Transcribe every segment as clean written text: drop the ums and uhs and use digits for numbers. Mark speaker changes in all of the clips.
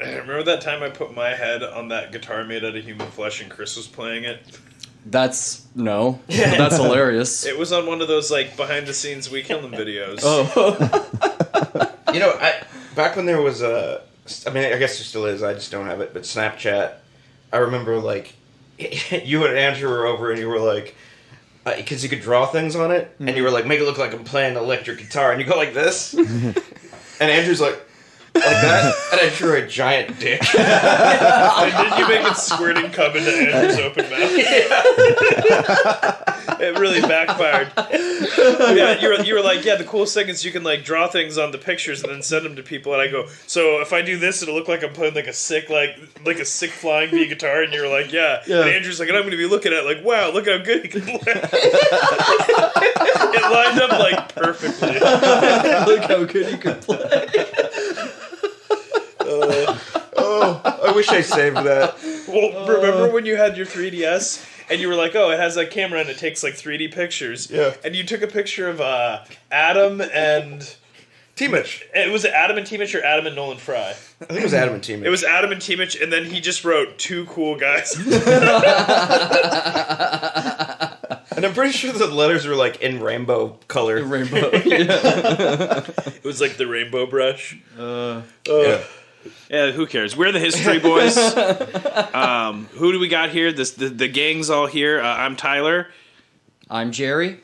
Speaker 1: Remember that time I put my head on that guitar made out of human flesh and Chris was playing it?
Speaker 2: That's hilarious.
Speaker 1: It was on one of those, like, behind-the-scenes We Kill Them videos.
Speaker 2: Oh.
Speaker 3: Back when there was I mean, I guess there still is, I just don't have it, but Snapchat, I remember, like, you and Andrew were over and you were like, because you could draw things on it, and you were like, make it look like I'm playing an electric guitar, and you go like this, and Andrew's like that, and I drew a giant dick.
Speaker 1: And did you make it squirting cum into Andrew's open mouth? It really backfired. Yeah, you were like, yeah, the coolest thing is you can like draw things on the pictures and then send them to people. And I go, so if I do this, it'll look like I'm playing like a sick flying V guitar. And you're like, yeah. And Andrew's like, and I'm going to be looking at it like, wow, look how good he can play. It lined up like perfectly.
Speaker 2: Look how good he can play.
Speaker 3: I wish I saved that.
Speaker 1: Well, remember when you had your 3DS and you were like, oh, it has a camera and it takes like 3D pictures.
Speaker 3: Yeah.
Speaker 1: And you took a picture of Adam and...
Speaker 3: Teamich.
Speaker 1: It was Adam and Teamich or Adam and Nolan Fry?
Speaker 3: I think it was Adam and Teamich.
Speaker 1: It was Adam and Teamich, and then he just wrote two cool guys.
Speaker 3: And I'm pretty sure the letters were like in rainbow color.
Speaker 2: Rainbow. Yeah.
Speaker 1: It was like the rainbow brush.
Speaker 4: Yeah, who cares? We're the History Boys. Who do we got here? The gang's all here. I'm Tyler.
Speaker 2: I'm Jerry.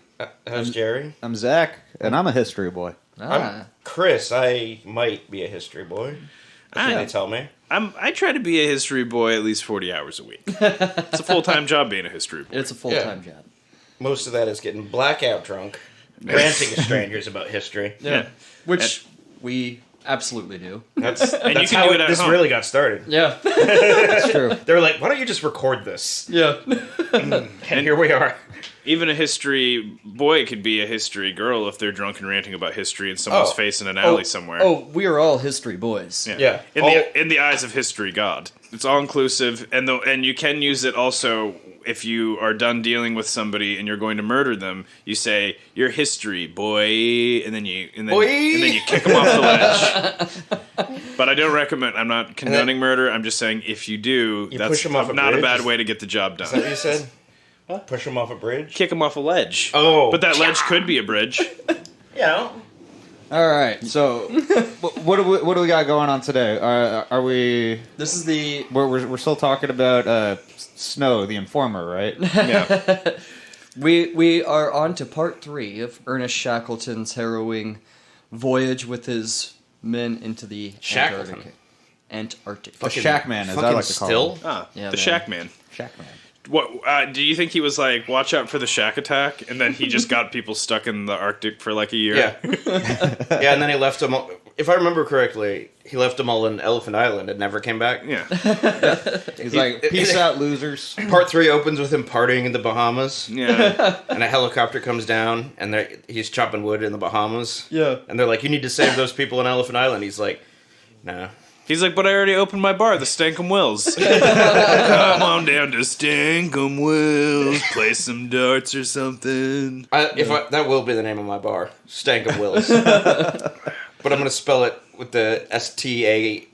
Speaker 3: How's Jerry?
Speaker 5: I'm Zach, and I'm a history boy.
Speaker 3: I'm Chris. I might be a history boy. That's what they tell me.
Speaker 4: I try to be a history boy at least 40 hours a week. It's a full-time job being a history boy.
Speaker 2: It's a full-time job.
Speaker 3: Most of that is getting blackout drunk, ranting to strangers about history.
Speaker 2: Yeah. Which we absolutely do.
Speaker 3: That's
Speaker 4: you can
Speaker 3: how
Speaker 4: do it at
Speaker 3: this
Speaker 4: home.
Speaker 3: really got started.
Speaker 2: Yeah. That's true.
Speaker 3: They were like, why don't you just record this?
Speaker 2: Yeah.
Speaker 3: And here we are.
Speaker 4: Even a history boy could be a history girl if they're drunk and ranting about history and someone's face in an alley somewhere.
Speaker 2: Oh, we are all history boys.
Speaker 3: Yeah.
Speaker 4: In the eyes of history God. It's all inclusive, and you can use it also if you are done dealing with somebody and you're going to murder them. You say you're history boy, and then you kick them off the ledge. But I don't recommend. I'm not condoning murder. I'm just saying if you do, that's
Speaker 3: push 'em off a
Speaker 4: not
Speaker 3: bridge?
Speaker 4: a bad way to get the job done.
Speaker 3: Is that what you said? Push them off a bridge?
Speaker 4: Kick them off a ledge.
Speaker 3: Oh.
Speaker 4: But that ledge could be a bridge.
Speaker 3: Yeah.
Speaker 5: All right, so what do we got going on today? Are we?
Speaker 2: This is the...
Speaker 5: We're still talking about Snow, the informer, right?
Speaker 4: Yeah.
Speaker 2: We are on to part 3 of Ernest Shackleton's harrowing voyage with his men into the
Speaker 3: Shackleton.
Speaker 2: Antarctic.
Speaker 5: The Shackman, as I like to call him.
Speaker 2: Yeah,
Speaker 4: The
Speaker 2: man.
Speaker 4: Shack Man.
Speaker 5: Shackman.
Speaker 4: What do you think he was like? Watch out for the shack attack, and then he just got people stuck in the Arctic for like a year.
Speaker 3: Yeah. Yeah, and then he left them all, if I remember correctly, he left them all in Elephant Island and never came back.
Speaker 4: Yeah.
Speaker 5: He's like, peace out, losers.
Speaker 3: Part 3 opens with him partying in the Bahamas.
Speaker 4: Yeah.
Speaker 3: And a helicopter comes down, and he's chopping wood in the Bahamas.
Speaker 2: Yeah.
Speaker 3: And they're like, you need to save those people in Elephant Island. He's like, nah.
Speaker 4: He's like, but I already opened my bar, the Stankum Wills. Come on down to Stankum Wills, play some darts or something.
Speaker 3: That will be the name of my bar, Stankum Wills. But I'm going to spell it with the Stankum.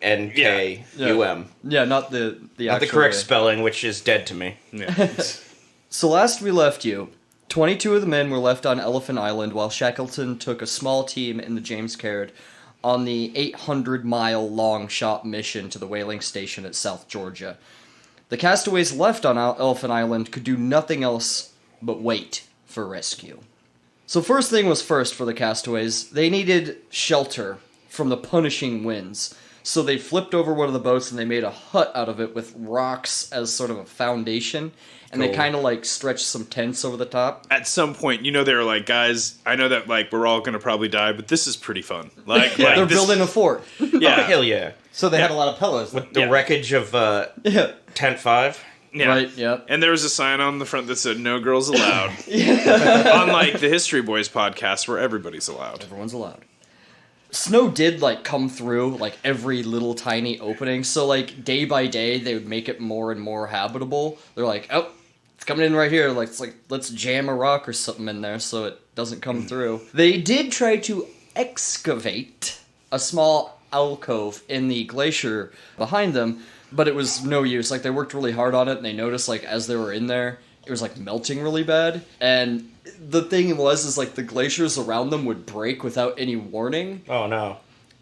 Speaker 2: Yeah, not the
Speaker 3: Not the correct spelling, which is dead to me.
Speaker 4: Yeah.
Speaker 2: So last we left you, 22 of the men were left on Elephant Island while Shackleton took a small team in the James Caird on the 800-mile-long shot mission to the whaling station at South Georgia. The castaways left on Elephant Island could do nothing else but wait for rescue. So first thing was first for the castaways. They needed shelter from the punishing winds. So they flipped over one of the boats and they made a hut out of it with rocks as sort of a foundation. And they kind of like stretched some tents over the top.
Speaker 4: At some point, they were like, guys, I know that like we're all going to probably die, but this is pretty fun. Like,
Speaker 2: They're building a fort.
Speaker 4: Yeah.
Speaker 3: Oh, hell yeah.
Speaker 5: So they had a lot of pillows.
Speaker 3: With the wreckage of Tent 5.
Speaker 4: Yeah.
Speaker 2: Right, yeah.
Speaker 4: And there was a sign on the front that said, no girls allowed. Unlike the History Boys podcast where everybody's allowed.
Speaker 2: Everyone's allowed. Snow did, like, come through, like, every little tiny opening, so, like, day by day, they would make it more and more habitable. They're like, oh, it's coming in right here, like, it's like, let's jam a rock or something in there so it doesn't come through. They did try to excavate a small alcove in the glacier behind them, but it was no use. Like, they worked really hard on it, and they noticed, like, as they were in there, it was, like, melting really bad. And the thing was, like, the glaciers around them would break without any warning.
Speaker 3: Oh, no.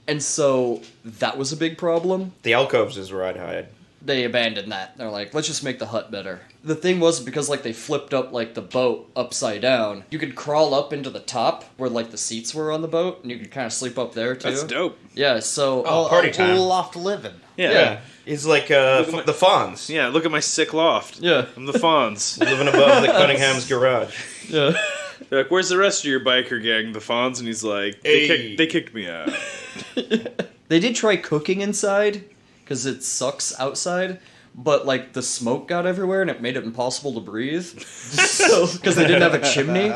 Speaker 2: And so that was a big problem.
Speaker 3: The alcoves is where I'd hide.
Speaker 2: They abandoned that. They're like, let's just make the hut better. The thing was, because, like, they flipped up, like, the boat upside down, you could crawl up into the top where, like, the seats were on the boat, and you could kind of sleep up there, too.
Speaker 4: That's dope.
Speaker 2: Yeah, so...
Speaker 3: Oh, party time.
Speaker 5: Loft living.
Speaker 4: Yeah.
Speaker 3: He's like the Fonz.
Speaker 4: Yeah, look at my sick loft.
Speaker 2: Yeah.
Speaker 4: I'm the Fonz.
Speaker 3: Living above the Cunningham's garage.
Speaker 2: Yeah.
Speaker 4: They're like, where's the rest of your biker gang, the Fonz? And he's like,
Speaker 3: Hey.
Speaker 4: they kicked me out.
Speaker 2: They did try cooking inside, because it sucks outside, but, like, the smoke got everywhere, and it made it impossible to breathe. So, because they didn't have a chimney.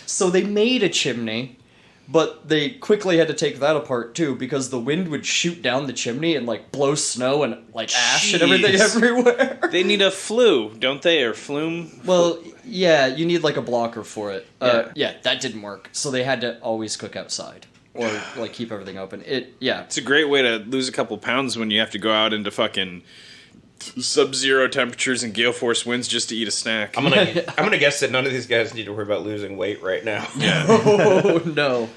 Speaker 2: So they made a chimney, but they quickly had to take that apart, too, because the wind would shoot down the chimney and, like, blow snow and, like, ash and everything
Speaker 4: Jeez.
Speaker 2: everywhere.
Speaker 4: They need a flue, don't they? Or flume?
Speaker 2: Well, yeah, you need, like, a blocker for it. Yeah, that didn't work. So they had to always cook outside. Or, like, keep everything open.
Speaker 4: It's a great way to lose a couple pounds when you have to go out into fucking sub-zero temperatures and gale force winds just to eat a snack.
Speaker 3: I'm gonna guess that none of these guys need to worry about losing weight right now.
Speaker 2: Oh, no.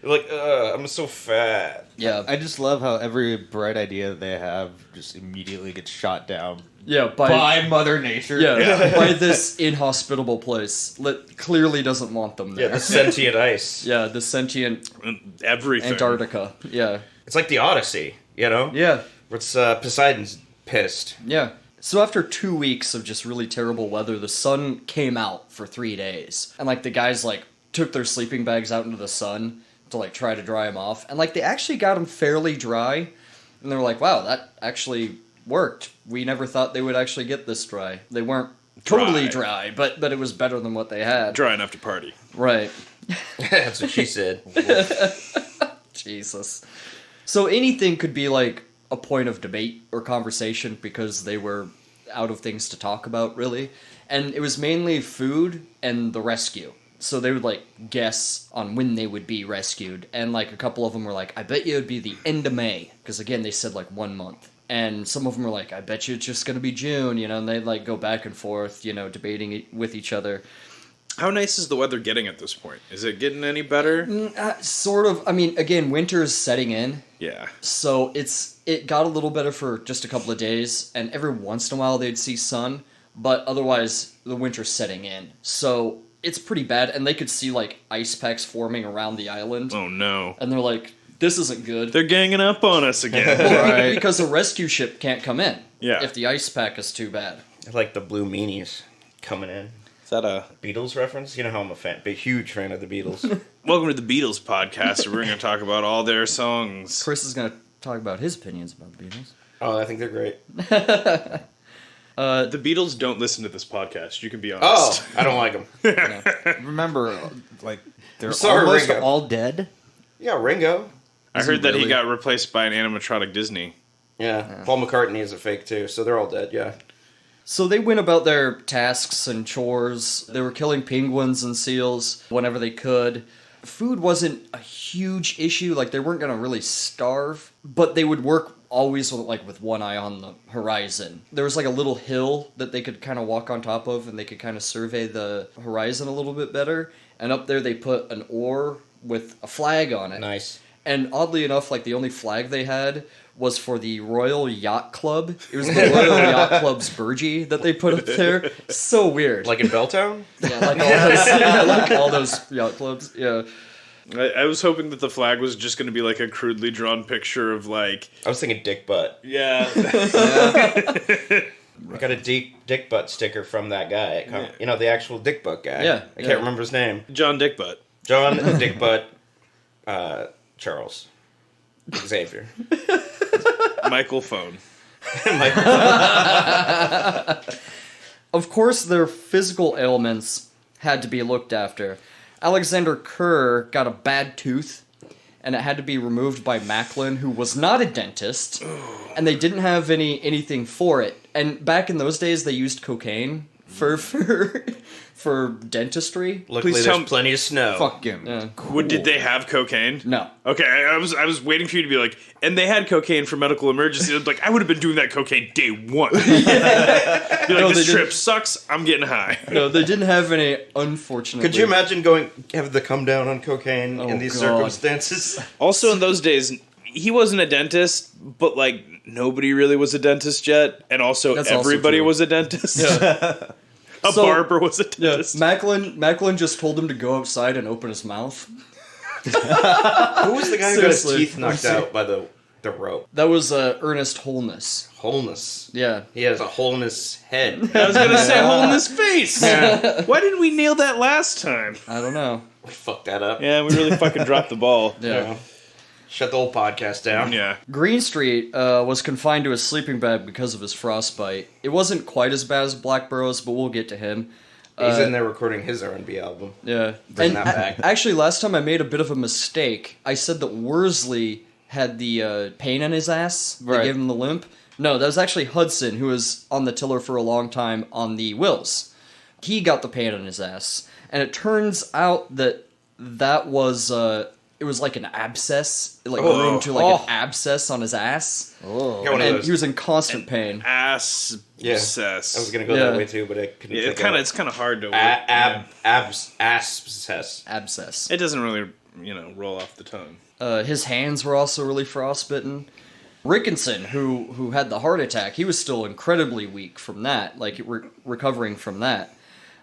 Speaker 3: They're like, I'm so fat.
Speaker 2: Yeah.
Speaker 5: I just love how every bright idea they have just immediately gets shot down
Speaker 2: Yeah,
Speaker 5: by Mother Nature.
Speaker 2: Yeah, by this inhospitable place that clearly doesn't want them there.
Speaker 3: Yeah, the sentient ice.
Speaker 2: Yeah, the sentient
Speaker 4: Everything.
Speaker 2: Antarctica. Yeah.
Speaker 3: It's like the Odyssey, you know?
Speaker 2: Yeah.
Speaker 3: Where it's Poseidon's pissed.
Speaker 2: Yeah. So after 2 weeks of just really terrible weather, the sun came out for 3 days. And, like, the guys, like, took their sleeping bags out into the sun to, like, try to dry them off. And, like, they actually got them fairly dry. And they were like, wow, that actually worked. We never thought they would actually get this dry. They weren't totally dry, but it was better than what they had.
Speaker 4: Dry enough to party.
Speaker 2: Right.
Speaker 3: That's what she said.
Speaker 2: Jesus. So anything could be like a point of debate or conversation because they were out of things to talk about, really. And it was mainly food and the rescue. So they would, like, guess on when they would be rescued. And, like, a couple of them were like, I bet you it would be the end of May. Because, again, they said, like, 1 month. And some of them were like, I bet you it's just going to be June, you know. And they'd, like, go back and forth, you know, debating with each other.
Speaker 4: How nice is the weather getting at this point? Is it getting any better?
Speaker 2: Sort of. I mean, again, winter is setting in.
Speaker 4: Yeah.
Speaker 2: So it got a little better for just a couple of days. And every once in a while they'd see sun. But otherwise, the winter's setting in. So it's pretty bad. And they could see, like, ice packs forming around the island.
Speaker 4: Oh, no.
Speaker 2: And they're like, this isn't good.
Speaker 4: They're ganging up on us again.
Speaker 2: Right. Because a rescue ship can't come in.
Speaker 4: Yeah.
Speaker 2: If the ice pack is too bad.
Speaker 3: I like the blue meanies coming in.
Speaker 4: Is that a...
Speaker 3: Beatles reference? You know how I'm a big, huge fan of the Beatles.
Speaker 4: Welcome to the Beatles podcast, where we're going to talk about all their songs.
Speaker 2: Chris is going to talk about his opinions about the Beatles.
Speaker 3: Oh, I think they're great.
Speaker 4: The Beatles don't listen to this podcast, you can be honest.
Speaker 3: Oh, I don't like them.
Speaker 5: Remember, like, they're
Speaker 3: Sorry,
Speaker 5: almost
Speaker 3: Ringo.
Speaker 5: all dead.
Speaker 3: Yeah, Ringo.
Speaker 4: I heard that he got replaced by an animatronic Disney.
Speaker 3: Yeah, Paul McCartney is a fake too, so they're all dead, yeah.
Speaker 2: So they went about their tasks and chores. They were killing penguins and seals whenever they could. Food wasn't a huge issue. Like, they weren't going to really starve. But they would work always with one eye on the horizon. There was, like, a little hill that they could kind of walk on top of, and they could kind of survey the horizon a little bit better. And up there they put an oar with a flag on it.
Speaker 3: Nice.
Speaker 2: And oddly enough, like, the only flag they had was for the Royal Yacht Club. It was the Royal Yacht Club's burgee that they put up there. So weird.
Speaker 3: Like in Belltown?
Speaker 2: Yeah, like all those yacht clubs. Yeah.
Speaker 4: I was hoping that the flag was just going to be like a crudely drawn picture of like...
Speaker 3: I was thinking Dick Butt.
Speaker 4: Yeah.
Speaker 3: I got a Dick Butt sticker from that guy. You know, the actual Dick Butt guy.
Speaker 2: Yeah.
Speaker 3: I can't remember his name.
Speaker 4: John Dickbutt.
Speaker 3: John Dick Butt Charles Xavier.
Speaker 4: Michael Phone.
Speaker 2: Of course, their physical ailments had to be looked after. Alexander Kerr got a bad tooth, and it had to be removed by Macklin, who was not a dentist, and they didn't have anything for it. And back in those days, they used cocaine for for dentistry.
Speaker 3: Luckily,
Speaker 4: Please tell
Speaker 3: there's
Speaker 4: me-
Speaker 3: plenty of snow.
Speaker 5: Fuck him.
Speaker 2: Yeah.
Speaker 4: Did they have cocaine?
Speaker 2: No.
Speaker 4: Okay, I was waiting for you to be like, and they had cocaine for medical emergencies. I was like, I would have been doing that cocaine day one. Be like,
Speaker 2: No,
Speaker 4: this
Speaker 2: they
Speaker 4: trip
Speaker 2: didn't.
Speaker 4: sucks. I'm getting high.
Speaker 2: No, they didn't have any, unfortunately.
Speaker 3: Could you imagine have the come down on cocaine in these
Speaker 2: God.
Speaker 3: circumstances?
Speaker 4: Also, in those days, he wasn't a dentist, but like nobody really was a dentist yet, and also
Speaker 2: That's also
Speaker 4: everybody
Speaker 2: true.
Speaker 4: was a dentist. A
Speaker 2: So-
Speaker 4: barber was a
Speaker 2: Yeah,
Speaker 4: dentist.
Speaker 2: Macklin just told him to go outside and open his mouth.
Speaker 3: Who was the guy who got his
Speaker 2: Seriously.
Speaker 3: teeth knocked out by the rope?
Speaker 2: That was Ernest Holness.
Speaker 3: Wholeness.
Speaker 2: Yeah.
Speaker 3: He has a hole in his head.
Speaker 4: I was gonna say hole in his face. Why didn't we nail that last time?
Speaker 2: I don't know.
Speaker 3: We fucked that up.
Speaker 4: Yeah, we really fucking dropped the ball.
Speaker 2: Yeah.
Speaker 3: Shut the whole podcast down.
Speaker 4: Yeah.
Speaker 2: Greenstreet was confined to his sleeping bag because of his frostbite. It wasn't quite as bad as Blackburrow's, but we'll get to him.
Speaker 3: He's in there recording his R&B album.
Speaker 2: Yeah.
Speaker 3: Bring that back.
Speaker 2: Actually, last time I made a bit of a mistake. I said that Worsley had the pain in his ass that
Speaker 5: Right.
Speaker 2: gave him the limp. No, that was actually Hudson, who was on the tiller for a long time on the Wills. He got the pain in his ass. And it turns out that was... it was like an abscess. It grew into like an abscess on his ass.
Speaker 5: Oh.
Speaker 3: Got one of
Speaker 2: And
Speaker 3: those.
Speaker 2: he was in constant pain.
Speaker 4: Ass.
Speaker 3: Yeah.
Speaker 4: Obsess.
Speaker 3: I was gonna go
Speaker 2: Yeah.
Speaker 3: that way too, but I couldn't.
Speaker 4: Yeah,
Speaker 3: think
Speaker 4: it's kind of hard to.
Speaker 3: abscess.
Speaker 2: Abscess.
Speaker 4: It doesn't really, roll off the tongue.
Speaker 2: His hands were also really frostbitten. Rickinson, who had the heart attack, he was still incredibly weak from that, like recovering from that.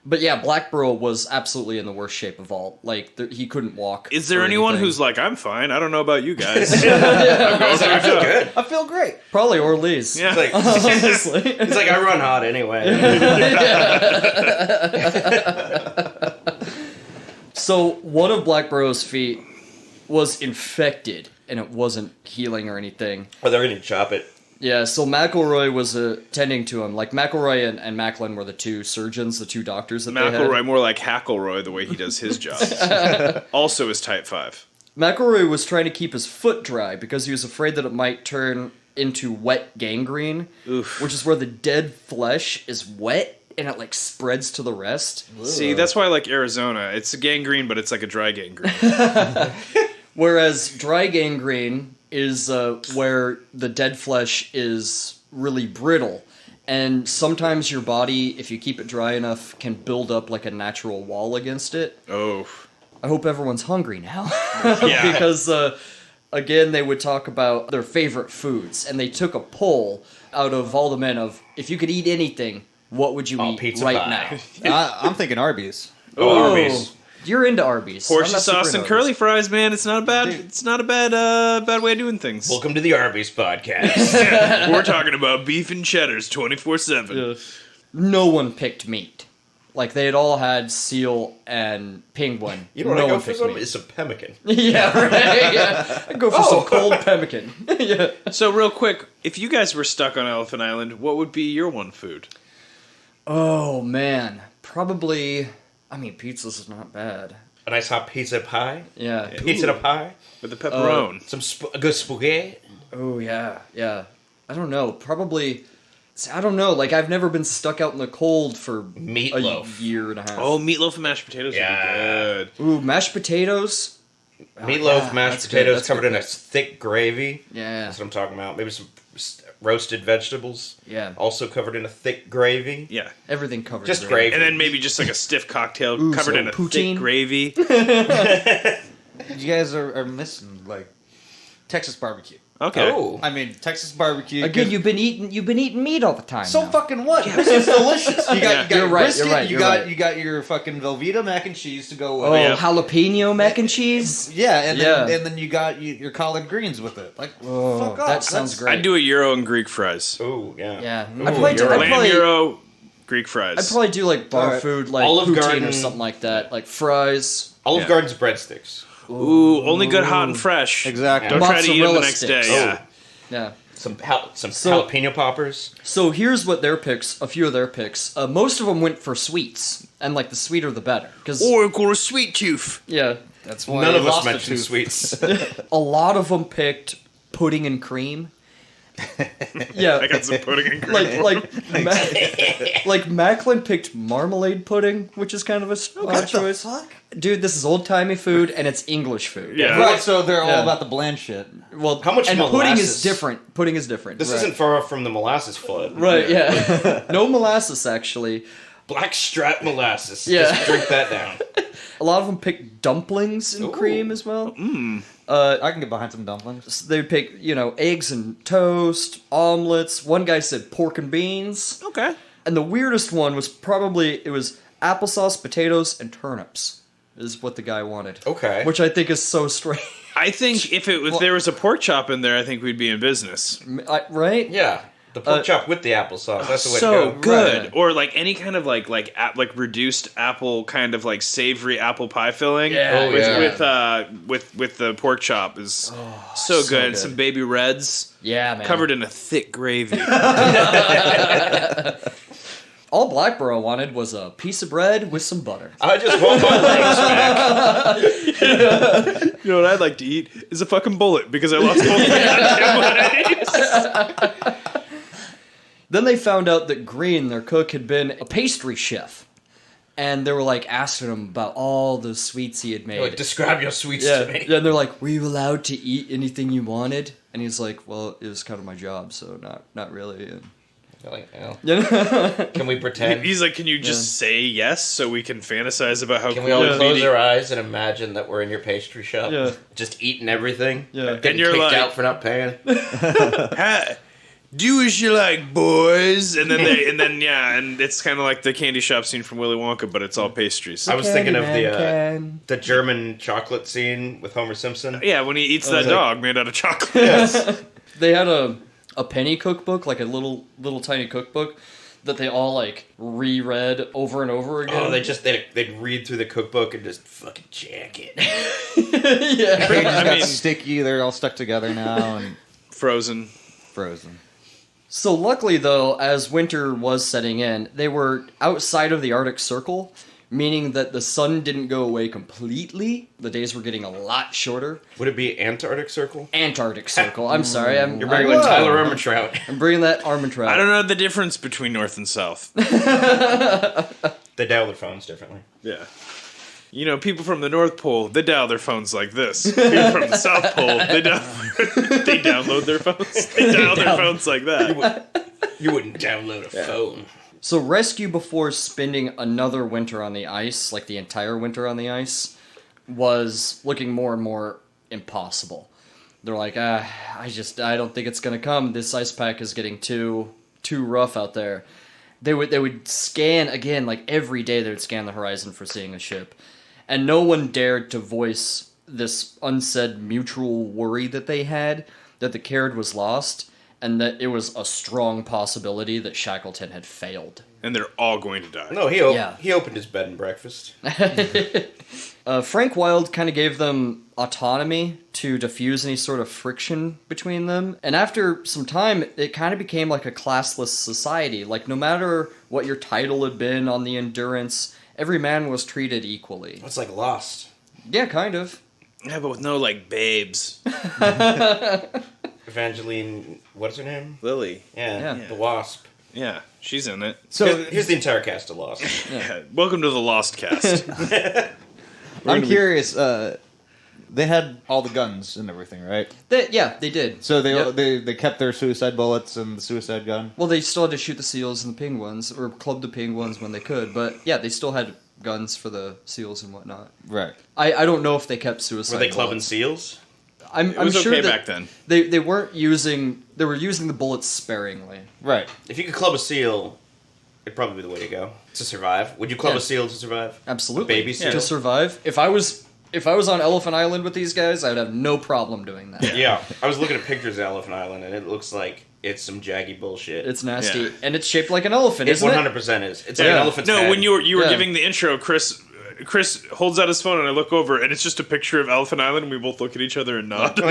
Speaker 2: But yeah, Blackburrow was absolutely in the worst shape of all. Like he couldn't walk.
Speaker 4: Is there
Speaker 2: or
Speaker 4: anyone
Speaker 2: anything.
Speaker 4: who's like, I'm fine? I don't know about you guys.
Speaker 3: I feel good.
Speaker 5: I feel great.
Speaker 2: Probably Orde-Lees.
Speaker 4: Yeah.
Speaker 3: It's like,
Speaker 2: Honestly.
Speaker 3: it's like I run hot anyway.
Speaker 2: So one of Blackburrow's feet was infected, and it wasn't healing or anything.
Speaker 3: Oh, they're gonna chop it.
Speaker 2: Yeah, so McElroy was tending to him. Like, McElroy and Macklin were the two surgeons, the two doctors that they had.
Speaker 4: McElroy, more like Hackleroy, the way he does his job. Also is type 5.
Speaker 2: McElroy was trying to keep his foot dry because he was afraid that it might turn into wet gangrene, which is where the dead flesh is wet and it, like, spreads to the rest.
Speaker 4: See, that's why I like Arizona. It's a gangrene, but it's like a dry gangrene.
Speaker 2: Whereas dry gangrene is where the dead flesh is really brittle. And sometimes your body, if you keep it dry enough, can build up like a natural wall against it.
Speaker 4: Oh.
Speaker 2: I hope everyone's hungry now.
Speaker 4: Yeah.
Speaker 2: Because, again, they would talk about their favorite foods. And they took a poll out of all the men of, if you could eat anything, what would you eat
Speaker 3: pizza
Speaker 2: right
Speaker 3: pie.
Speaker 2: now?
Speaker 5: I'm thinking Arby's.
Speaker 3: Oh, Arby's.
Speaker 2: You're into Arby's. I'm
Speaker 4: Horseshoe
Speaker 2: not super
Speaker 4: sauce
Speaker 2: into
Speaker 4: and
Speaker 2: Arby's.
Speaker 4: curly fries, man. It's not a bad. It's not a bad way of doing things.
Speaker 3: Welcome to the Arby's podcast.
Speaker 4: We're talking about beef and cheddars 24/7.
Speaker 2: No one picked meat. Like, they had all had seal and penguin.
Speaker 3: You know what
Speaker 2: no
Speaker 3: I go
Speaker 2: one
Speaker 3: for?
Speaker 2: picked
Speaker 3: Some
Speaker 2: meat.
Speaker 3: is some pemmican.
Speaker 2: Yeah, right. Yeah. I'd go for some cold pemmican. Yeah.
Speaker 4: So real quick, if you guys were stuck on Elephant Island, what would be your one food?
Speaker 2: Oh, man. Probably... I mean, pizza's not bad.
Speaker 3: A nice hot pizza pie.
Speaker 2: Yeah.
Speaker 3: Pizza to pie.
Speaker 4: With the pepperoni.
Speaker 3: Some a good spaghetti.
Speaker 2: Oh, yeah. Yeah. I don't know. Probably... I don't know. Like, I've never been stuck out in the cold for
Speaker 3: Meatloaf.
Speaker 2: a year and a half.
Speaker 4: Oh, meatloaf and mashed potatoes
Speaker 3: Yeah.
Speaker 4: would be good.
Speaker 2: Ooh, mashed potatoes?
Speaker 3: Meatloaf,
Speaker 2: yeah,
Speaker 3: mashed
Speaker 2: that's good,
Speaker 3: potatoes
Speaker 2: that's
Speaker 3: covered
Speaker 2: good.
Speaker 3: in a thick gravy.
Speaker 2: Yeah.
Speaker 3: That's what I'm talking about. Maybe some roasted vegetables.
Speaker 2: Yeah.
Speaker 3: Also covered in a thick gravy.
Speaker 4: Yeah.
Speaker 2: Everything covered.
Speaker 3: Just
Speaker 2: in
Speaker 3: gravy.
Speaker 4: And then maybe just like a stiff cocktail
Speaker 2: Ooh,
Speaker 4: covered
Speaker 2: some
Speaker 4: in a
Speaker 2: poutine.
Speaker 4: thick gravy.
Speaker 5: You guys are missing like Texas barbecue.
Speaker 4: Okay.
Speaker 3: Oh.
Speaker 5: I mean, Texas barbecue.
Speaker 2: Again, you've been eating meat all the time.
Speaker 5: so
Speaker 2: now.
Speaker 5: fucking what? It's delicious. You got,
Speaker 4: Yeah.
Speaker 5: you got
Speaker 2: You're
Speaker 5: your
Speaker 2: right,
Speaker 5: brisket,
Speaker 2: you're right,
Speaker 5: you
Speaker 2: you're
Speaker 5: got
Speaker 2: right.
Speaker 5: you got your fucking Velveeta mac and cheese to go with
Speaker 2: Oh,
Speaker 5: it.
Speaker 4: Yeah.
Speaker 2: jalapeno mac and cheese?
Speaker 5: Yeah, and then,
Speaker 2: Yeah.
Speaker 5: and then you got your collard greens with it. Like,
Speaker 2: Oh,
Speaker 5: fuck off.
Speaker 2: that sounds great.
Speaker 4: I'd do a Euro and Greek fries.
Speaker 3: Oh, yeah.
Speaker 2: Yeah.
Speaker 3: Ooh,
Speaker 2: I'd probably do,
Speaker 3: you're
Speaker 2: I'd
Speaker 3: right.
Speaker 4: Lamb
Speaker 2: probably,
Speaker 4: Euro, Greek fries.
Speaker 2: I'd probably do like bar
Speaker 5: Alright.
Speaker 2: food, like
Speaker 3: Olive
Speaker 2: poutine
Speaker 3: Garden.
Speaker 2: or something like that. Like fries.
Speaker 3: Olive
Speaker 4: Yeah.
Speaker 3: Garden's breadsticks.
Speaker 4: Ooh, only good hot and fresh.
Speaker 5: Exactly.
Speaker 4: Don't try to eat them the
Speaker 2: Mozzarella
Speaker 4: next
Speaker 2: sticks.
Speaker 4: day. Yeah.
Speaker 2: Yeah.
Speaker 3: Some
Speaker 2: So-
Speaker 3: jalapeno poppers.
Speaker 2: So here's what their picks, a few of their picks. Most of them went for sweets. And like the sweeter the better. Because,
Speaker 4: Or a sweet tooth.
Speaker 2: yeah.
Speaker 5: That's why
Speaker 3: None
Speaker 5: you
Speaker 3: of us
Speaker 5: lost a
Speaker 3: mentioned
Speaker 5: tooth.
Speaker 3: sweets.
Speaker 2: A lot of them picked pudding and cream. Yeah,
Speaker 4: I got some pudding and cream.
Speaker 2: like Macklin picked marmalade pudding, which is kind of a odd choice.
Speaker 3: fuck?
Speaker 2: Dude, this is old-timey food, and it's English food.
Speaker 4: Yeah.
Speaker 5: Right, so they're all
Speaker 2: Yeah.
Speaker 5: about the bland shit.
Speaker 2: Well,
Speaker 3: How much
Speaker 2: and pudding
Speaker 3: molasses?
Speaker 2: is different. Pudding is different.
Speaker 3: This
Speaker 2: right.
Speaker 3: isn't far off from the molasses flood.
Speaker 2: Right, yeah. No molasses, actually.
Speaker 3: Blackstrap molasses.
Speaker 2: Yeah.
Speaker 3: Just drink that down.
Speaker 2: A lot of them pick dumplings and
Speaker 3: Ooh.
Speaker 2: cream as well.
Speaker 5: I can get behind some dumplings.
Speaker 2: They would pick, eggs and toast, omelets. One guy said pork and beans.
Speaker 4: Okay.
Speaker 2: And the weirdest one was it was applesauce, potatoes, and turnips, is what the guy wanted.
Speaker 3: Okay.
Speaker 2: Which I think is so strange.
Speaker 4: I think if there was a pork chop in there, I think we'd be in business.
Speaker 2: Right?
Speaker 3: Yeah. The pork chop with the applesauce. That's the way
Speaker 4: So
Speaker 3: to go.
Speaker 4: good,
Speaker 2: Right.
Speaker 4: or like any kind of like reduced apple kind of like savory apple pie filling.
Speaker 2: Yeah,
Speaker 3: Oh, yeah.
Speaker 4: with the pork chop is so good. And
Speaker 2: good.
Speaker 4: some baby reds
Speaker 2: Yeah, man.
Speaker 4: covered in a thick gravy.
Speaker 2: All Blackborough wanted was a piece of bread with some butter.
Speaker 3: I just want my legs back.
Speaker 4: You know what I'd like to eat is a fucking bullet because I lost both my goddamn legs.
Speaker 2: Then they found out that Green, their cook, had been a pastry chef. And they were like asking him about all the sweets he had made.
Speaker 3: Like, describe your sweets
Speaker 2: Yeah,
Speaker 3: to me.
Speaker 2: yeah, and they're like, "Were you allowed to eat anything you wanted?" And he's like, "Well, it was kind of my job, so not really." And,
Speaker 3: Like, well,
Speaker 2: yeah,
Speaker 3: can we pretend?
Speaker 4: He's like, can you just say yes so we can fantasize about how
Speaker 3: Can
Speaker 4: cool
Speaker 3: we all
Speaker 4: it'd be
Speaker 3: close
Speaker 4: to-
Speaker 3: our eyes and imagine that we're in your pastry shop?
Speaker 2: Yeah.
Speaker 3: Just eating everything?
Speaker 2: Yeah.
Speaker 3: Getting
Speaker 4: And you're
Speaker 3: kicked
Speaker 4: like-
Speaker 3: out for not paying?
Speaker 4: Ha- do as you like, boys, and then and it's kind of like the candy shop scene from Willy Wonka, but it's all pastries.
Speaker 3: I was thinking of
Speaker 2: Candyman
Speaker 3: the German chocolate scene with Homer Simpson.
Speaker 4: Yeah, when he eats that
Speaker 3: like-
Speaker 4: dog made out of chocolate.
Speaker 3: Yes.
Speaker 2: They had a penny cookbook, like a little tiny cookbook, that they all like reread over and over again.
Speaker 3: Oh, they'd read through the cookbook and just fucking jack it.
Speaker 2: yeah.
Speaker 5: They just
Speaker 4: I
Speaker 5: got
Speaker 4: mean-
Speaker 5: sticky. They're all stuck together now and
Speaker 4: Frozen.
Speaker 5: frozen.
Speaker 2: So luckily, though, as winter was setting in, they were outside of the Arctic Circle, meaning that the sun didn't go away completely. The days were getting a lot shorter.
Speaker 3: Would it be Antarctic Circle?
Speaker 2: Antarctic Circle. I'm sorry.
Speaker 3: You're bringing in Tyler Ermintrout.
Speaker 2: I'm bringing that Armentrout.
Speaker 4: I don't know the difference between North and South.
Speaker 3: They dial their phones differently.
Speaker 4: Yeah. You know, people from the North Pole, they dial their phones like this. People from the South Pole, they download their phones. They dial their phones like that.
Speaker 3: You wouldn't download a phone.
Speaker 2: So rescue before spending another winter on the ice, like the entire winter on the ice, was looking more and more impossible. They're like, I don't think it's gonna come. This ice pack is getting too rough out there. They would scan again, like every day they would scan the horizon for seeing a ship. And no one dared to voice this unsaid mutual worry that they had, that the Caird was lost, and that it was a strong possibility that Shackleton had failed.
Speaker 4: And they're all going to die.
Speaker 3: No, he opened his bed and breakfast.
Speaker 2: Frank Wilde kind of gave them autonomy to diffuse any sort of friction between them. And after some time, it kind of became like a classless society. Like, no matter what your title had been on the Endurance, every man was treated equally.
Speaker 3: It's like Lost.
Speaker 2: Yeah, kind of.
Speaker 4: Yeah, but with no, like, babes.
Speaker 3: Evangeline, what's her name?
Speaker 4: Lily.
Speaker 3: Yeah,
Speaker 2: Yeah.
Speaker 3: the Wasp.
Speaker 4: Yeah, she's in it.
Speaker 5: So
Speaker 3: Here's the entire cast of Lost.
Speaker 4: Yeah. Welcome to the Lost Cast.
Speaker 5: I'm curious. They had all the guns and everything, right?
Speaker 2: They did.
Speaker 5: So
Speaker 2: Yep.
Speaker 5: they kept their suicide bullets and the suicide gun.
Speaker 2: Well, they still had to shoot the seals and the penguins, or club the penguins when they could. But yeah, they still had guns for the seals and whatnot.
Speaker 5: Right.
Speaker 2: I don't know if they kept suicide
Speaker 3: Were they clubbing
Speaker 2: bullets.
Speaker 3: seals?
Speaker 2: I'm
Speaker 4: It was
Speaker 2: sure
Speaker 4: okay
Speaker 2: that
Speaker 4: back then.
Speaker 2: They weren't using. They were using the bullets sparingly.
Speaker 5: Right.
Speaker 3: If you could club a seal, it'd probably be the way to go to survive. Would you club
Speaker 2: Yeah.
Speaker 3: a seal to survive?
Speaker 2: Absolutely.
Speaker 3: A baby seal?
Speaker 2: To survive. If I was on Elephant Island with these guys, I'd have no problem doing that.
Speaker 3: Yeah, I was looking at pictures of Elephant Island, and it looks like it's some jaggy bullshit.
Speaker 2: It's nasty,
Speaker 4: Yeah.
Speaker 2: and it's shaped like an elephant,
Speaker 3: It
Speaker 2: isn't it?
Speaker 3: 100% is. It's like
Speaker 2: Yeah.
Speaker 3: an elephant's
Speaker 4: No,
Speaker 3: head.
Speaker 4: when you were
Speaker 2: Yeah.
Speaker 4: giving the intro, Chris holds out his phone, and I look over, and it's just a picture of Elephant Island, and we both look at each other and nod.
Speaker 3: It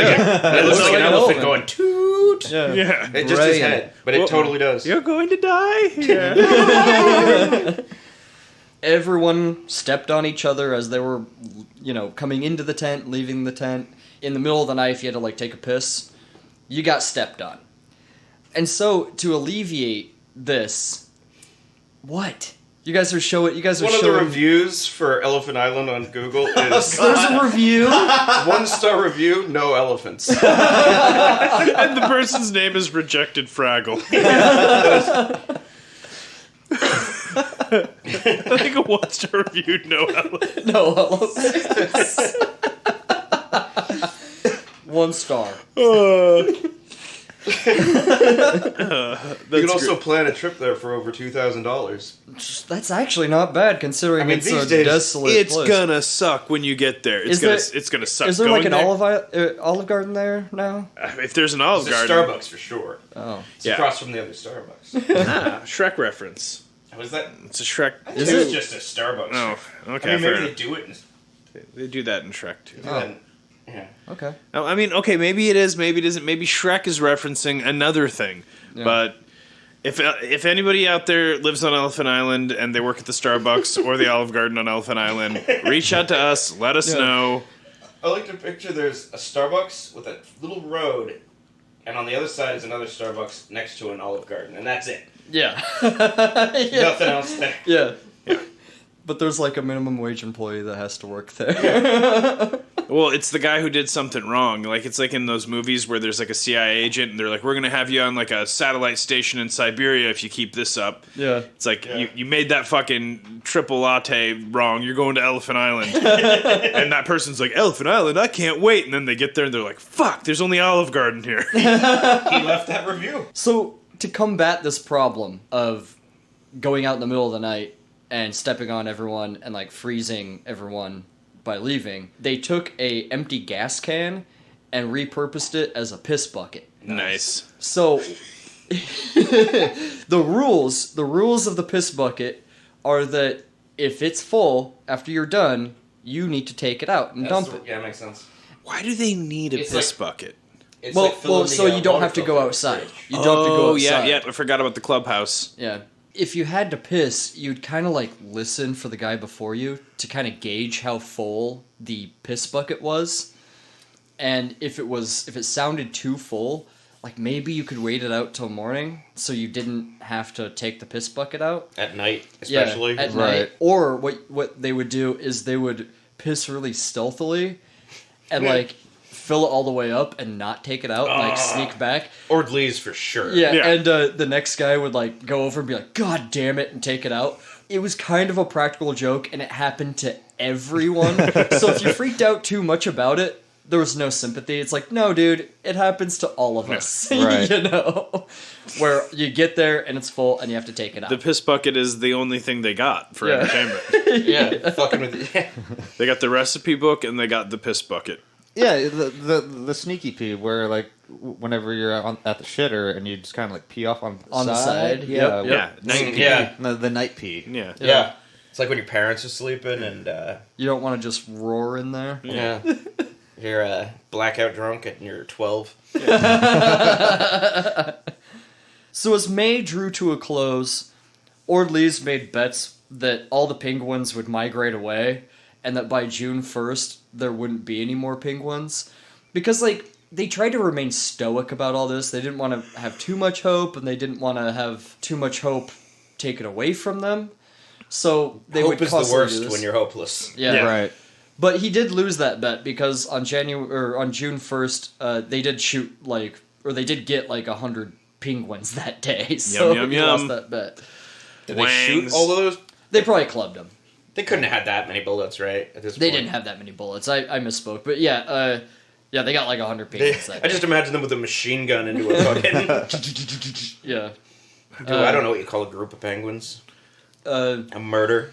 Speaker 3: looks like an elephant going toot.
Speaker 2: Yeah.
Speaker 4: Yeah.
Speaker 3: It's just his
Speaker 2: Brilliant.
Speaker 3: head, but it
Speaker 4: Well,
Speaker 3: totally does.
Speaker 4: You're going to die here.
Speaker 2: Everyone stepped on each other as they were, coming into the tent, leaving the tent. In the middle of the night, if you had to take a piss, you got stepped on. And so, to alleviate this... What? You guys are showing...
Speaker 3: One of the
Speaker 2: showing...
Speaker 3: reviews for Elephant Island on Google is...
Speaker 2: There's a review?
Speaker 3: 1-star review, no elephants.
Speaker 4: And the person's name is Rejected Fraggle. I think a 1-star review, no elephant.
Speaker 2: No elephants. 1 star.
Speaker 3: You can also plan a trip there for over $2,000.
Speaker 2: That's actually not bad, considering
Speaker 3: I mean,
Speaker 2: it's
Speaker 3: these
Speaker 2: a
Speaker 3: days,
Speaker 2: desolate
Speaker 4: It's
Speaker 2: place.
Speaker 4: gonna suck when you get there. It's gonna suck.
Speaker 2: Is there like an
Speaker 4: Going
Speaker 2: Olive Garden there now?
Speaker 4: If there's an Olive
Speaker 3: It's a
Speaker 4: Garden,
Speaker 3: Starbucks for sure.
Speaker 2: Oh.
Speaker 3: It's
Speaker 4: Yeah.
Speaker 3: across from the other Starbucks.
Speaker 4: Shrek reference.
Speaker 3: Was that?
Speaker 4: It's a Shrek.
Speaker 3: It's
Speaker 2: it?
Speaker 3: just a Starbucks.
Speaker 4: Oh, okay.
Speaker 3: I mean,
Speaker 4: fair
Speaker 3: maybe they
Speaker 4: enough.
Speaker 3: do it.
Speaker 4: They do that in Shrek too.
Speaker 3: Yeah.
Speaker 2: Okay.
Speaker 4: No, I mean, okay, maybe it is, maybe it isn't. Maybe Shrek is referencing another thing.
Speaker 2: Yeah.
Speaker 4: But if anybody out there lives on Elephant Island and they work at the Starbucks or the Olive Garden on Elephant Island, reach out to us. Let us know.
Speaker 3: I like to picture there's a Starbucks with a little road, and on the other side is another Starbucks next to an Olive Garden, and that's it.
Speaker 2: Yeah.
Speaker 3: Nothing else there.
Speaker 2: Yeah.
Speaker 4: Yeah.
Speaker 2: But there's like a minimum wage employee that has to work there.
Speaker 4: Well, it's the guy who did something wrong. Like, it's like in those movies where there's like a CIA agent and they're like, we're going to have you on like a satellite station in Siberia if you keep this up.
Speaker 2: Yeah.
Speaker 4: It's like, you made that fucking triple latte wrong. You're going to Elephant Island. And that person's like, Elephant Island? I can't wait. And then they get there and they're like, fuck, there's only Olive Garden here.
Speaker 3: He left that review.
Speaker 2: So, to combat this problem of going out in the middle of the night and stepping on everyone and like freezing everyone by leaving, they took a empty gas can and repurposed it as a piss bucket.
Speaker 4: Nice.
Speaker 2: So the rules of the piss bucket are that if it's full after you're done, you need to take it out and dump it.
Speaker 3: Yeah, makes sense.
Speaker 4: Why do they need a
Speaker 3: It's
Speaker 4: piss
Speaker 3: like-
Speaker 4: bucket?
Speaker 3: It's
Speaker 2: Well,
Speaker 3: like filling
Speaker 2: so
Speaker 3: the,
Speaker 2: you don't
Speaker 3: water
Speaker 2: have to go
Speaker 3: filter in the
Speaker 2: outside.
Speaker 3: fridge.
Speaker 2: You don't have to go outside.
Speaker 4: yeah, I forgot about the clubhouse.
Speaker 2: Yeah. If you had to piss, you'd kind of like listen for the guy before you to kind of gauge how full the piss bucket was. And if it sounded too full, like maybe you could wait it out till morning so you didn't have to take the piss bucket out.
Speaker 3: At night, especially.
Speaker 2: Yeah, at
Speaker 5: Right.
Speaker 2: night. Or what they would do is they would piss really stealthily and
Speaker 3: Yeah.
Speaker 2: like fill it all the way up and not take it out, like sneak back.
Speaker 3: Orde-Lees for sure.
Speaker 2: Yeah,
Speaker 4: Yeah.
Speaker 2: and the next guy would like go over and be like, "God damn it," and take it out. It was kind of a practical joke, and it happened to everyone. So if you freaked out too much about it, there was no sympathy. It's like, no, dude, it happens to all of us.
Speaker 5: Right.
Speaker 2: You know, where you get there and it's full, and you have to take it out.
Speaker 4: The piss bucket is the only thing they got for
Speaker 2: Yeah.
Speaker 4: entertainment.
Speaker 3: Yeah, fucking with it.
Speaker 4: They got the recipe book and they got the piss bucket.
Speaker 5: Yeah, the sneaky pee where like whenever you're at the shitter and you just kind of like pee off on
Speaker 2: the side.
Speaker 5: Yeah,
Speaker 2: Yep.
Speaker 4: Yeah, night pee.
Speaker 3: Yeah.
Speaker 5: The night pee.
Speaker 4: Yeah.
Speaker 3: Yeah. It's like when your parents are sleeping and,
Speaker 2: You don't want to just roar in there.
Speaker 3: yeah. You're blackout drunk and you're 12.
Speaker 2: So as May drew to a close, Orde-Lees made bets that all the penguins would migrate away, and that by June 1st, there wouldn't be any more penguins. Because, like, they tried to remain stoic about all this. They didn't want to have too much hope, and they didn't want to have too much hope taken away from them. So they
Speaker 3: Hope
Speaker 2: would
Speaker 3: is the
Speaker 2: constantly do
Speaker 3: worst
Speaker 2: this.
Speaker 3: when you're hopeless.
Speaker 2: Yeah.
Speaker 4: Yeah.
Speaker 5: Right.
Speaker 2: But he did lose that bet because on June 1st, they did shoot they did get 100 penguins that day. So
Speaker 4: yum,
Speaker 2: he
Speaker 4: yum.
Speaker 2: lost that bet.
Speaker 3: Did they shoot
Speaker 4: Wangs.
Speaker 3: all of those?
Speaker 2: They probably clubbed him.
Speaker 3: They couldn't have had that many bullets, right? At this
Speaker 2: They
Speaker 3: point.
Speaker 2: didn't have that many bullets. I misspoke, but yeah, they got 100 penguins that
Speaker 3: I
Speaker 2: day.
Speaker 3: just imagine them with a machine gun into a fucking...
Speaker 2: Yeah.
Speaker 3: I don't know what you call a group of penguins. A murder.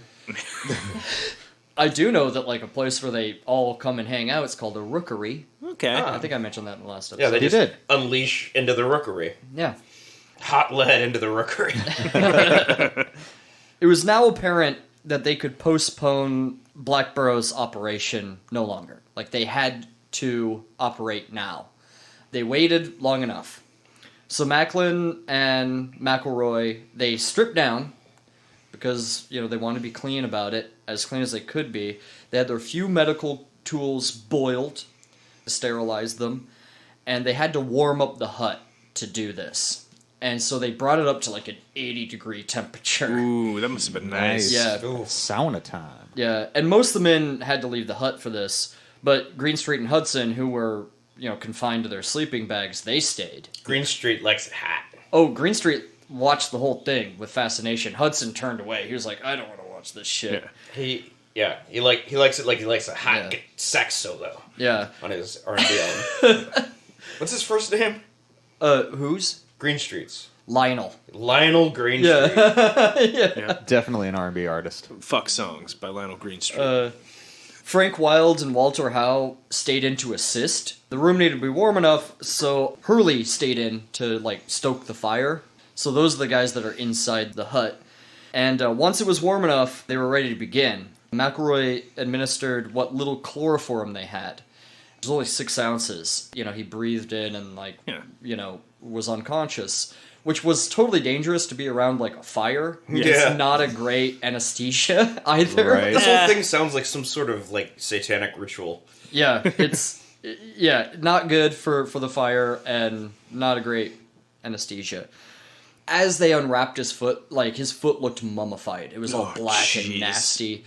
Speaker 2: I do know that a place where they all come and hang out, it's called a rookery.
Speaker 4: Okay.
Speaker 2: I think I mentioned that in the last episode.
Speaker 3: Yeah, they
Speaker 5: You
Speaker 3: just
Speaker 5: did.
Speaker 3: unleash into the rookery.
Speaker 2: Yeah.
Speaker 3: Hot lead into the rookery.
Speaker 2: It was now apparent that they could postpone Blackborough's operation no longer. They had to operate now. They waited long enough. So Macklin and McElroy, they stripped down because, they wanted to be clean about it, as clean as they could be. They had their few medical tools boiled to sterilize them, and they had to warm up the hut to do this. And so they brought it up to like an 80-degree temperature.
Speaker 4: Ooh, that must have been nice.
Speaker 2: Yeah.
Speaker 5: Sauna time.
Speaker 2: Yeah, and most of the men had to leave the hut for this, but Greenstreet and Hudson, who were, confined to their sleeping bags, they stayed.
Speaker 3: Greenstreet likes it hot.
Speaker 2: Oh, Greenstreet watched the whole thing with fascination. Hudson turned away. He was like, I don't want to watch this shit.
Speaker 4: Yeah.
Speaker 3: He likes it like he likes a hot
Speaker 2: Yeah.
Speaker 3: sax solo
Speaker 2: Yeah.
Speaker 3: on his R&B album. What's his first name?
Speaker 2: Whose?
Speaker 3: Greenstreet's.
Speaker 2: Lionel.
Speaker 3: Lionel Greenstreet.
Speaker 5: Definitely an R&B artist.
Speaker 4: Fuck Songs by Lionel Greenstreet.
Speaker 2: Frank Wilds and Walter Howe stayed in to assist. The room needed to be warm enough, so Hurley stayed in to, stoke the fire. So those are the guys that are inside the hut. And once it was warm enough, they were ready to begin. McElroy administered what little chloroform they had. It was only 6 ounces. He breathed in and, was unconscious. Which was totally dangerous to be around, a fire.
Speaker 3: Yeah.
Speaker 2: It's not a great anesthesia, either.
Speaker 5: Right.
Speaker 3: This whole thing sounds like some sort of, satanic ritual.
Speaker 2: Yeah, it's not good for the fire and not a great anesthesia. As they unwrapped his foot, his foot looked mummified. It was all black and nasty.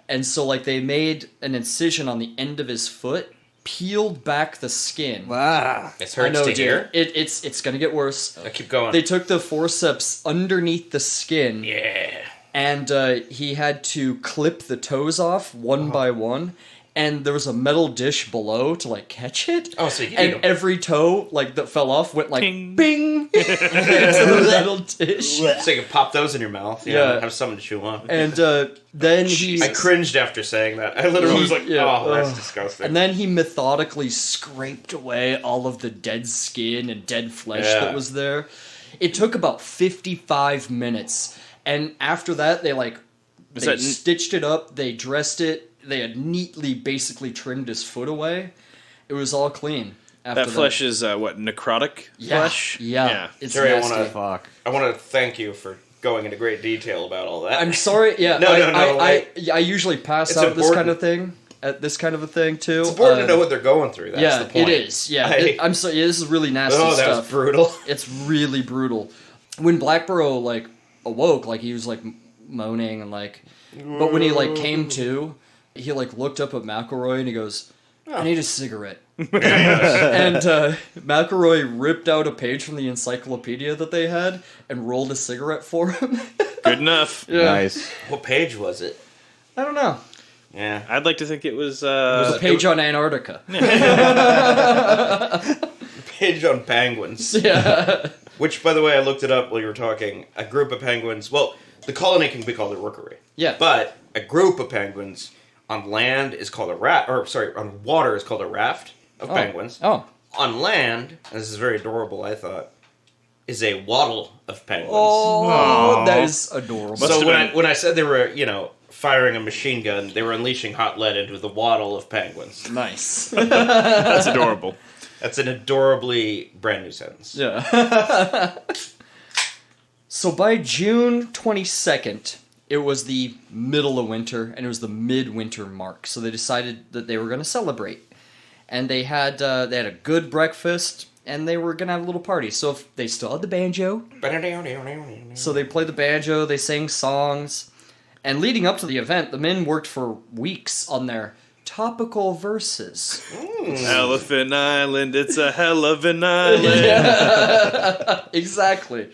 Speaker 2: And so they made an incision on the end of his foot, peeled back the skin.
Speaker 5: Wow.
Speaker 3: It hurts to hear.
Speaker 2: It's gonna get worse.
Speaker 3: Keep going.
Speaker 2: They took the forceps underneath the skin.
Speaker 3: Yeah.
Speaker 2: And he had to clip the toes off one by one. And there was a metal dish below to catch it.
Speaker 3: Oh, so you
Speaker 2: and
Speaker 3: eat 'em.
Speaker 2: every toe that fell off went
Speaker 4: Ting.
Speaker 2: bing into the metal dish.
Speaker 3: So you can pop those in your mouth.
Speaker 2: Yeah.
Speaker 3: Have something to chew on.
Speaker 2: And then he
Speaker 3: I cringed after saying that. I literally was like, oh, that's disgusting.
Speaker 2: And then he methodically scraped away all of the dead skin and dead flesh that was there. It took about 55 minutes. And after that, they stitched it up, they dressed it, they had neatly basically trimmed his foot away. It was all clean. After
Speaker 4: that flesh is, necrotic flesh?
Speaker 2: Yeah. It's
Speaker 3: Jerry,
Speaker 2: nasty.
Speaker 3: I want to thank you for going into great detail about all that.
Speaker 2: I'm sorry, yeah.
Speaker 3: No,
Speaker 2: I usually pass
Speaker 3: It's
Speaker 2: out this kind
Speaker 3: important.
Speaker 2: of thing, at this kind of a thing, too.
Speaker 3: It's important to know what they're going through. That's the
Speaker 2: Yeah,
Speaker 3: point.
Speaker 2: it is. Yeah,
Speaker 3: I-
Speaker 2: I'm sorry. Yeah, this is really nasty
Speaker 3: Oh, that
Speaker 2: stuff.
Speaker 3: was brutal.
Speaker 2: It's really brutal. When Blackborough awoke, he was moaning and but when he came to, he looked up at McElroy and he goes, "I need a cigarette." And McElroy ripped out a page from the encyclopedia that they had and rolled a cigarette for him.
Speaker 4: Good enough.
Speaker 2: Yeah.
Speaker 5: Nice.
Speaker 3: What page was it?
Speaker 2: I don't know.
Speaker 3: Yeah.
Speaker 4: I'd like to think it was...
Speaker 2: A page on Antarctica.
Speaker 3: Page on penguins.
Speaker 2: Yeah.
Speaker 3: Which, by the way, I looked it up while you were talking. A group of penguins. Well, the colony can be called a rookery.
Speaker 2: Yeah.
Speaker 3: But a group of penguins on land is called a raft. Or, sorry, on water is called a raft of penguins.
Speaker 2: Oh.
Speaker 3: On land, and this is very adorable, I thought, is a waddle of penguins.
Speaker 2: Oh, that is adorable.
Speaker 3: So when I said they were, firing a machine gun, they were unleashing hot lead into the waddle of penguins.
Speaker 2: Nice.
Speaker 4: That's adorable.
Speaker 3: That's an adorably brand new sentence.
Speaker 2: Yeah. So by June 22nd, it was the middle of winter, and it was the midwinter mark. So they decided that they were going to celebrate. And they had a good breakfast, and they were going to have a little party. So if they still had the banjo. So they played the banjo, they sang songs. And leading up to the event, the men worked for weeks on their topical verses.
Speaker 4: Elephant Island, it's a hell of an island.
Speaker 2: Yeah. Exactly.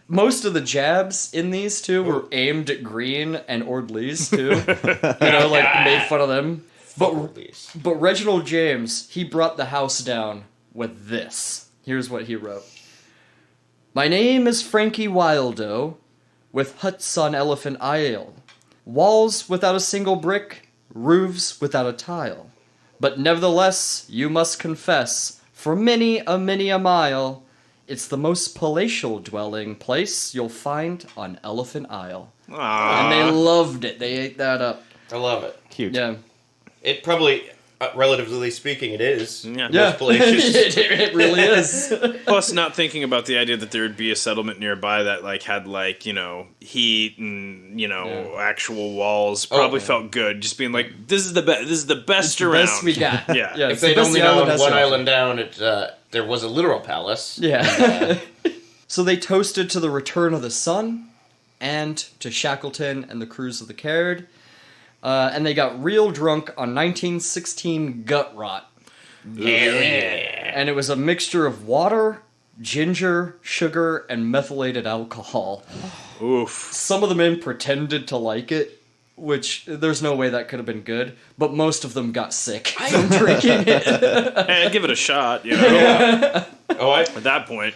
Speaker 2: Most of the jabs in these two were aimed at Green and Orde-Lees too. Made fun of them. But Reginald James, he brought the house down with this. Here's what he wrote. My name is Frankie Wildo, with huts on Elephant Isle. Walls without a single brick, roofs without a tile. But nevertheless, you must confess, for many a mile, it's the most palatial dwelling place you'll find on Elephant Isle.
Speaker 4: Aww.
Speaker 2: And they loved it. They ate that up.
Speaker 3: I love it.
Speaker 5: Cute.
Speaker 2: Yeah.
Speaker 3: It probably, relatively speaking, it is.
Speaker 4: Yeah.
Speaker 3: Most palatious.
Speaker 2: it really is.
Speaker 4: Plus, not thinking about the idea that there would be a settlement nearby that had heat and actual walls probably felt good. Just being like, this is the best. This is the best around.
Speaker 2: Best we got.
Speaker 4: Yeah.
Speaker 2: Yeah.
Speaker 3: If they'd only known one island down, there was a literal palace.
Speaker 2: Yeah. So they toasted to the return of the sun, and to Shackleton and the crews of the Caird, and they got real drunk on 1916 gut rot. And it was a mixture of water, ginger, sugar, and methylated alcohol.
Speaker 4: Oof.
Speaker 2: Some of the men pretended to like it, which there's no way that could have been good, but most of them got sick from drinking it.
Speaker 4: Hey, I'd give it a shot, you know? At that point.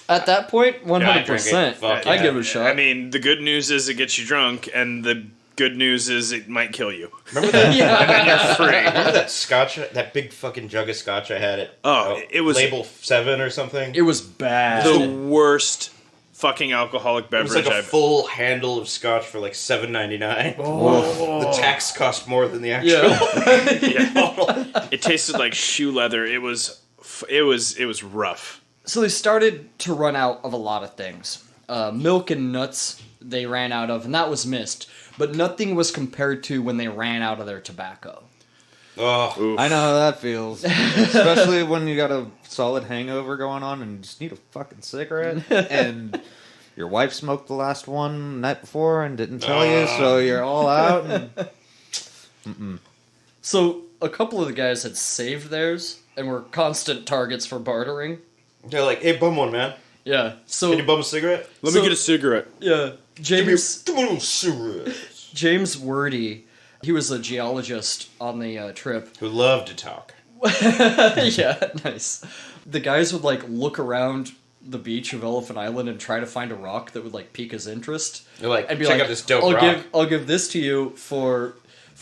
Speaker 2: At that point, 100%.
Speaker 3: Fuck
Speaker 2: I
Speaker 3: yeah.
Speaker 2: give it a shot.
Speaker 4: I mean, the good news is it gets you drunk, and the good news is it might kill you.
Speaker 3: Remember that?
Speaker 2: yeah.
Speaker 4: You're free.
Speaker 3: Remember that scotch? That big fucking jug of scotch I had at
Speaker 4: It was
Speaker 3: label 7 or something.
Speaker 2: It was bad.
Speaker 4: the worst fucking alcoholic
Speaker 3: It was
Speaker 4: beverage
Speaker 3: like a
Speaker 4: I've
Speaker 3: full handle of scotch for like $7.99. The tax cost more than the actual.
Speaker 4: It tasted like shoe leather. It was rough.
Speaker 2: So they started to run out of a lot of things. Milk and nuts they ran out of, and that was missed. But nothing was compared to when they ran out of their tobacco.
Speaker 3: Oh,
Speaker 5: I know how that feels. Especially when you got a solid hangover going on and just need a fucking cigarette. And your wife smoked the last one the night before and didn't tell you, so you're all out. And...
Speaker 2: So a couple of the guys had saved theirs and were constant targets for bartering.
Speaker 3: they're like, hey, bum one, man.
Speaker 2: Yeah. So
Speaker 3: Can you bum a cigarette?
Speaker 4: Let me get a cigarette.
Speaker 2: yeah,
Speaker 3: Give me
Speaker 2: James
Speaker 3: a little cigarette.
Speaker 2: James Wordy, he was a geologist on the trip.
Speaker 3: Who love to talk.
Speaker 2: Yeah, nice. The guys would like look around the beach of Elephant Island and try to find a rock that would like pique his interest.
Speaker 3: They're like,
Speaker 2: And be
Speaker 3: check
Speaker 2: like,
Speaker 3: out this dope rock.
Speaker 2: I'll give this to you for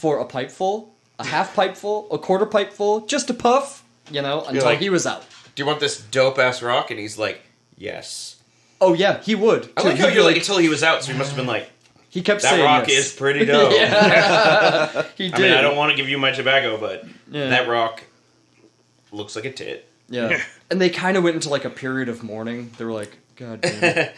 Speaker 2: a pipe full, a half pipe full, a quarter pipe full, just a puff, you know, until
Speaker 3: like-
Speaker 2: he was out.
Speaker 3: Do you want this dope ass rock? And he's like, yes.
Speaker 2: Oh yeah, he would.
Speaker 3: I
Speaker 2: too.
Speaker 3: like how
Speaker 2: He'd be
Speaker 3: you're like, until he was out, so he must have been like,
Speaker 2: he kept
Speaker 3: that
Speaker 2: saying
Speaker 3: rock
Speaker 2: yes.
Speaker 3: is pretty dope.
Speaker 2: Yeah, he did.
Speaker 3: I mean, I don't want to give you my tobacco, but
Speaker 2: Yeah.
Speaker 3: that rock looks like a tit.
Speaker 2: Yeah, and they kind of went into like a period of mourning. They were like, God damn it.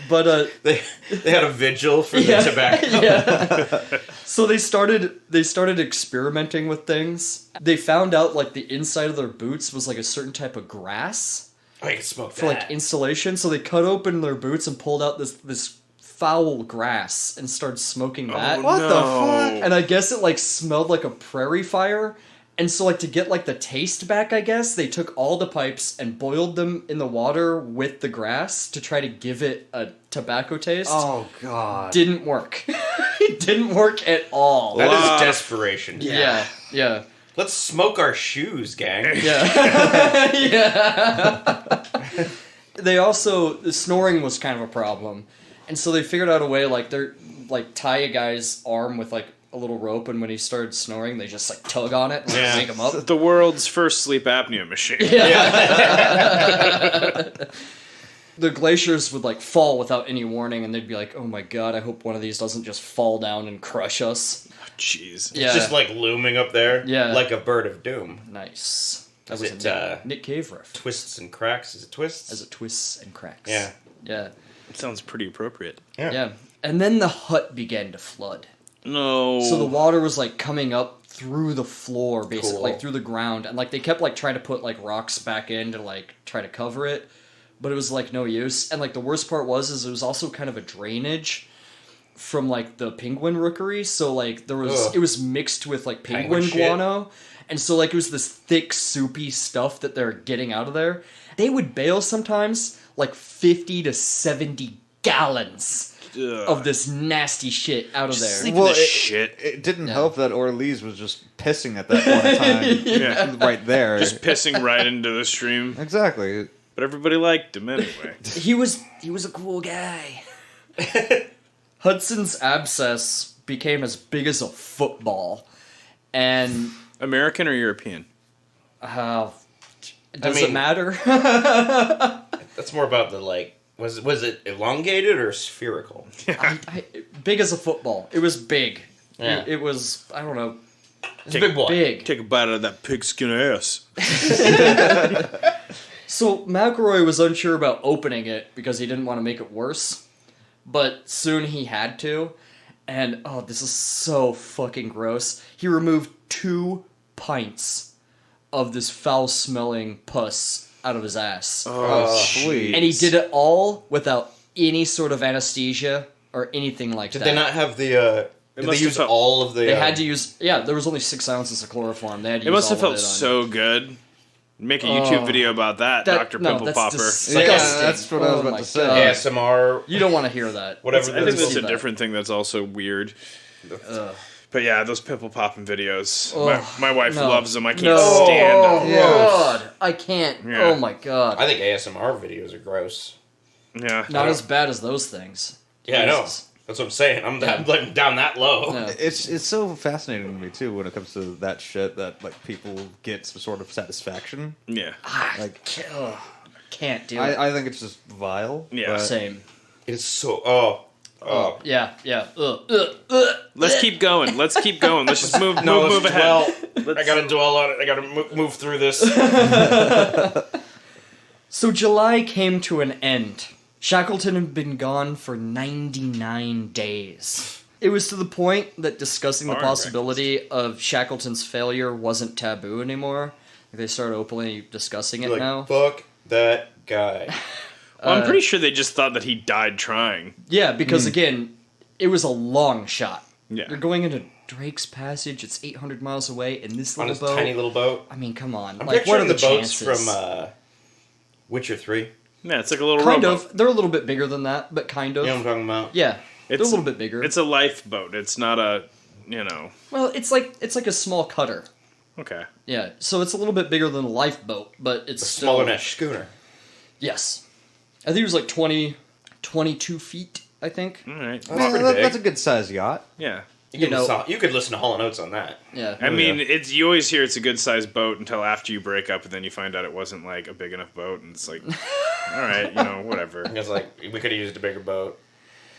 Speaker 3: They had a vigil for the tobacco.
Speaker 2: Yeah. So they started experimenting with things. They found out like the inside of their boots was like a certain type of grass
Speaker 3: Oh, you can smoke
Speaker 2: for
Speaker 3: that.
Speaker 2: like insulation. So they cut open their boots and pulled out this foul grass and started smoking that.
Speaker 5: What the fuck?
Speaker 2: And I guess it like smelled like a prairie fire. And so like to get like the taste back, I guess, they took all the pipes and boiled them in the water with the grass to try to give it a tobacco taste.
Speaker 5: Oh, God.
Speaker 2: Didn't work. It didn't work at all.
Speaker 3: That is desperation.
Speaker 2: Yeah. Yeah.
Speaker 3: Let's smoke our shoes, gang.
Speaker 2: Yeah. Yeah. They also, the snoring was kind of a problem. And so they figured out a way, like, they're, like, tie a guy's arm with, like, a little rope, and when he started snoring, they just, like, tug on it and
Speaker 3: Yeah.
Speaker 2: wake him up.
Speaker 4: The world's first sleep apnea machine.
Speaker 2: The glaciers would, like, fall without any warning, and they'd be like, oh my god, I hope one of these doesn't just fall down and crush us.
Speaker 4: Jeez.
Speaker 2: Yeah.
Speaker 3: It's just like looming up there.
Speaker 2: Yeah.
Speaker 3: Like a bird of doom.
Speaker 2: Nice. That
Speaker 3: Is
Speaker 2: was
Speaker 3: it,
Speaker 2: a Nick Cave riff.
Speaker 3: Twists and cracks. Is it twists?
Speaker 2: As it twists and cracks.
Speaker 3: Yeah.
Speaker 2: Yeah.
Speaker 4: It sounds pretty appropriate.
Speaker 2: Yeah. And then the hut began to flood.
Speaker 4: No.
Speaker 2: So the water was like coming up through the floor, basically,
Speaker 3: Cool.
Speaker 2: like through the ground, and like they kept like trying to put like rocks back in to like try to cover it, but it was like no use. And like the worst part was it was also kind of a drainage from like the penguin rookery, so like there was
Speaker 3: Ugh.
Speaker 2: it was mixed with like penguin
Speaker 3: shit.
Speaker 2: guano, and so like it was this thick soupy stuff that they're getting out of there. They would bail sometimes like 50 to 70 gallons of this nasty shit out of there.
Speaker 4: sleep in this shit.
Speaker 5: It didn't
Speaker 2: Yeah.
Speaker 5: help that Orde-Lees was just pissing at that point in time.
Speaker 4: Yeah.
Speaker 5: Right there.
Speaker 4: Just pissing right into the stream.
Speaker 5: Exactly.
Speaker 4: But everybody liked him anyway.
Speaker 2: He was a cool guy. Hudson's abscess became as big as a football, and
Speaker 4: American or European?
Speaker 2: does
Speaker 3: mean-
Speaker 2: it matter?
Speaker 3: That's more about the like. Was it elongated or spherical?
Speaker 2: Big as a football. It was big.
Speaker 3: Yeah.
Speaker 2: It was, I don't know,
Speaker 3: It's a big boy.
Speaker 2: big.
Speaker 4: Take a bite out of that pigskin ass.
Speaker 2: So McElroy was unsure about opening it because he didn't want to make it worse, but soon he had to, and oh, this is so fucking gross. He removed 2 pints of this foul-smelling pus out of his ass.
Speaker 4: Oh,
Speaker 5: sweet.
Speaker 2: And he did it all without any sort of anesthesia or anything like
Speaker 3: Did
Speaker 2: that.
Speaker 3: they not have the? Did they
Speaker 4: must
Speaker 3: use
Speaker 4: have felt-
Speaker 3: all of the?
Speaker 2: They had to use... Yeah, there was only 6 ounces of chloroform. They had to
Speaker 4: It
Speaker 2: use
Speaker 4: must have
Speaker 2: all of
Speaker 4: felt
Speaker 2: it on-
Speaker 4: so good. Make a YouTube video about that, Dr. Pimple
Speaker 2: that's
Speaker 4: Popper.
Speaker 2: disgusting.
Speaker 5: Yeah, that's what I was
Speaker 2: Oh
Speaker 5: about
Speaker 2: my
Speaker 5: to say.
Speaker 2: God.
Speaker 3: ASMR.
Speaker 2: You don't want to hear that.
Speaker 3: Whatever.
Speaker 4: I think that's
Speaker 2: see
Speaker 4: a
Speaker 2: that.
Speaker 4: different thing that's also weird. But yeah, those pimple popping videos.
Speaker 2: Ugh,
Speaker 4: My wife
Speaker 2: no.
Speaker 4: loves them. I can't
Speaker 2: No.
Speaker 4: stand
Speaker 2: Oh,
Speaker 4: them.
Speaker 5: Yeah.
Speaker 2: God. I can't.
Speaker 4: Yeah.
Speaker 2: Oh, my God.
Speaker 3: I think ASMR videos are gross.
Speaker 4: Yeah.
Speaker 2: Not as bad as those things.
Speaker 3: Yeah, I know.
Speaker 2: Jesus.
Speaker 3: That's what I'm saying. I'm like down that low.
Speaker 2: Yeah.
Speaker 5: It's so fascinating to me too when it comes to that shit that like people get some sort of satisfaction.
Speaker 4: Yeah.
Speaker 5: Like
Speaker 2: Can't do it.
Speaker 5: I think it's just vile.
Speaker 4: Yeah.
Speaker 5: but-
Speaker 2: Same.
Speaker 3: It's so. Oh.
Speaker 2: Yeah.
Speaker 4: Let's keep going. Let's keep going. Let's just move
Speaker 3: Let's
Speaker 4: ahead.
Speaker 3: I gotta dwell on it. I gotta move through this.
Speaker 2: So July came to an end. Shackleton had been gone for 99 days. It was to the point that discussing the
Speaker 4: Hard
Speaker 2: possibility of Shackleton's failure wasn't taboo anymore. They started openly discussing it
Speaker 3: Like,
Speaker 2: now.
Speaker 3: fuck that guy.
Speaker 4: Well, I'm pretty sure they just thought that he died trying.
Speaker 2: Yeah, because again, it was a long shot.
Speaker 4: Yeah.
Speaker 2: You're going into Drake's Passage, it's 800 miles away, and this
Speaker 3: On
Speaker 2: little
Speaker 3: his
Speaker 2: boat...
Speaker 3: tiny little boat.
Speaker 2: I mean, come on.
Speaker 3: I'm
Speaker 2: Like, what are
Speaker 3: picturing
Speaker 2: the,
Speaker 3: the boats
Speaker 2: chances?
Speaker 3: from Witcher 3.
Speaker 4: Yeah, it's like a little
Speaker 2: Kind
Speaker 4: rowboat.
Speaker 2: of. They're a little bit bigger than that, but kind of.
Speaker 3: You know what I'm talking about?
Speaker 2: Yeah, they're a
Speaker 4: It's-
Speaker 2: little bit bigger.
Speaker 4: It's a lifeboat. It's not a,
Speaker 2: Well, it's like a small cutter.
Speaker 4: Okay.
Speaker 2: Yeah, so it's a little bit bigger than a lifeboat, but it's
Speaker 3: A
Speaker 2: still...
Speaker 3: smaller than a schooner.
Speaker 2: Yes. I think it was like 22 feet, I think.
Speaker 4: All right.
Speaker 3: That's pretty big.
Speaker 5: That's a good sized yacht.
Speaker 4: Yeah.
Speaker 3: You
Speaker 2: know-
Speaker 3: could listen to Hall & Oates on that.
Speaker 2: Yeah.
Speaker 4: I mean, it's you always hear it's a good sized boat until after you break up, and then you find out it wasn't like a big enough boat, and it's like, all right, whatever.
Speaker 3: It's like, we could have used a bigger boat.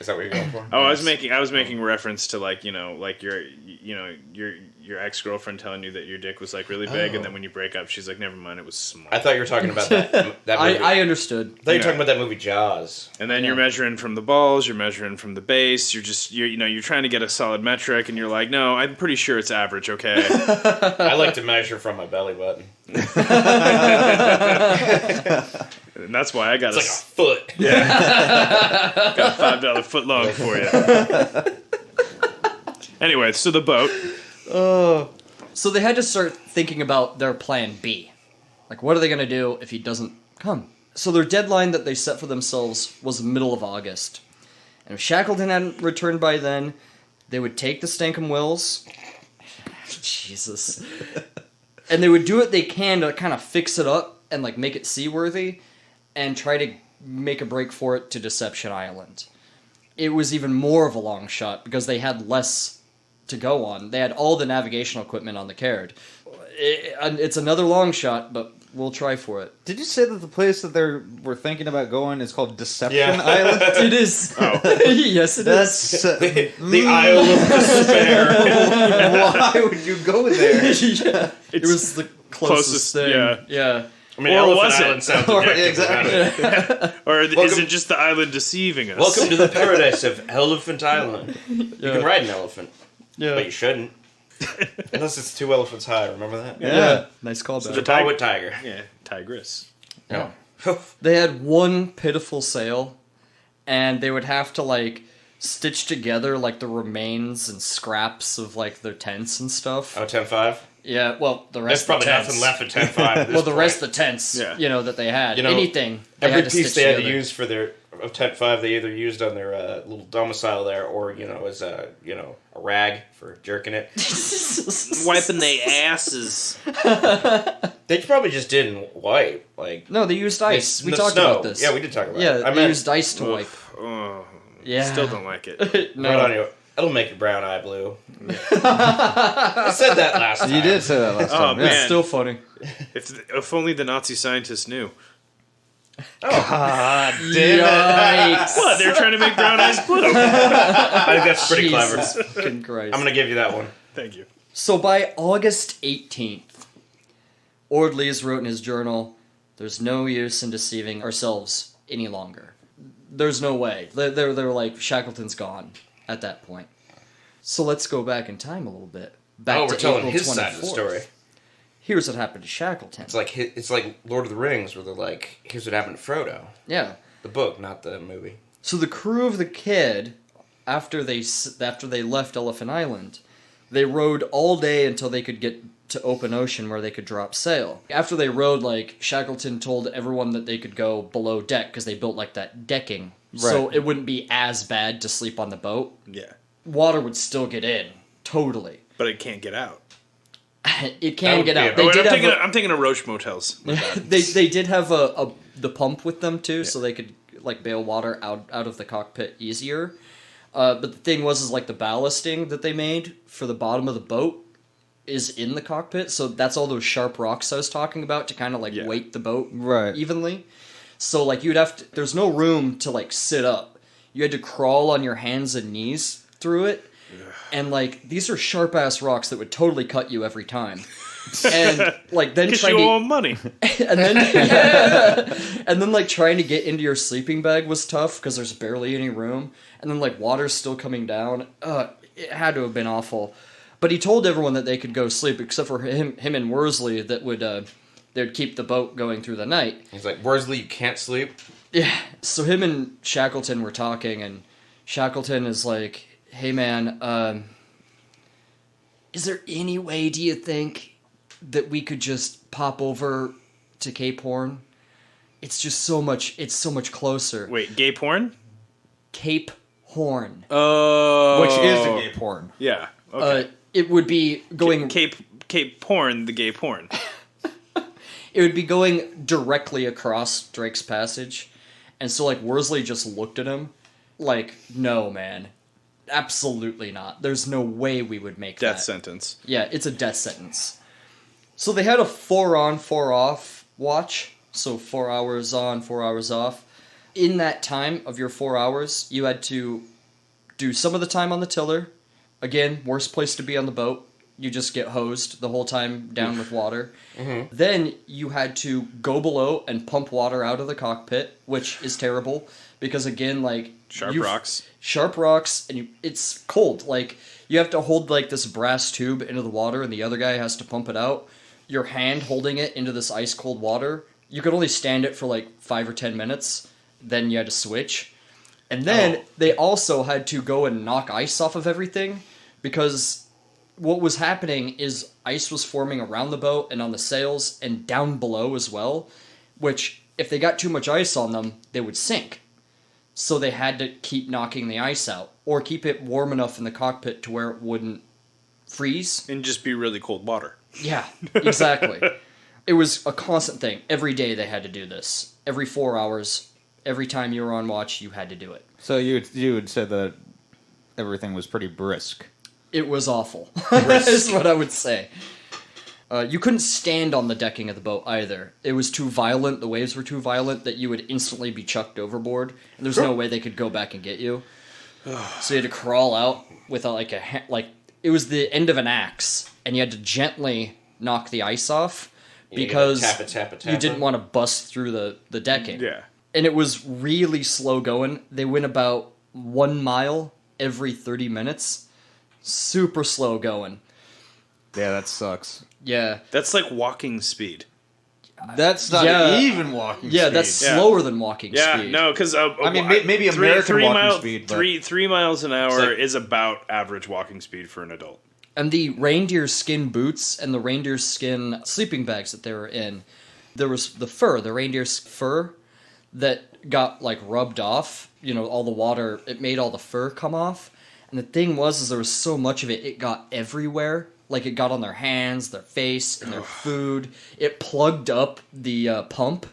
Speaker 3: Is that what you're going for?
Speaker 4: Oh, I was making reference to like your ex girlfriend telling you that your dick was like really big, and then when you break up, she's like, never mind, it was small.
Speaker 3: I thought you were talking about that movie.
Speaker 2: I understood.
Speaker 3: I thought you were
Speaker 4: Yeah.
Speaker 3: talking about that movie Jaws.
Speaker 4: And then you're measuring from the balls, you're measuring from the base, you're trying to get a solid metric, and you're like, no, I'm pretty sure it's average, okay?
Speaker 3: I like to measure from my belly button.
Speaker 4: And that's why I got
Speaker 3: It's like a foot.
Speaker 4: got a $5 foot long for you. Anyway, so the boat.
Speaker 2: So they had to start thinking about their plan B. Like, what are they going to do if he doesn't come? So their deadline that they set for themselves was the middle of August. And if Shackleton hadn't returned by then, they would take the Stankham Wills. Jesus. And they would do what they can to kind of fix it up and, like, make it seaworthy and try to make a break for it to Deception Island. It was even more of a long shot because they had less to go on. They had all the navigational equipment on the Caird. It's another long shot, but we'll try for it.
Speaker 5: Did you say that the place that they were thinking about going is called Deception
Speaker 3: Yeah.
Speaker 5: Island?
Speaker 2: It is.
Speaker 4: Oh.
Speaker 2: Yes, it is.
Speaker 5: That's
Speaker 3: The Isle of Despair.
Speaker 5: why would you go there?
Speaker 2: Yeah. It was the closest thing.
Speaker 4: yeah.
Speaker 3: I mean,
Speaker 4: Or
Speaker 3: Elephant
Speaker 4: was it?
Speaker 3: Island sounds
Speaker 5: Or-
Speaker 3: objective
Speaker 5: exactly.
Speaker 3: about it.
Speaker 4: Or is
Speaker 3: Welcome-
Speaker 4: it just the island deceiving us?
Speaker 3: Welcome to the paradise of Elephant Island. You
Speaker 2: Yeah.
Speaker 3: can ride an elephant,
Speaker 2: Yeah.
Speaker 3: but you shouldn't. Unless it's 2 elephants high, remember that?
Speaker 2: Yeah. Nice callback.
Speaker 3: The Tywit Tiger.
Speaker 4: Yeah, tigress.
Speaker 3: No.
Speaker 2: They had one pitiful sail, and they would have to, like, stitch together, like, the remains and scraps of, like, their tents and stuff.
Speaker 3: Oh, 10-5?
Speaker 2: Yeah, well, the
Speaker 3: There's
Speaker 2: rest
Speaker 3: probably
Speaker 2: of the tents.
Speaker 3: nothing left at 10-5.
Speaker 2: Well, the rest of the tents,
Speaker 4: Yeah.
Speaker 2: that they had.
Speaker 3: You know,
Speaker 2: Anything. They
Speaker 3: Every
Speaker 2: had to
Speaker 3: piece
Speaker 2: stitch
Speaker 3: they had to
Speaker 2: together.
Speaker 3: use for their of 10-5, they either used on their little domicile there, or as a rag for jerking it.
Speaker 4: Wiping their asses.
Speaker 3: They probably just didn't wipe. Like
Speaker 2: No, they used ice. We
Speaker 3: the
Speaker 2: talked
Speaker 3: snow.
Speaker 2: about this.
Speaker 3: Yeah, we did talk about
Speaker 2: Yeah,
Speaker 3: it. I
Speaker 2: they
Speaker 3: meant
Speaker 2: used ice to wipe.
Speaker 4: Oh,
Speaker 2: Yeah.
Speaker 4: still don't like it.
Speaker 2: No.
Speaker 3: right on you. It'll make your brown eye blue. I said that last time.
Speaker 5: You did say that last
Speaker 4: Oh,
Speaker 5: time.
Speaker 4: man.
Speaker 2: It's still funny.
Speaker 4: If only the Nazi scientists knew.
Speaker 5: God
Speaker 2: Yikes.
Speaker 4: What? They're trying to make brown eyes blue.
Speaker 3: I think that's pretty clever.
Speaker 2: Jesus fucking Christ.
Speaker 3: I'm gonna give you that one.
Speaker 4: Thank you.
Speaker 2: So by August 18th, Orde-Lees wrote in his journal, "There's no use in deceiving ourselves any longer. There's no way." They were like, Shackleton's gone at that point. So let's go back in time a little bit. Back
Speaker 3: Oh,
Speaker 2: to
Speaker 3: we're telling
Speaker 2: April
Speaker 3: his
Speaker 2: 24th.
Speaker 3: side of the story.
Speaker 2: here's what happened to Shackleton.
Speaker 3: It's like Lord of the Rings, where they're like, here's what happened to Frodo.
Speaker 2: Yeah.
Speaker 3: The book, not the movie.
Speaker 2: So the crew of the Kid, after they left Elephant Island, they rowed all day until they could get to open ocean where they could drop sail. After they rowed, like, Shackleton told everyone that they could go below deck because they built, like, that decking. Right. So it wouldn't be as bad to sleep on the boat.
Speaker 4: Yeah.
Speaker 2: Water would still get in. Totally.
Speaker 4: But it can't get out.
Speaker 2: It can get out.
Speaker 4: I'm thinking of Roche Motels.
Speaker 2: They did have the pump with them, too, so they could, like, bail water out of the cockpit easier. But the thing was like, the ballasting that they made for the bottom of the boat is in the cockpit, so that's all those sharp rocks I was talking about to kind of, like, weight the boat evenly. So, like, there's no room to, like, sit up. You had to crawl on your hands and knees through it, and, like, these are sharp-ass rocks that would totally cut you every time. And, like, then
Speaker 4: trying you owe money.
Speaker 2: and then like, trying to get into your sleeping bag was tough, because there's barely any room, and then, like, water's still coming down. It had to have been awful. But he told everyone that they could go sleep, except for him and Worsley, that they'd keep the boat going through the night.
Speaker 3: He's like, Worsley, you can't sleep?
Speaker 2: Yeah. So him and Shackleton were talking, and Shackleton is like, hey, man, is there any way, do you think, that we could just pop over to Cape Horn? It's just so much closer.
Speaker 4: Wait, gay porn?
Speaker 2: Cape Horn.
Speaker 4: Oh.
Speaker 5: Which is a gay porn.
Speaker 4: Yeah. Okay.
Speaker 2: It would be going...
Speaker 4: Cape Porn, the gay porn.
Speaker 2: It would be going directly across Drake's Passage. And so, like, Worsley just looked at him like, no, man. Absolutely not. There's no way we would make that.
Speaker 4: Death sentence.
Speaker 2: Yeah, it's a death sentence. So they had a 4-on, 4-off watch. So 4 hours on, 4 hours off. In that time of your 4 hours, you had to do some of the time on the tiller. Again, worst place to be on the boat. You just get hosed the whole time down with water. Mm-hmm. Then you had to go below and pump water out of the cockpit, which is terrible because, again, like...
Speaker 4: Sharp rocks,
Speaker 2: and it's cold. Like, you have to hold, like, this brass tube into the water, and the other guy has to pump it out. Your hand holding it into this ice-cold water. You could only stand it for, like, 5 or 10 minutes. Then you had to switch. And then they also had to go and knock ice off of everything, because what was happening is ice was forming around the boat and on the sails and down below as well, which, if they got too much ice on them, they would sink. So they had to keep knocking the ice out, or keep it warm enough in the cockpit to where it wouldn't freeze.
Speaker 4: And just be really cold water.
Speaker 2: Yeah, exactly. It was a constant thing. Every day they had to do this. Every 4 hours, every time you were on watch, you had to do it.
Speaker 5: So you would say that everything was pretty brisk.
Speaker 2: It was awful, is what I would say. You couldn't stand on the decking of the boat either. It was too violent, the waves were too violent, that you would instantly be chucked overboard, and there's no way they could go back and get you. So you had to crawl out with it was the end of an axe, and you had to gently knock the ice off, because you didn't want to bust through the decking.
Speaker 4: Yeah.
Speaker 2: And it was really slow going. They went about 1 mile every 30 minutes. Super slow going.
Speaker 5: Yeah, that sucks.
Speaker 2: Yeah.
Speaker 4: That's like walking speed.
Speaker 5: That's not even walking speed.
Speaker 2: Yeah, that's slower than walking speed.
Speaker 4: Yeah, no, because...
Speaker 5: I mean, maybe American walking speed, but...
Speaker 4: 3 miles an hour is about average walking speed for an adult.
Speaker 2: And the reindeer skin boots and the reindeer skin sleeping bags that they were in, there was the reindeer fur, that got, like, rubbed off. You know, all the water, it made all the fur come off. And the thing was there was so much of it got everywhere. Like, it got on their hands, their face, and their food. It plugged up the pump.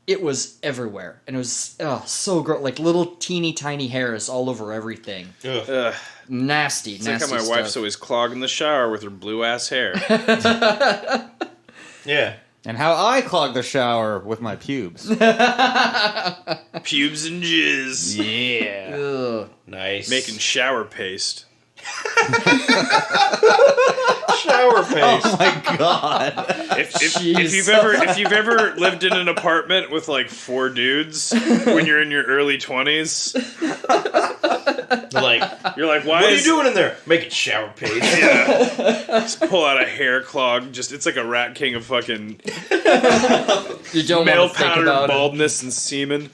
Speaker 2: It was everywhere. And it was so gross. Like, little teeny tiny hairs all over everything.
Speaker 4: Ugh.
Speaker 2: Nasty,
Speaker 4: it's
Speaker 2: nasty
Speaker 4: like how my wife's always clogging the shower with her blue-ass hair.
Speaker 3: Yeah.
Speaker 5: And how I clog the shower with my pubes.
Speaker 4: Pubes and jizz.
Speaker 5: Yeah.
Speaker 2: Ugh.
Speaker 3: Nice.
Speaker 4: Making shower paste.
Speaker 3: Shower paste.
Speaker 5: Oh my god.
Speaker 4: If you've ever lived in an apartment with like 4 dudes when you're in your early 20s,
Speaker 3: They're like,
Speaker 4: You're like, why
Speaker 3: what are
Speaker 4: is
Speaker 3: you doing in there? Making shower paste.
Speaker 4: Just pull out a hair clog. It's like a rat king of fucking
Speaker 2: You don't
Speaker 4: male
Speaker 2: want to think
Speaker 4: powdered
Speaker 2: about
Speaker 4: baldness and semen.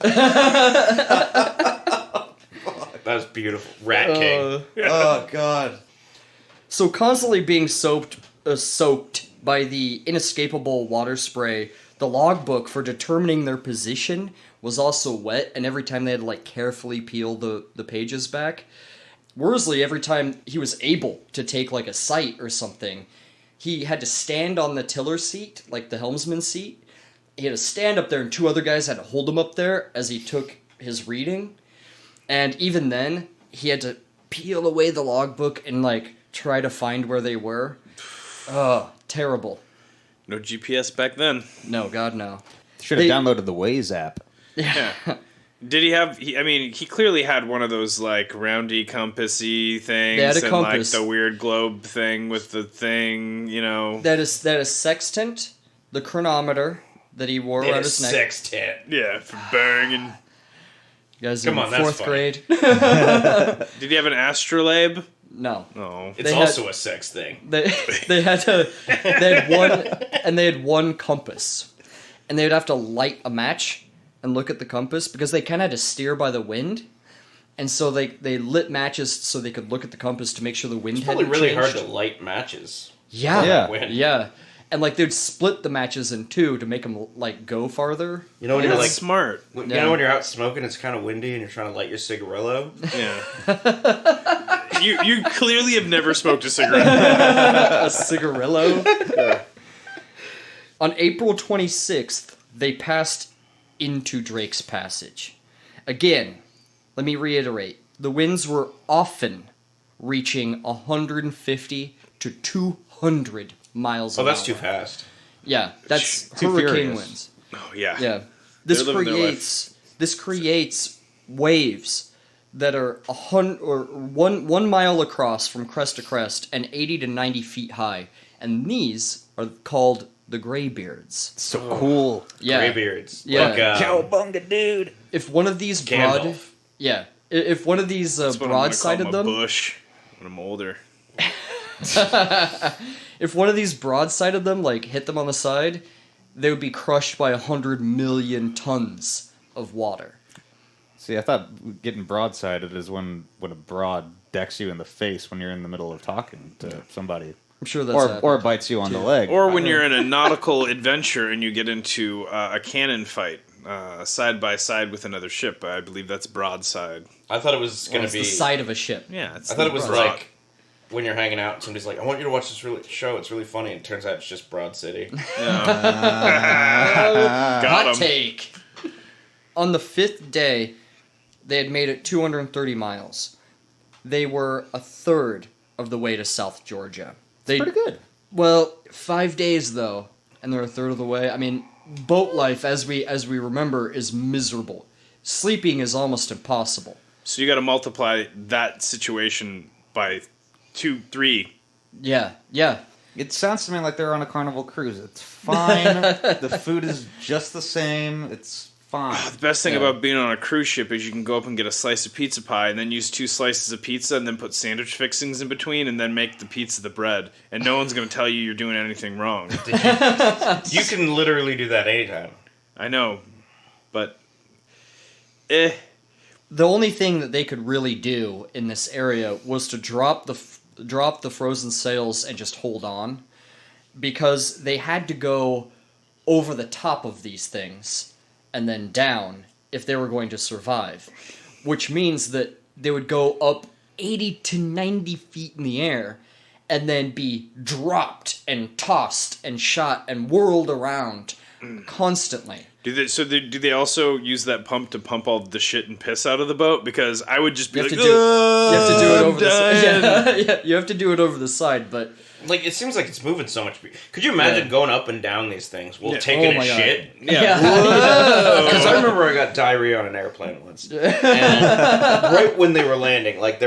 Speaker 3: That was beautiful. Rat King.
Speaker 5: Oh god.
Speaker 2: So constantly being soaked by the inescapable water spray, the logbook for determining their position was also wet, and every time they had to like carefully peel the pages back. Worsley, every time he was able to take like a sight or something, he had to stand on the tiller seat, like the helmsman seat. He had to stand up there, and two other guys had to hold him up there as he took his reading. And even then, he had to peel away the logbook and like try to find where they were. Oh, terrible.
Speaker 4: No GPS back then.
Speaker 2: No, God, no.
Speaker 5: Should have downloaded the Waze app.
Speaker 4: Yeah. Did he have? He clearly had one of those like roundy compassy things,
Speaker 2: They had a
Speaker 4: and
Speaker 2: compass.
Speaker 4: like the weird globe thing with the thing.
Speaker 2: That is sextant, the chronometer that he wore around his neck.
Speaker 3: Sextant.
Speaker 4: Yeah, for banging.
Speaker 2: You guys
Speaker 3: Come
Speaker 2: in
Speaker 3: on, that's
Speaker 2: fourth
Speaker 3: funny.
Speaker 2: grade?
Speaker 4: Did he have an astrolabe?
Speaker 2: No.
Speaker 4: No.
Speaker 3: It's
Speaker 2: They
Speaker 3: also a sex thing.
Speaker 2: They had one compass, and they would have to light a match and look at the compass because they kind of had to steer by the wind, and so they lit matches so they could look at the compass to make sure the wind
Speaker 3: It's probably
Speaker 2: hadn't
Speaker 3: really
Speaker 2: changed.
Speaker 3: hard to light matches.
Speaker 2: Yeah,
Speaker 5: Yeah.
Speaker 3: Wind.
Speaker 2: yeah, and like they'd split the matches in two to make them like go farther.
Speaker 3: You know when
Speaker 4: That's
Speaker 3: you're like,
Speaker 4: smart.
Speaker 3: you
Speaker 2: Yeah.
Speaker 3: know when you're out smoking, it's kind of windy, and you're trying to light your cigarillo.
Speaker 4: Yeah. you clearly have never smoked a cigarette.
Speaker 2: A cigarillo. On April 26th, they passed into Drake's Passage. Again, let me reiterate, the winds were often reaching 150 to 200 miles an
Speaker 3: Oh,
Speaker 2: hour.
Speaker 3: that's too fast.
Speaker 2: Yeah, that's
Speaker 5: Too
Speaker 2: hurricane
Speaker 5: furious.
Speaker 2: winds.
Speaker 4: Oh yeah.
Speaker 2: Yeah. This
Speaker 4: They're living their
Speaker 2: creates waves that are 1 mile across from crest to crest and 80 to 90 feet high. And these are called the graybeards.
Speaker 5: So cool.
Speaker 2: Yeah.
Speaker 3: Graybeards.
Speaker 2: Yeah.
Speaker 3: Like,
Speaker 5: Cowabunga, dude.
Speaker 2: If one of these broad,
Speaker 3: Gandalf.
Speaker 2: yeah, if one of these
Speaker 4: That's what I'm gonna call
Speaker 2: broadsided
Speaker 4: him, a
Speaker 2: them,
Speaker 4: bush when I'm older.
Speaker 2: if one of these broadsided them, like hit them on the side, they would be crushed by 100 million tons of water.
Speaker 5: See, I thought getting broadsided is when a broad decks you in the face when you're in the middle of talking to somebody.
Speaker 2: I'm sure that's
Speaker 5: Or bites you on the leg.
Speaker 4: Or when you're in a nautical adventure and you get into a cannon fight side by side with another ship. I believe that's broadside.
Speaker 3: I thought it was going to be.
Speaker 2: the side of a ship.
Speaker 4: Yeah, it's
Speaker 3: I thought it was
Speaker 4: broad.
Speaker 3: like when you're hanging out, somebody's like, "I want you to watch this show. It's really funny." And it turns out it's just Broad City.
Speaker 4: Got
Speaker 2: Hot
Speaker 4: 'em.
Speaker 2: take. On the 5th day, they had made it 230 miles. They were a third of the way to South Georgia.
Speaker 5: pretty good.
Speaker 2: Well, 5 days though, and they're a third of the way. I mean, boat life, as we remember, is miserable. Sleeping is almost impossible.
Speaker 4: So you got to multiply that situation by 2, 3.
Speaker 2: Yeah, yeah.
Speaker 5: It sounds to me like they're on a Carnival cruise. It's fine. The food is just the same. It's fine.
Speaker 4: The best thing
Speaker 2: Yeah.
Speaker 4: about being on a cruise ship is you can go up and get a slice of pizza pie and then use 2 slices of pizza and then put sandwich fixings in between and then make the pizza the bread. And no one's going to tell you you're doing anything wrong.
Speaker 3: You can literally do that anytime.
Speaker 4: I know, but
Speaker 2: The only thing that they could really do in this area was to drop the frozen sails and just hold on, because they had to go over the top of these things and then down if they were going to survive, which means that they would go up 80 to 90 feet in the air and then be dropped and tossed and shot and whirled around constantly.
Speaker 4: do they also use that pump to pump all the shit and piss out of the boat? Because I would just be
Speaker 2: You have
Speaker 4: like,
Speaker 2: to do it
Speaker 4: I'm
Speaker 2: over the side.
Speaker 4: dying."
Speaker 2: Yeah, you have to do it over the side, but
Speaker 3: Like, it seems like it's moving so much. Could you imagine going up and down these things while
Speaker 4: Yeah.
Speaker 3: taking
Speaker 2: Oh
Speaker 3: a
Speaker 2: my God.
Speaker 3: shit?
Speaker 2: yeah.
Speaker 3: Because I remember I got diarrhea on an airplane once. And right when they were landing, like, they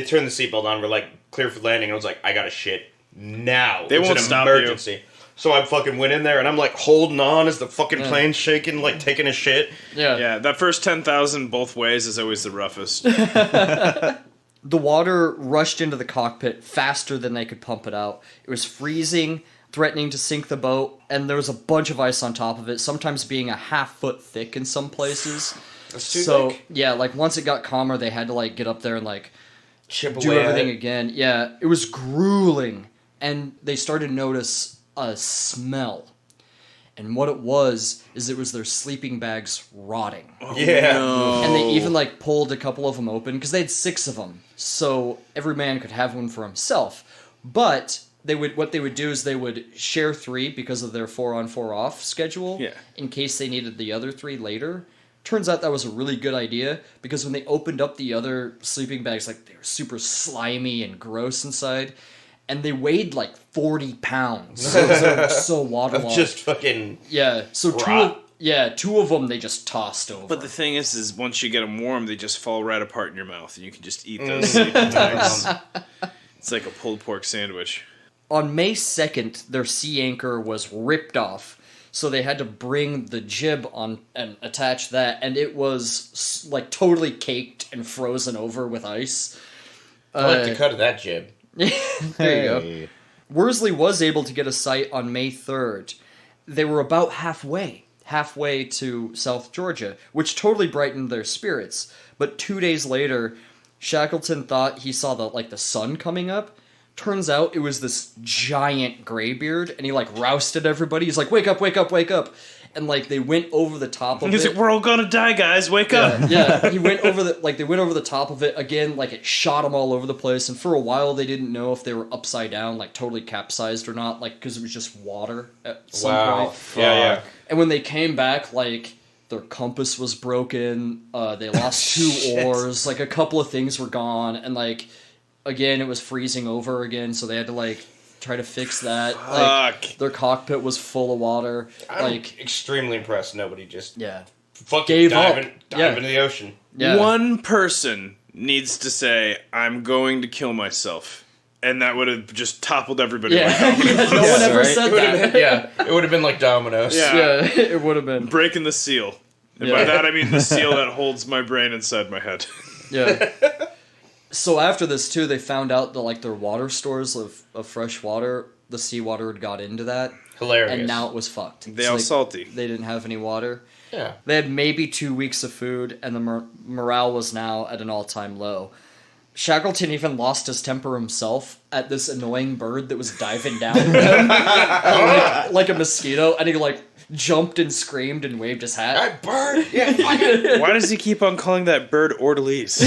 Speaker 3: turned the seatbelt on, we're like, clear for landing. And I was like, I got to shit now.
Speaker 4: They
Speaker 3: It's
Speaker 4: won't
Speaker 3: an
Speaker 4: stop you.
Speaker 3: emergency. So I fucking went in there, and I'm, like, holding on as the fucking plane's shaking, like, taking a shit.
Speaker 4: Yeah, that first 10,000 both ways is always the roughest.
Speaker 2: The water rushed into the cockpit faster than they could pump it out. It was freezing, threatening to sink the boat, and there was a bunch of ice on top of it, sometimes being a half-foot thick in some places.
Speaker 3: That's too thick.
Speaker 2: Yeah, like, once it got calmer, they had to, like, get up there and, like,
Speaker 3: Chip
Speaker 2: do
Speaker 3: away at
Speaker 2: everything
Speaker 3: it.
Speaker 2: again. Yeah, it was grueling, and they started to notice a smell. And what it was their sleeping bags rotting.
Speaker 3: Yeah.
Speaker 4: No.
Speaker 2: And they even, like, pulled a couple of them open, because they had 6 of them. So every man could have one for himself. But what they would do is they would share 3 because of their 4-on 4-off schedule, in case they needed the other 3 later. Turns out that was a really good idea, because when they opened up the other sleeping bags, like, they were super slimy and gross inside, and they weighed like 40 pounds. So they were so waterlogged.
Speaker 3: Just fucking...
Speaker 2: Yeah, so two of them they just tossed over.
Speaker 4: But the thing is once you get them warm, they just fall right apart in your mouth, and you can just eat those sleeping bags. It's like a pulled pork sandwich.
Speaker 2: On May 2nd, their sea anchor was ripped off, so they had to bring the jib on and attach that, and it was like totally caked and frozen over with ice.
Speaker 3: I like the cut of that jib.
Speaker 2: There you go. Worsley was able to get a sight on May 3rd. They were about halfway to South Georgia, which totally brightened their spirits. But 2 days later, Shackleton thought he saw the sun coming up. Turns out it was this giant graybeard, and he like rousted everybody. He's like, "Wake up, wake up, wake up!" And like they went over the top of it.
Speaker 4: He's like, "We're all gonna die, guys! Wake up!"
Speaker 2: Yeah, he went over they went over the top of it again. Like it shot them all over the place, and for a while they didn't know if they were upside down, like totally capsized or not, like because it was just water at some point.
Speaker 3: Yeah.
Speaker 2: And when they came back, like their compass was broken. They lost 2 oars. Like a couple of things were gone, and like again it was freezing over again, so they had to like try to fix that. Like, their cockpit was full of water.
Speaker 3: I'm
Speaker 2: like
Speaker 3: extremely impressed. Nobody just fucking
Speaker 2: gave
Speaker 3: dive
Speaker 2: up.
Speaker 3: into the ocean.
Speaker 2: Yeah.
Speaker 4: One person needs to say, "I'm going to kill myself," and that would have just toppled everybody.
Speaker 2: Yeah,
Speaker 4: Like
Speaker 2: no one ever said that.
Speaker 3: It would have been like dominoes.
Speaker 2: Yeah, it would have been.
Speaker 4: breaking the seal. And by that I mean the seal that holds my brain inside my head.
Speaker 2: Yeah. So after this too, they found out that like their water stores of fresh water, the seawater had got into that.
Speaker 3: Hilarious.
Speaker 2: And now it was fucked.
Speaker 4: They all salty.
Speaker 2: They didn't have any water.
Speaker 3: Yeah.
Speaker 2: They had maybe 2 weeks of food, and the morale was now at an all-time low. Shackleton even lost his temper himself at this annoying bird that was diving down at him, like a mosquito, and he like jumped and screamed and waved his hat.
Speaker 3: That bird! Yeah, fucking...
Speaker 4: Why does he keep on calling that bird Orde-Lees?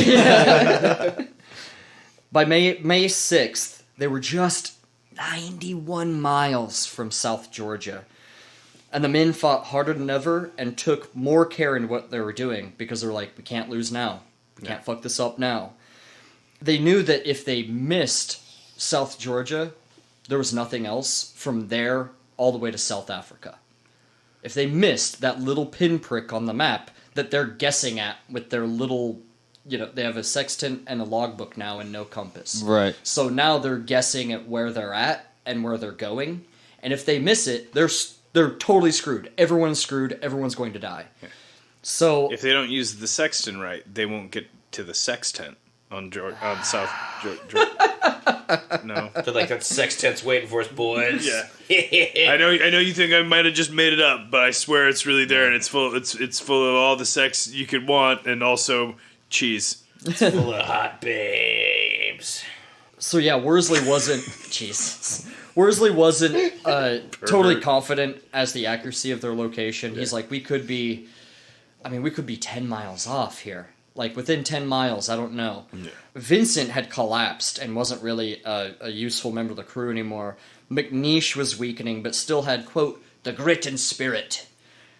Speaker 2: By May 6th, they were just 91 miles from South Georgia. And the men fought harder than ever and took more care in what they were doing because they're like, we can't lose now. We can't fuck this up now. They knew that if they missed South Georgia, there was nothing else from there all the way to South Africa. If they missed that little pinprick on the map that they're guessing at with their little, they have a sextant and a logbook now and no compass.
Speaker 5: Right.
Speaker 2: So now they're guessing at where they're at and where they're going. And if they miss it, they're totally screwed. Everyone's screwed. Everyone's going to die. Yeah. So
Speaker 4: if they don't use the sextant right, they won't get to the sextant on South Georgia. No.
Speaker 3: They're like, that sextant's waiting for us, boys.
Speaker 4: Yeah. I know you think I might have just made it up, but I swear it's really there, and it's full of all the sex you could want, and also cheese.
Speaker 3: It's full of hot babes.
Speaker 2: So yeah, Worsley wasn't Worsley wasn't totally confident as the accuracy of their location. Yeah. He's like, we could be 10 miles off here. Like, within 10 miles, I don't know. Yeah. Vincent had collapsed and wasn't really a useful member of the crew anymore. McNeish was weakening, but still had, quote, the grit and spirit.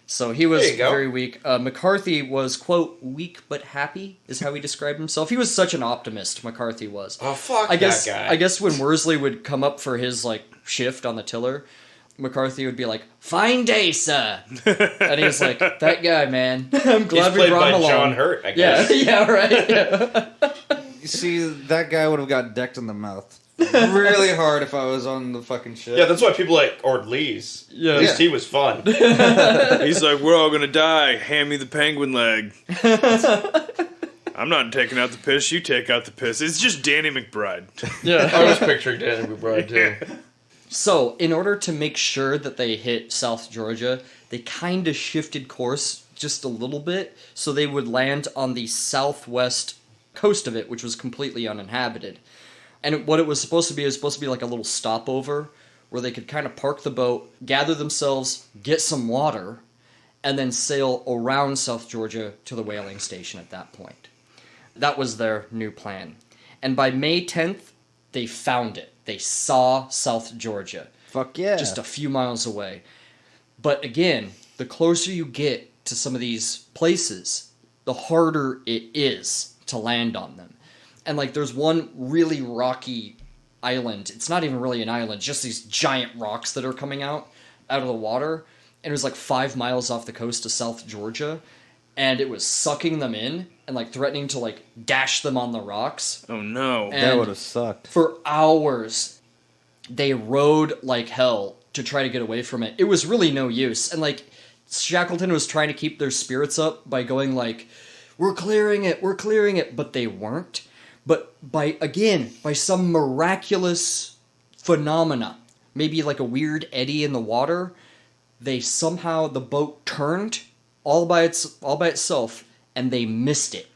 Speaker 2: So he was very weak. McCarthy was, quote, weak but happy, is how he described himself. He was such an optimist, McCarthy was.
Speaker 3: Oh, fuck
Speaker 2: that
Speaker 3: guy.
Speaker 2: I guess when Worsley would come up for his, like, shift on the tiller, McCarthy would be like, fine day, sir. And he was like, that guy, man. I'm glad we brought him along.
Speaker 3: He's played by John Hurt, I guess.
Speaker 2: Yeah, right. Yeah.
Speaker 5: You see, that guy would have got decked in the mouth really hard if I was on the fucking ship.
Speaker 3: Yeah, that's why people like Orde-Lees.
Speaker 2: Yeah.
Speaker 3: At least he was fun.
Speaker 4: He's like, we're all gonna die. Hand me the penguin leg. I'm not taking out the piss. You take out the piss. It's just Danny McBride.
Speaker 2: Yeah.
Speaker 3: I was picturing Danny McBride, too.
Speaker 2: So, in order to make sure that they hit South Georgia, they kind of shifted course just a little bit, so they would land on the southwest coast of it, which was completely uninhabited. And what it was supposed to be is supposed to be like a little stopover, where they could kind of park the boat, gather themselves, get some water, and then sail around South Georgia to the whaling station at that point. That was their new plan. And by May 10th, they found it. They saw South Georgia.
Speaker 5: Fuck yeah.
Speaker 2: Just a few miles away. But again, the closer you get to some of these places, the harder it is to land on them. And like there's one really rocky island. It's not even really an island, just these giant rocks that are coming out of the water. And it was like 5 miles off the coast of South Georgia. And it was sucking them in and like threatening to like dash them on the rocks.
Speaker 4: Oh no.
Speaker 2: And
Speaker 5: that would have sucked.
Speaker 2: for hours, they rode like hell to try to get away from it. It was really no use. And like Shackleton was trying to keep their spirits up by going like, we're clearing it, but they weren't. But by some miraculous phenomena, maybe like a weird eddy in the water, the boat turned all by itself, and they missed it.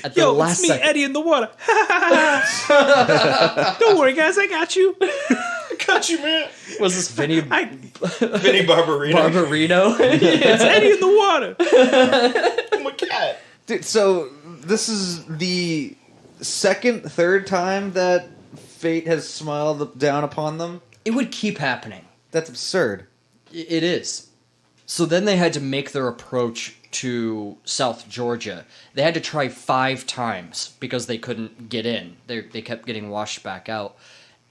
Speaker 2: At the last
Speaker 4: it's me,
Speaker 2: second.
Speaker 4: Eddie, in the water. Don't worry, guys, I got you.
Speaker 3: Got you, man.
Speaker 2: Was this Vinny
Speaker 3: Vinny Barbarino.
Speaker 2: Barbarino?
Speaker 4: It's Eddie in the water.
Speaker 3: Oh, my cat.
Speaker 5: Dude, so this is the third time that fate has smiled down upon them?
Speaker 2: It would keep happening.
Speaker 5: That's absurd.
Speaker 2: It is. So then they had to make their approach to South Georgia. They had to try 5 times because they couldn't get in. They kept getting washed back out.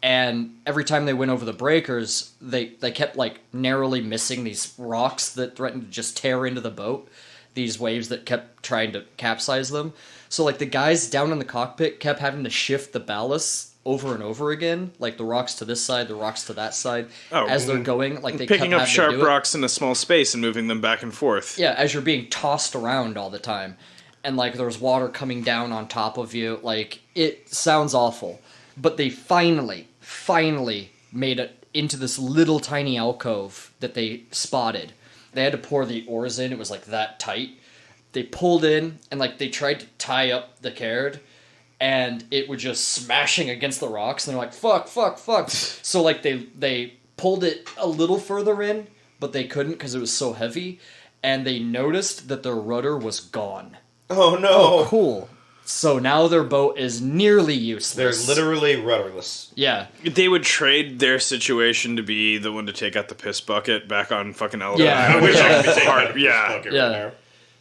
Speaker 2: And every time they went over the breakers, they kept like narrowly missing these rocks that threatened to just tear into the boat. These waves that kept trying to capsize them. So like the guys down in the cockpit kept having to shift the ballast over and over again, like the rocks to this side, the rocks to that side, as they're going. Like they
Speaker 4: Picking
Speaker 2: kept
Speaker 4: up
Speaker 2: having
Speaker 4: sharp
Speaker 2: to do it.
Speaker 4: rocks in a small space and moving them back and forth.
Speaker 2: Yeah, as you're being tossed around all the time. And, like, there's water coming down on top of you. Like, it sounds awful. But they finally made it into this little tiny alcove that they spotted. They had to pour the oars in. It was, like, that tight. They pulled in, and, like, they tried to tie up the Caird, and it was just smashing against the rocks. And they're like, fuck. So, like, they pulled it a little further in, but they couldn't because it was so heavy. And they noticed that their rudder was gone.
Speaker 3: Oh, no.
Speaker 2: Oh, cool. So now their boat is nearly
Speaker 3: They're
Speaker 2: useless.
Speaker 3: literally rudderless.
Speaker 2: Yeah.
Speaker 4: They would trade their situation to be the one to take out the piss bucket back on fucking Alabama.
Speaker 2: Yeah.
Speaker 3: I wish I could be taking
Speaker 4: Hard,
Speaker 3: out a
Speaker 4: yeah.
Speaker 3: bucket
Speaker 2: Yeah.
Speaker 3: right now.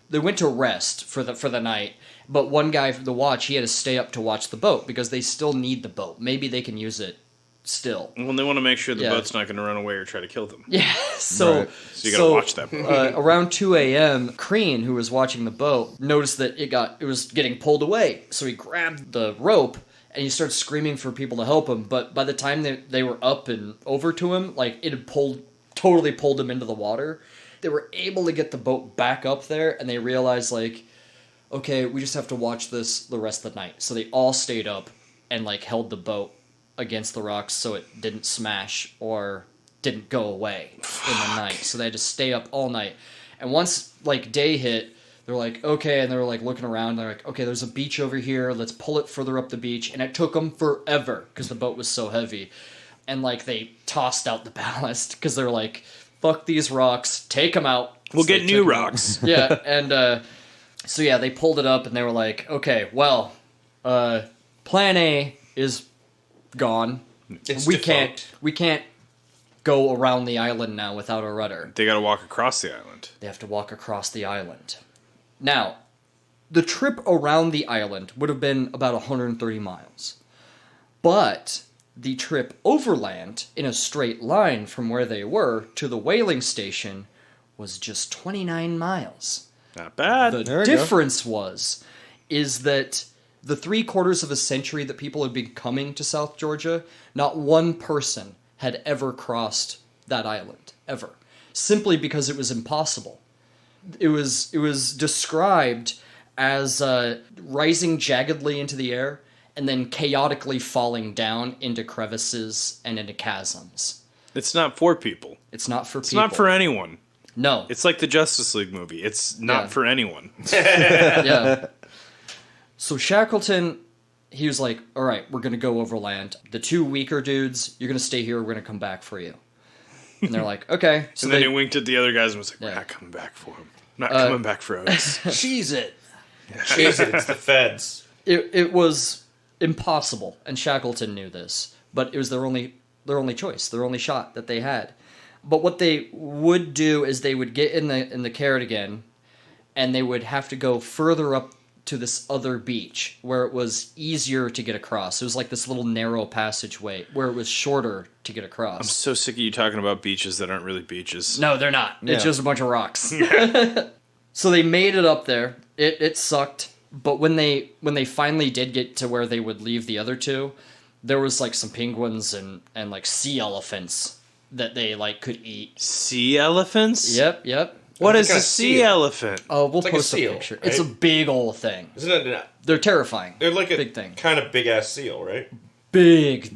Speaker 2: They went to rest for the night, but one guy from the watch, he had to stay up to watch the boat because they still need the boat. Maybe they can use it still.
Speaker 4: Well, they want to make sure the
Speaker 2: Yeah.
Speaker 4: boat's not going to run away or try to kill them.
Speaker 2: Yeah, so
Speaker 5: Right.
Speaker 4: So you got to watch that boat.
Speaker 2: Around 2 a.m., Crean, who was watching the boat, noticed that it was getting pulled away. So he grabbed the rope and he started screaming for people to help him. But by the time they were up and over to him, like it had totally pulled him into the water. They were able to get the boat back up there, and they realized like, okay, we just have to watch this the rest of the night. So they all stayed up and like held the boat against the rocks so it didn't smash or didn't go away in the night. So they had to stay up all night. And once like day hit, they're like, okay, and they were like looking around. They're like, okay, there's a beach over here. Let's pull it further up the beach. And it took them forever because the boat was so heavy. And like they tossed out the ballast because they're like, fuck these rocks, take them out.
Speaker 4: We'll
Speaker 2: So
Speaker 4: get
Speaker 2: they
Speaker 4: new
Speaker 2: took 'em out.
Speaker 4: rocks.
Speaker 2: Yeah, and so yeah, they pulled it up and they were like, okay, well, plan A is gone.
Speaker 3: It's
Speaker 2: we
Speaker 3: defunct.
Speaker 2: can't go around the island now without a rudder.
Speaker 4: They got to walk across the island.
Speaker 2: They have to walk across the island. Now, the trip around the island would have been about 130 miles. But the trip overland in a straight line from where they were to the whaling station was just 29 miles.
Speaker 4: Not bad.
Speaker 2: The
Speaker 5: There we go.
Speaker 2: difference is that the 3/4 of a century that people had been coming to South Georgia, not one person had ever crossed that island, ever. Simply because it was impossible. It was described as rising jaggedly into the air and then chaotically falling down into crevices and into chasms.
Speaker 4: It's not for people.
Speaker 2: It's not for
Speaker 4: It's
Speaker 2: people.
Speaker 4: not for anyone.
Speaker 2: No.
Speaker 4: It's like the Justice League movie. It's not for anyone.
Speaker 2: Yeah. So Shackleton, he was like, all right, we're going to go overland. The 2 weaker dudes, you're going to stay here. We're going to come back for you. And they're like, okay. So
Speaker 4: And then he winked at the other guys and was like, we're
Speaker 2: Yeah.
Speaker 4: not coming back for him. Not coming back for us.
Speaker 2: cheese it.
Speaker 3: Jesus, it's the feds.
Speaker 2: It was impossible, and Shackleton knew this, but it was their only choice, their only shot that they had. But what they would do is they would get in the carrot again, and they would have to go further up to this other beach where it was easier to get across. It was like this little narrow passageway where it was shorter to get across.
Speaker 4: I'm so sick of you talking about beaches that aren't really beaches.
Speaker 2: No, they're not.
Speaker 5: Yeah.
Speaker 2: It's just a bunch of rocks. So they made it up there. It sucked, but when they finally did get to where they would leave the other two, there was like some penguins and like sea elephants that they like could eat.
Speaker 4: Sea elephants?
Speaker 2: Yep.
Speaker 4: What is
Speaker 3: What kind
Speaker 4: a
Speaker 3: of
Speaker 4: sea
Speaker 3: seal?
Speaker 4: elephant?
Speaker 2: Oh, we'll
Speaker 3: It's like a
Speaker 2: post a
Speaker 3: seal,
Speaker 2: picture.
Speaker 3: right?
Speaker 2: It's a big old thing.
Speaker 3: Isn't it?
Speaker 2: They're terrifying.
Speaker 3: They're like a
Speaker 2: big thing.
Speaker 3: kind of big ass seal, right?
Speaker 2: Big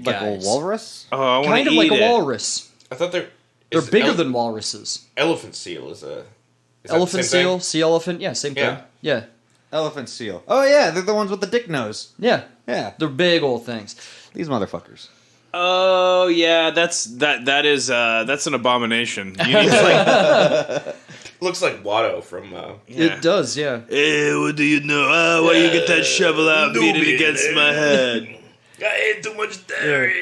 Speaker 5: Like
Speaker 2: guys.
Speaker 5: a walrus?
Speaker 4: Oh, I want
Speaker 2: Kind
Speaker 4: to
Speaker 2: of
Speaker 4: eat
Speaker 2: like a
Speaker 4: it.
Speaker 2: walrus.
Speaker 3: I thought they're
Speaker 2: They're bigger than walruses.
Speaker 3: elephant seal is a is that the
Speaker 2: Elephant
Speaker 3: same
Speaker 2: seal,
Speaker 3: thing?
Speaker 2: sea elephant, yeah, same
Speaker 3: Yeah.
Speaker 2: thing. Yeah.
Speaker 5: Elephant seal. Oh, yeah, they're the ones with the dick nose.
Speaker 2: Yeah.
Speaker 5: Yeah.
Speaker 2: They're big old things.
Speaker 5: These motherfuckers.
Speaker 4: Oh yeah, that's an abomination. You need to
Speaker 3: Looks like Watto from.
Speaker 2: It does, yeah.
Speaker 4: Hey, what do you know? Why do you get that shovel out and
Speaker 3: No
Speaker 4: beat it
Speaker 3: beat
Speaker 4: against
Speaker 3: it.
Speaker 4: my head?
Speaker 3: I ate too much dairy.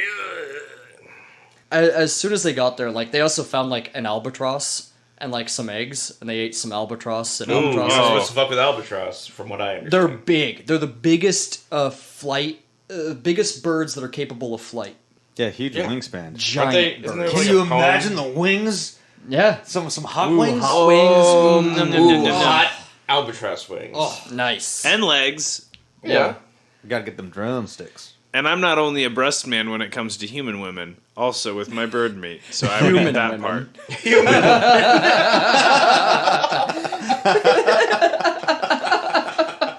Speaker 2: As soon as they got there, like they also found like an albatross and like some eggs, and they ate some albatross and
Speaker 3: Ooh, you're
Speaker 2: albatross.
Speaker 3: not supposed to fuck with albatross, from what I understand.
Speaker 2: They're big. They're the biggest biggest birds that are capable of flight.
Speaker 5: Yeah, huge
Speaker 3: Yeah.
Speaker 5: wingspan.
Speaker 2: Giant
Speaker 3: they-
Speaker 2: birds.
Speaker 3: isn't there
Speaker 5: Can
Speaker 3: like
Speaker 5: you
Speaker 3: a poem?
Speaker 5: imagine the wings?
Speaker 2: Yeah.
Speaker 5: Some hot
Speaker 2: Ooh,
Speaker 5: wings?
Speaker 2: hot wings.
Speaker 4: nom, nom,
Speaker 2: Ooh,
Speaker 4: nom, nom, nom.
Speaker 3: hot albatross wings.
Speaker 2: Oh, nice.
Speaker 4: And legs.
Speaker 3: yeah.
Speaker 5: You gotta get them drumsticks.
Speaker 4: And I'm not only a breast man when it comes to human women, also with my bird meat. So I would eat
Speaker 2: Human
Speaker 4: that
Speaker 2: women.
Speaker 4: part.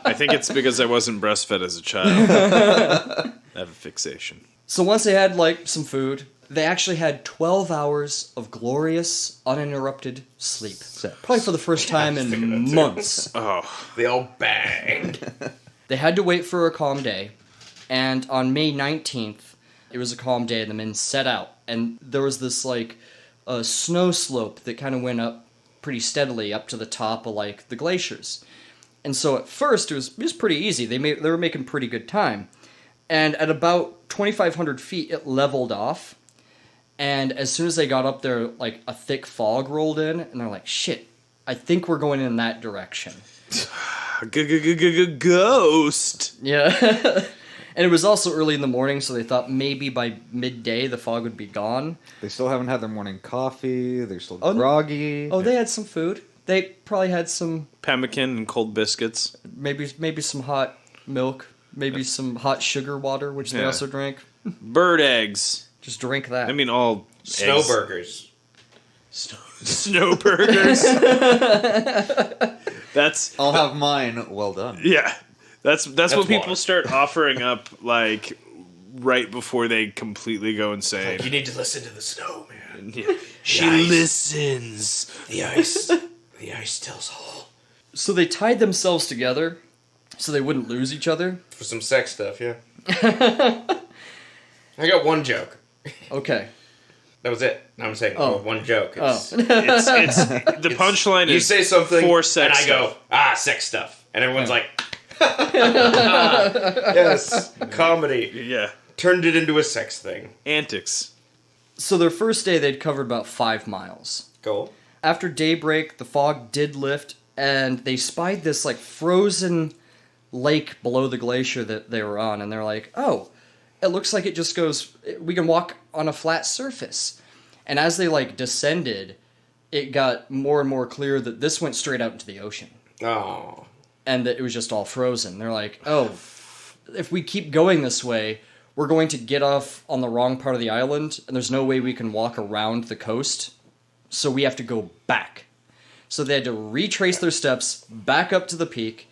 Speaker 4: I think it's because I wasn't breastfed as a child. I have a fixation.
Speaker 2: So once they had like some food, they actually had 12 hours of glorious, uninterrupted sleep. Probably for the first time in months.
Speaker 4: Oh,
Speaker 3: They all banged.
Speaker 2: They had to wait for a calm day, and on May 19th, it was a calm day, and the men set out, and there was this, like, snow slope that kind of went up pretty steadily up to the top of, like, the glaciers. And so at first, it was pretty easy. They were making pretty good time. And at about 2,500 feet, it leveled off, and as soon as they got up there, like, a thick fog rolled in, and they're like, shit, I think we're going in that direction.
Speaker 4: ghost.
Speaker 2: Yeah. And it was also early in the morning, so they thought maybe by midday the fog would be gone.
Speaker 5: They still haven't had their morning coffee. They're still
Speaker 2: Oh,
Speaker 5: groggy.
Speaker 2: Oh, they had some food. They probably had some,
Speaker 4: Pemmican and cold biscuits.
Speaker 2: maybe some hot milk, maybe some hot sugar water, which they
Speaker 4: Yeah.
Speaker 2: also drank.
Speaker 4: Bird eggs.
Speaker 2: Just drink that.
Speaker 4: I mean, all
Speaker 3: Snow
Speaker 4: eggs.
Speaker 3: burgers.
Speaker 4: Snow burgers. That's
Speaker 5: I'll have mine well done.
Speaker 4: yeah. That's what
Speaker 3: water.
Speaker 4: people start offering up like right before they completely go insane.
Speaker 3: You need to listen to the snow, man.
Speaker 4: Yeah. She
Speaker 3: Nice.
Speaker 4: listens.
Speaker 3: The ice. The ice tells all.
Speaker 2: So they tied themselves together so they wouldn't lose each other.
Speaker 3: For some sex stuff, yeah. I got one joke.
Speaker 2: Okay.
Speaker 3: That was it. I'm saying
Speaker 2: Oh.
Speaker 3: one joke.
Speaker 2: Oh.
Speaker 3: It's,
Speaker 4: It's the punchline
Speaker 3: you
Speaker 4: is
Speaker 3: say something,
Speaker 4: for sex
Speaker 3: and I
Speaker 4: stuff.
Speaker 3: go, sex stuff. And everyone's like, yes, comedy.
Speaker 4: Yeah.
Speaker 3: Turned it into a sex thing.
Speaker 4: Antics.
Speaker 2: So their first day, they'd covered about 5 miles.
Speaker 3: Cool.
Speaker 2: After daybreak, the fog did lift, and they spied this, like, frozen lake below the glacier that they were on, and they're like, oh, it looks like it just goes, we can walk on a flat surface. And as they, like, descended, it got more and more clear that this went straight out into the ocean,
Speaker 3: Oh.
Speaker 2: and that it was just all frozen. They're like, oh, if we keep going this way, we're going to get off on the wrong part of the island, and there's no way we can walk around the coast, so we have to go back. So they had to retrace their steps back up to the peak,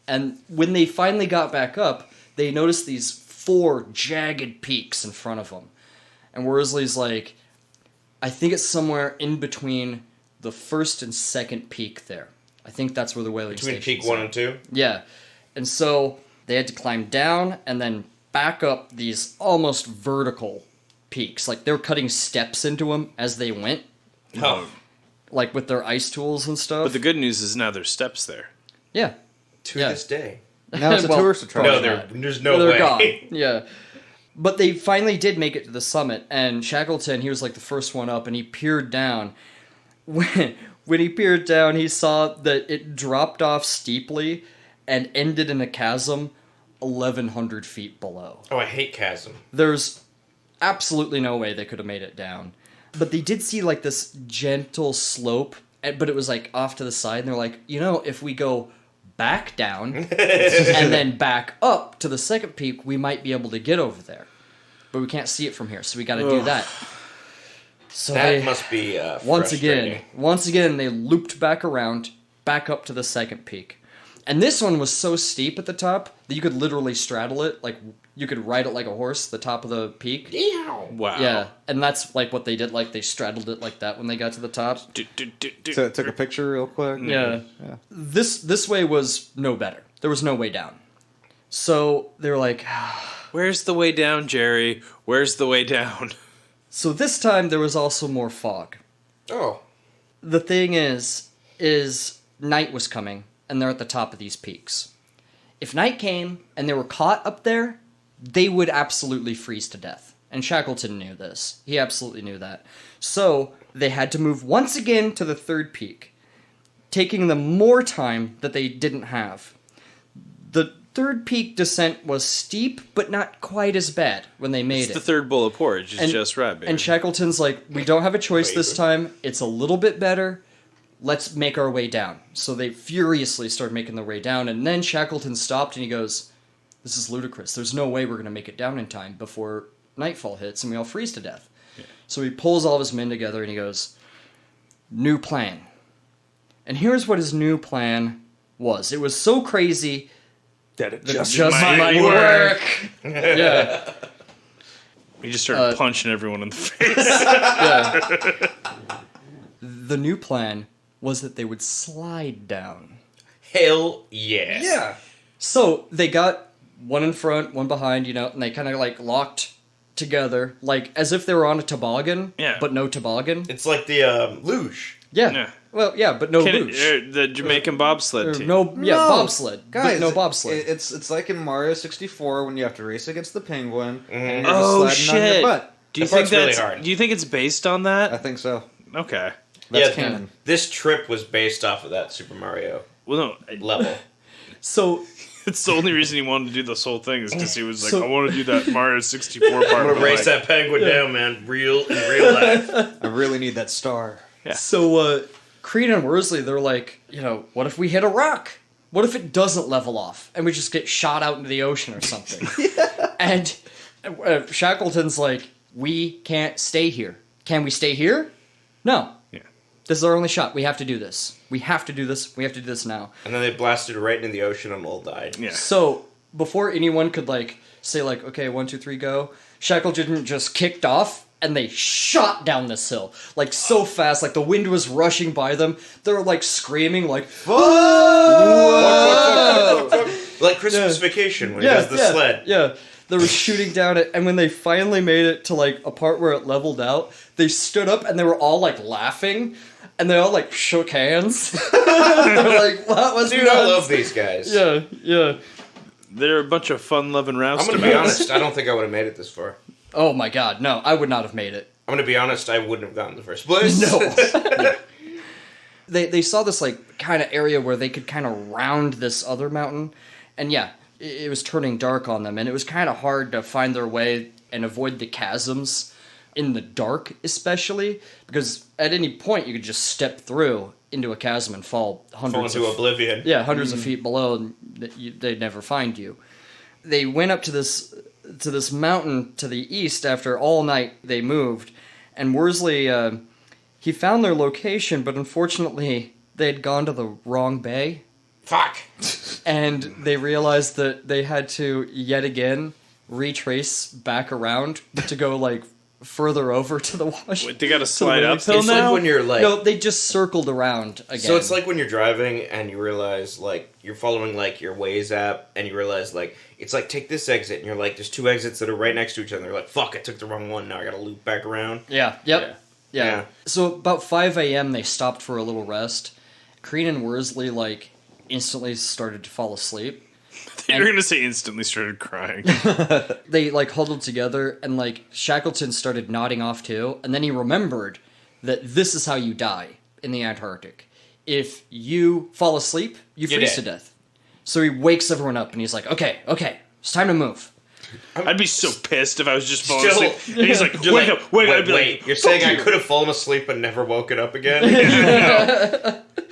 Speaker 2: and when they finally got back up, they noticed these 4 jagged peaks in front of them. And Worsley's like, I think it's somewhere in between the first and second peak there. I think that's where the whaling station is.
Speaker 3: Between peak 1 and 2?
Speaker 2: Yeah. And so they had to climb down and then back up these almost vertical peaks. Like, they were cutting steps into them as they went.
Speaker 3: Oh.
Speaker 2: Like, with their ice tools and stuff.
Speaker 4: But the good news is now there's steps there.
Speaker 2: Yeah.
Speaker 3: To
Speaker 2: Yeah.
Speaker 3: this day.
Speaker 5: Now it's a
Speaker 2: Well,
Speaker 5: tourist attraction.
Speaker 3: No, there's no
Speaker 2: They're
Speaker 3: way.
Speaker 2: gone. Yeah. But they finally did make it to the summit, and Shackleton, he was like the first one up, and he peered down. When he peered down, he saw that it dropped off steeply and ended in a chasm 1,100 feet below.
Speaker 3: Oh, I hate chasm.
Speaker 2: There's absolutely no way they could have made it down. But they did see like this gentle slope, but it was like off to the side, and they're like, if we go back down and then back up to the second peak, we might be able to get over there. But we can't see it from here, so we got to do that. So
Speaker 3: That must be
Speaker 2: once
Speaker 3: frustrating.
Speaker 2: again, they looped back around, back up to the second peak. And this one was so steep at the top that you could literally straddle it, like you could ride it like a horse, the top of the peak.
Speaker 4: Wow.
Speaker 2: Yeah, and that's like what they did, like they straddled it like that when they got to the top.
Speaker 5: So took a picture real quick.
Speaker 2: Yeah.
Speaker 5: Yeah.
Speaker 2: This way was no better. There was no way down. So they were like,
Speaker 4: Where's the way down, Jerry? Where's the way down?
Speaker 2: so this time there was also more fog.
Speaker 3: Oh.
Speaker 2: The thing is night was coming, and they're at the top of these peaks. If night came and they were caught up there, they would absolutely freeze to death. And Shackleton knew this. He absolutely knew that. So they had to move once again to the third peak, taking them more time that they didn't have. The third peak descent was steep, but not quite as bad when they made
Speaker 4: It's
Speaker 2: it.
Speaker 4: the third bowl of porridge. It's
Speaker 2: And-
Speaker 4: just right, baby.
Speaker 2: And Shackleton's like, we don't have a choice this time. It's a little bit better. Let's make our way down. So they furiously started making their way down, and then Shackleton stopped and he goes, this is ludicrous. There's no way we're going to make it down in time before nightfall hits and we all freeze to death. Yeah. So he pulls all of his men together and he goes, new plan. And here's what his new plan was. It was so crazy
Speaker 1: That it
Speaker 2: that
Speaker 1: just,
Speaker 2: it just might work. Yeah.
Speaker 4: He just started punching everyone in the face.
Speaker 2: Yeah. The new plan was that they would slide down.
Speaker 3: Hell yes.
Speaker 2: Yeah. So they got one in front, one behind, and they kind of like locked together, like as if they were on a toboggan,
Speaker 4: Yeah.
Speaker 2: but no toboggan.
Speaker 3: It's like the luge.
Speaker 2: Yeah.
Speaker 4: Yeah.
Speaker 2: Well, yeah, but no luge.
Speaker 4: The Jamaican bobsled team.
Speaker 2: Bobsled.
Speaker 5: Guys,
Speaker 2: but no bobsled.
Speaker 5: It's like in Mario 64 when you have to race against the penguin. And you're
Speaker 4: Oh,
Speaker 5: just sliding on your
Speaker 4: shit.
Speaker 5: butt.
Speaker 4: Do you
Speaker 3: That
Speaker 4: think
Speaker 3: part's really
Speaker 4: that's
Speaker 3: hard.
Speaker 4: Do you think it's based on
Speaker 5: I
Speaker 4: that?
Speaker 5: think so.
Speaker 4: Okay.
Speaker 5: That's canon.
Speaker 3: This trip was based off of that Super Mario
Speaker 4: Well, no.
Speaker 3: level.
Speaker 2: So
Speaker 4: It's the only reason he wanted to do this whole thing is because he was like,
Speaker 2: So-
Speaker 4: I want to do that Mario 64 part.
Speaker 3: I'm gonna
Speaker 4: but,
Speaker 3: race
Speaker 4: like,
Speaker 3: that penguin down, man. In real life.
Speaker 5: I really need that star.
Speaker 4: Yeah.
Speaker 2: So Creed and Worsley, they're like, what if we hit a rock? What if it doesn't level off and we just get shot out into the ocean or something? And Shackleton's like, we can't stay here. Can we stay here? No.
Speaker 4: Yeah.
Speaker 2: This is our only shot. We have to do this. We have to do this. We have to do this now.
Speaker 3: And then they blasted right into the ocean and all died.
Speaker 4: Yeah.
Speaker 2: So before anyone could say okay, 1, 2, 3, go, Shackleton just kicked off and they shot down this hill like so fast, like the wind was rushing by them. They were like screaming, like whoa!
Speaker 3: Like Christmas Vacation when he does the sled.
Speaker 2: Yeah. They were shooting down it, and when they finally made it to like a part where it leveled out, they stood up and they were all like laughing, and they all like shook hands. They're like, "That was
Speaker 3: Dude,
Speaker 2: nuts."
Speaker 3: I love these guys.
Speaker 2: Yeah.
Speaker 4: They're a bunch of fun-loving
Speaker 3: I'm
Speaker 4: roustabouts.
Speaker 3: gonna be honest. I don't think I would have made it this far.
Speaker 2: Oh my god, no, I would not have made it.
Speaker 3: I'm gonna be honest. I wouldn't have gotten the first place.
Speaker 2: No. They saw this like kind of area where they could kind of round this other mountain, and it was turning dark on them, and it was kind of hard to find their way and avoid the chasms in the dark, especially because at any point you could just step through into a chasm and fall
Speaker 3: Fall
Speaker 2: hundreds
Speaker 3: into
Speaker 2: of
Speaker 3: oblivion.
Speaker 2: hundreds of feet below, and they'd never find you. they went up to this mountain to the east after all night they moved, and Worsley, he found their location, but unfortunately they had gone to the wrong bay.
Speaker 3: Fuck!
Speaker 2: And they realized that they had to, yet again, retrace back around to go, like, further over to the wash.
Speaker 4: Wait, they got to slide uphill
Speaker 3: It's
Speaker 4: now?
Speaker 3: like when you're like...
Speaker 2: No, they just circled around again.
Speaker 3: So it's like when you're driving and you realize, like, you're following, like, your Waze app, and you realize, like, it's like, take this exit, and you're like, there's two exits that are right next to each other. You're like, fuck, I took the wrong one, now I gotta loop back around.
Speaker 2: Yeah, yep. Yeah. So about 5 a.m. they stopped for a little rest. Crean and Worsley, like, instantly started to fall asleep.
Speaker 4: You were going to say instantly started crying.
Speaker 2: They, like, huddled together, and, like, Shackleton started nodding off, too. And then he remembered that this is how you die in the Antarctic. If you fall asleep, you freeze to death. So he wakes everyone up, and he's like, okay, it's time to move.
Speaker 4: I'd be so pissed if I was just falling asleep. And he's like,
Speaker 3: You're
Speaker 4: wake
Speaker 3: like,
Speaker 4: up, wake up. I'd be
Speaker 3: wait,
Speaker 4: like,
Speaker 3: you're saying I
Speaker 4: you.
Speaker 3: could have fallen asleep and never woken up again?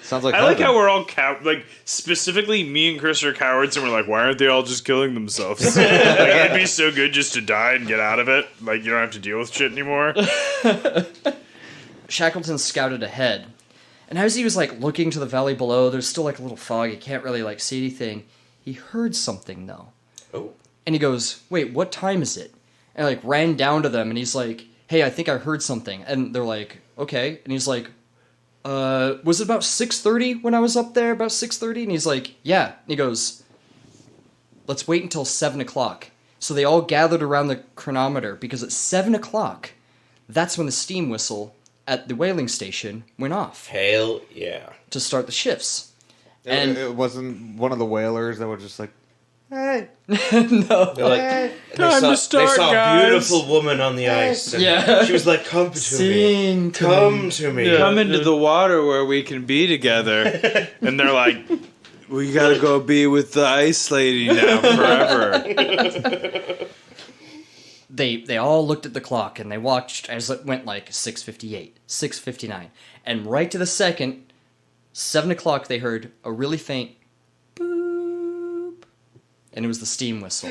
Speaker 5: Sounds like
Speaker 4: I like
Speaker 5: heaven.
Speaker 4: how we're all like specifically me and Chris are cowards, and we're like, why aren't they all just killing themselves? Like, it'd be so good just to die and get out of it. Like, you don't have to deal with shit anymore.
Speaker 2: Shackleton scouted ahead, and as he was, like, looking to the valley below, there's still, like, a little fog. He can't really, like, see anything. He heard something, though.
Speaker 3: Oh.
Speaker 2: And he goes, wait, what time is it? And, like, ran down to them, and he's like, hey, I think I heard something. And they're like, okay. And he's like, was it about 6:30 when I was up there? About 6:30? And he's like, yeah. And he goes, let's wait until 7 o'clock. So they all gathered around the chronometer, because at 7 o'clock, that's when the steam whistle at the whaling station went off
Speaker 3: Hell yeah.
Speaker 2: to start the shifts.
Speaker 5: And
Speaker 2: And
Speaker 5: it wasn't one of the whalers that was just like, hey.
Speaker 2: no.
Speaker 3: They're like,
Speaker 4: Time to start,
Speaker 3: they saw
Speaker 4: guys.
Speaker 3: a beautiful woman on the ice. And
Speaker 2: Yeah.
Speaker 3: She was like, come to me.
Speaker 2: Sing to
Speaker 3: Come
Speaker 2: me.
Speaker 3: to me.
Speaker 2: Yeah.
Speaker 4: Come into the water where we can be together. And they're like, we gotta go be with the ice lady now forever.
Speaker 2: They all looked at the clock, and they watched as it went, like, 6:58, 6:59. And right to the second, 7 o'clock, they heard a really faint boop. And it was the steam whistle.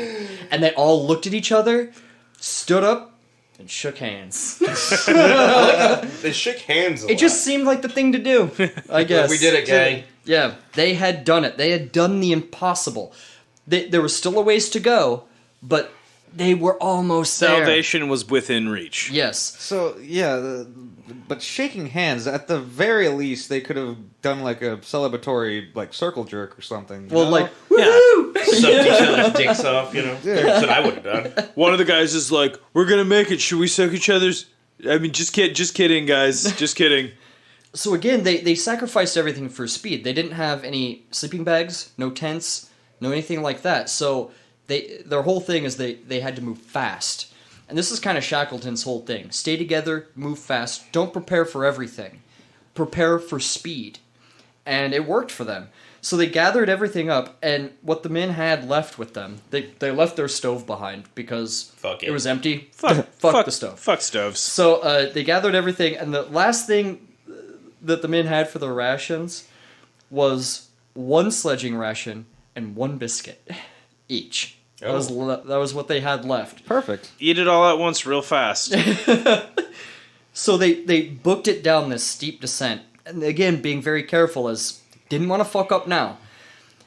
Speaker 2: And they all looked at each other, stood up, and shook hands.
Speaker 3: They shook hands a lot.
Speaker 2: It just seemed like the thing to do, I guess.
Speaker 3: We did it, gang.
Speaker 2: Yeah, they had done it. They had done the impossible. There was still a ways to go, but they were almost there.
Speaker 4: Salvation was within reach.
Speaker 2: Yes.
Speaker 5: So, yeah, but shaking hands, at the very least, they could have done like a celebratory like circle jerk or something.
Speaker 2: Well,
Speaker 5: no?
Speaker 2: like,
Speaker 4: Yeah.
Speaker 2: woo!
Speaker 3: Sucked each other's dicks off, you know? That's what I would have done.
Speaker 4: One of the guys is like, we're gonna make it. Should we suck each other's? I mean, just kidding, guys. Just kidding.
Speaker 2: So again, they sacrificed everything for speed. They didn't have any sleeping bags, no tents, no anything like that. So their whole thing is they had to move fast. And this is kind of Shackleton's whole thing. Stay together, move fast, don't prepare for everything. Prepare for speed. And it worked for them. So they gathered everything up, and what the men had left with them, they left their stove behind because
Speaker 3: Fuck it.
Speaker 2: it was empty.
Speaker 4: Fuck
Speaker 2: the stove.
Speaker 4: Fuck stoves.
Speaker 2: So they gathered everything, and the last thing that the men had for their rations was one sledging ration and one biscuit each. That was what they had left.
Speaker 5: Perfect.
Speaker 4: Eat it all at once, real fast.
Speaker 2: So they booked it down this steep descent, and again being very careful as didn't want to fuck up now.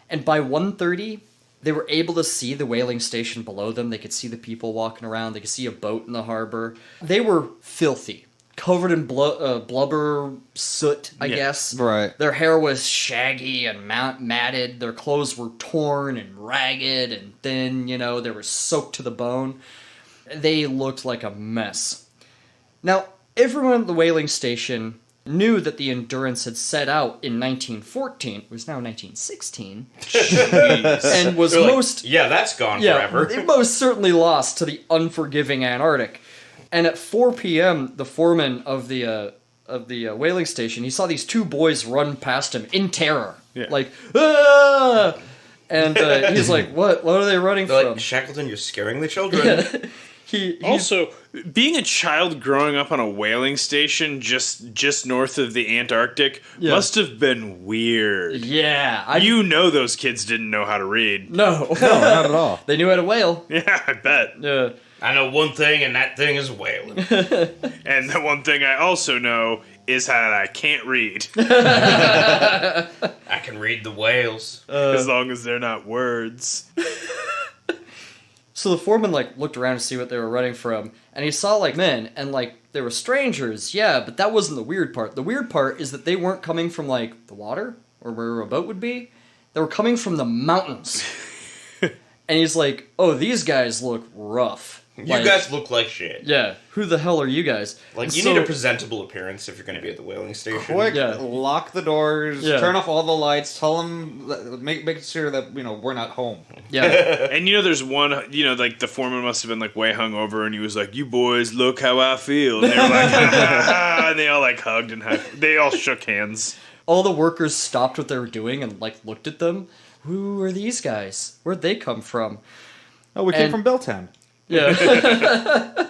Speaker 2: And by 1:30, they were able to see the whaling station below them. They could see the people walking around. They could see a boat in the harbor. They were filthy, covered in blubber, soot, I guess.
Speaker 5: Right.
Speaker 2: Their hair was shaggy and matted. Their clothes were torn and ragged and thin, they were soaked to the bone. They looked like a mess. Now, everyone at the whaling station knew that the Endurance had set out in 1914. It was now 1916. And was
Speaker 3: Yeah, that's gone forever.
Speaker 2: it most certainly lost to the unforgiving Antarctic. And at 4 p.m., the foreman of the whaling station, he saw these two boys run past him in terror.
Speaker 4: Yeah.
Speaker 2: Like, ah! And he's like, what? What are they running
Speaker 3: They're
Speaker 2: from?
Speaker 3: like, Shackleton, you're scaring the children.
Speaker 2: He's
Speaker 4: Also, being a child growing up on a whaling station just north of the Antarctic must have been weird.
Speaker 2: Yeah,
Speaker 4: You know those kids didn't know how to read.
Speaker 2: no,
Speaker 5: No, not at all.
Speaker 2: they knew how to whale.
Speaker 4: Yeah, I bet.
Speaker 2: Yeah.
Speaker 3: I know one thing, and that thing is whaling.
Speaker 4: And the one thing I also know is that I can't read.
Speaker 3: I can read the whales.
Speaker 4: As long as they're not words.
Speaker 2: So the foreman like looked around to see what they were running from, and he saw like men, and like they were strangers, yeah, but that wasn't the weird part. The weird part is that they weren't coming from like the water or where a boat would be. They were coming from the mountains. And he's like, "Oh, these guys look rough.
Speaker 3: You
Speaker 2: Like,
Speaker 3: guys look like shit.
Speaker 2: yeah, who the hell are you guys?"
Speaker 3: Like,
Speaker 2: And
Speaker 3: you
Speaker 2: so-
Speaker 3: need a presentable appearance if you're going to be at the whaling station.
Speaker 5: Quick,
Speaker 2: Yeah.
Speaker 5: lock the doors,
Speaker 2: Yeah.
Speaker 5: turn off all the lights, tell them, make sure that, we're not home.
Speaker 2: Yeah.
Speaker 4: And there's one, like the foreman must have been like way hungover, and he was like, "You boys, look how I feel." And they were like, "Ah," and they all like hugged and they all shook hands.
Speaker 2: All the workers stopped what they were doing and like looked at them. Who are these guys? Where'd they come from?
Speaker 5: Oh, we came
Speaker 2: And-
Speaker 5: from Belltown.
Speaker 2: Yeah.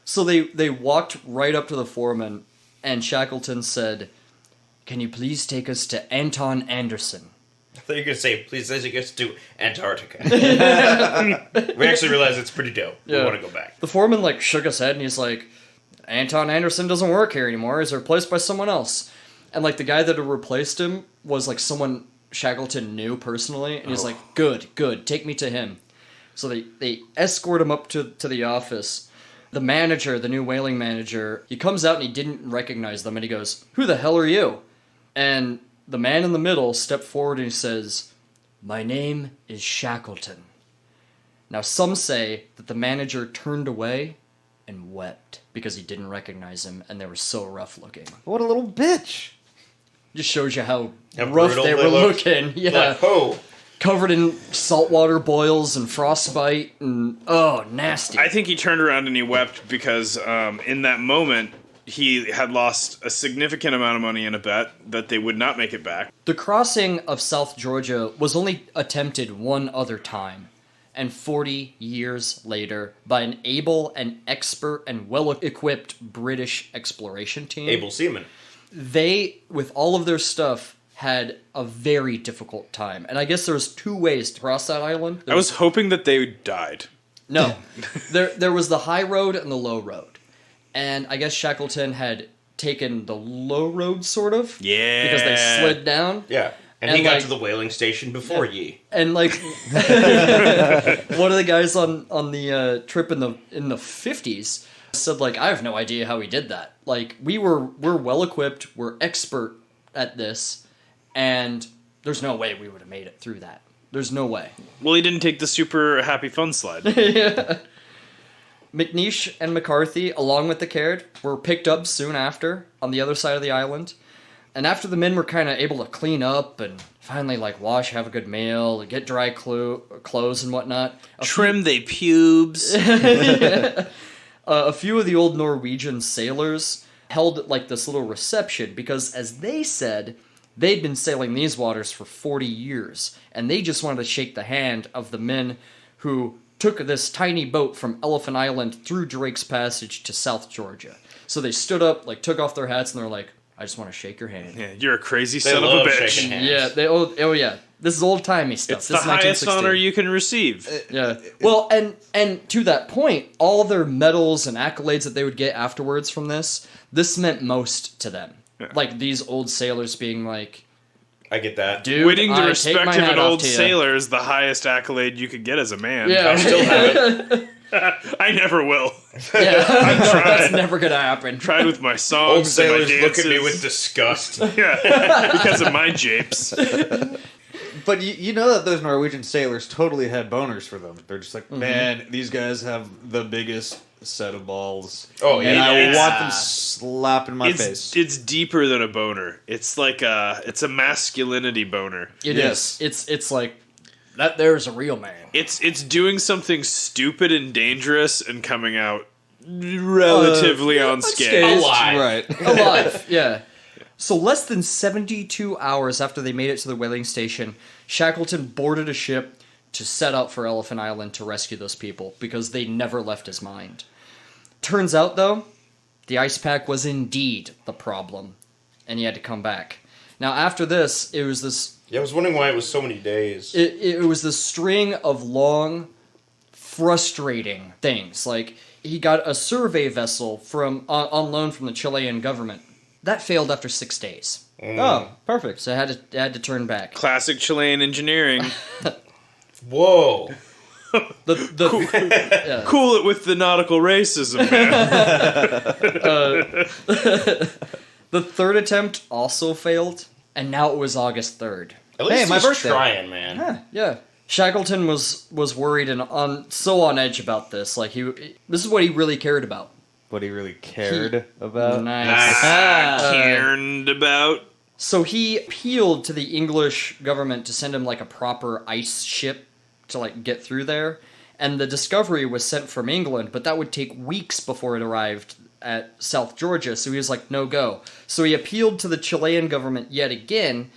Speaker 2: So they walked right up to the foreman, and Shackleton said, "Can you please take us to Anton Anderson?"
Speaker 3: I thought you were going to say, please take us to Antarctica. We actually realized it's pretty dope.
Speaker 2: Yeah.
Speaker 3: We want to go back.
Speaker 2: The foreman like shook his head, and he's like, "Anton Anderson doesn't work here anymore. He's replaced by someone else." And like the guy that had replaced him was like someone Shackleton knew personally, and he's like, "Good, take me to him." So they escort him up to the office. The manager, the new whaling manager, he comes out and he didn't recognize them, and he goes, "Who the hell are you?" And the man in the middle stepped forward and he says, "My name is Shackleton." Now some say that the manager turned away and wept because he didn't recognize him and they were so rough looking.
Speaker 5: What a little bitch.
Speaker 2: Just shows you how
Speaker 3: How
Speaker 2: rough
Speaker 3: brutal
Speaker 2: they
Speaker 3: they
Speaker 2: were
Speaker 3: looked.
Speaker 2: looking. Yeah.
Speaker 3: Like, oh,
Speaker 2: Covered in saltwater boils and frostbite and nasty.
Speaker 4: I think he turned around and he wept because in that moment he had lost a significant amount of money in a bet that they would not make it back.
Speaker 2: The crossing of South Georgia was only attempted one other time, and 40 years later by an able and expert and well-equipped British exploration team.
Speaker 3: able seaman.
Speaker 2: They, with all of their stuff, had a very difficult time. And I guess there was two ways to cross that island.
Speaker 4: I was hoping that they died.
Speaker 2: No. there was the high road and the low road. And I guess Shackleton had taken the low road, sort of.
Speaker 4: Yeah.
Speaker 2: Because they slid down.
Speaker 3: Yeah. And
Speaker 2: And
Speaker 3: he got
Speaker 2: like-
Speaker 3: to the whaling station before ye.
Speaker 2: And like one of the guys on the trip in the 50s said like, "I have no idea how he did that. Like we're well equipped, we're expert at this, and there's no way we would have made it through that. There's no way."
Speaker 4: Well, he didn't take the super happy fun slide.
Speaker 2: McNeish and McCarthy, along with the Caird, were picked up soon after on the other side of the island. And after the men were kind of able to clean up and finally like wash, have a good meal, get dry clothes and whatnot,
Speaker 4: Trim they pubes.
Speaker 2: a few of the old Norwegian sailors held like this little reception because, as they said, they'd been sailing these waters for 40 years, and they just wanted to shake the hand of the men who took this tiny boat from Elephant Island through Drake's Passage to South Georgia. So they stood up, like took off their hats, and they're like, "I just want to shake your hand."
Speaker 4: Yeah, you're a crazy
Speaker 3: They
Speaker 4: son of a
Speaker 3: love
Speaker 4: bitch.
Speaker 3: shaking hands.
Speaker 2: Yeah, oh yeah, this is old timey stuff.
Speaker 4: It's
Speaker 2: This
Speaker 4: the
Speaker 2: is
Speaker 4: highest
Speaker 2: 1916.
Speaker 4: honor you can receive.
Speaker 2: Yeah. Well, and to that point, all their medals and accolades that they would get afterwards from this meant most to them.
Speaker 4: Yeah.
Speaker 2: Like these old sailors being like,
Speaker 3: I get that.
Speaker 2: "Dude,
Speaker 4: Winning the
Speaker 2: I take
Speaker 4: respect
Speaker 2: my
Speaker 4: of
Speaker 2: hat
Speaker 4: an
Speaker 2: off
Speaker 4: old
Speaker 2: to ya."
Speaker 4: sailor is the highest accolade you could get as a man.
Speaker 2: Yeah,
Speaker 3: I still have it.
Speaker 4: I never will.
Speaker 2: Yeah, no,
Speaker 4: tried.
Speaker 2: that's never gonna happen.
Speaker 4: Tried with my
Speaker 3: Old
Speaker 4: songs and my
Speaker 3: sailors
Speaker 4: dances.
Speaker 3: look at me with disgust.
Speaker 4: Yeah, because of my japes.
Speaker 5: But you know that those Norwegian sailors totally had boners for them. They're just like, man, these guys have the biggest set of balls.
Speaker 3: Oh,
Speaker 5: And
Speaker 3: yeah.
Speaker 5: I
Speaker 3: It's-
Speaker 5: want them slapped in my
Speaker 4: It's
Speaker 5: face.
Speaker 4: it's deeper than a boner. It's like it's a masculinity boner.
Speaker 2: It
Speaker 5: Yes.
Speaker 2: is. It's like that. There's a real man.
Speaker 4: It's doing something stupid and dangerous and coming out relatively unscathed.
Speaker 2: unscathed.
Speaker 3: Alive.
Speaker 5: Right.
Speaker 2: Alive, yeah. So less than 72 hours after they made it to the whaling station, Shackleton boarded a ship, to set out for Elephant Island to rescue those people because they never left his mind. Turns out, though, the ice pack was indeed the problem, and he had to come back. Now, after this, it was this...
Speaker 3: Yeah, I was wondering why it was so many days.
Speaker 2: It was this string of long, frustrating things. Like, he got a survey vessel from on loan from the Chilean government. That failed after 6 days.
Speaker 5: Oh, perfect.
Speaker 2: So it had to turn back.
Speaker 4: Classic Chilean engineering.
Speaker 3: Whoa.
Speaker 4: Cool it with the nautical racism, man.
Speaker 2: The third attempt also failed, and now it was August 3rd.
Speaker 3: At least
Speaker 5: my
Speaker 3: he's
Speaker 5: birthday.
Speaker 3: trying, man.
Speaker 2: Yeah. Shackleton was worried and on edge about this. Like this is what he really cared about.
Speaker 5: What he really cared about.
Speaker 2: Nice.
Speaker 4: Cared about.
Speaker 2: So he appealed to the English government to send him like a proper ice ship to like get through there. And the Discovery was sent from England, but that would take weeks before it arrived at South Georgia. So he was like, no go. So he appealed to the Chilean government yet again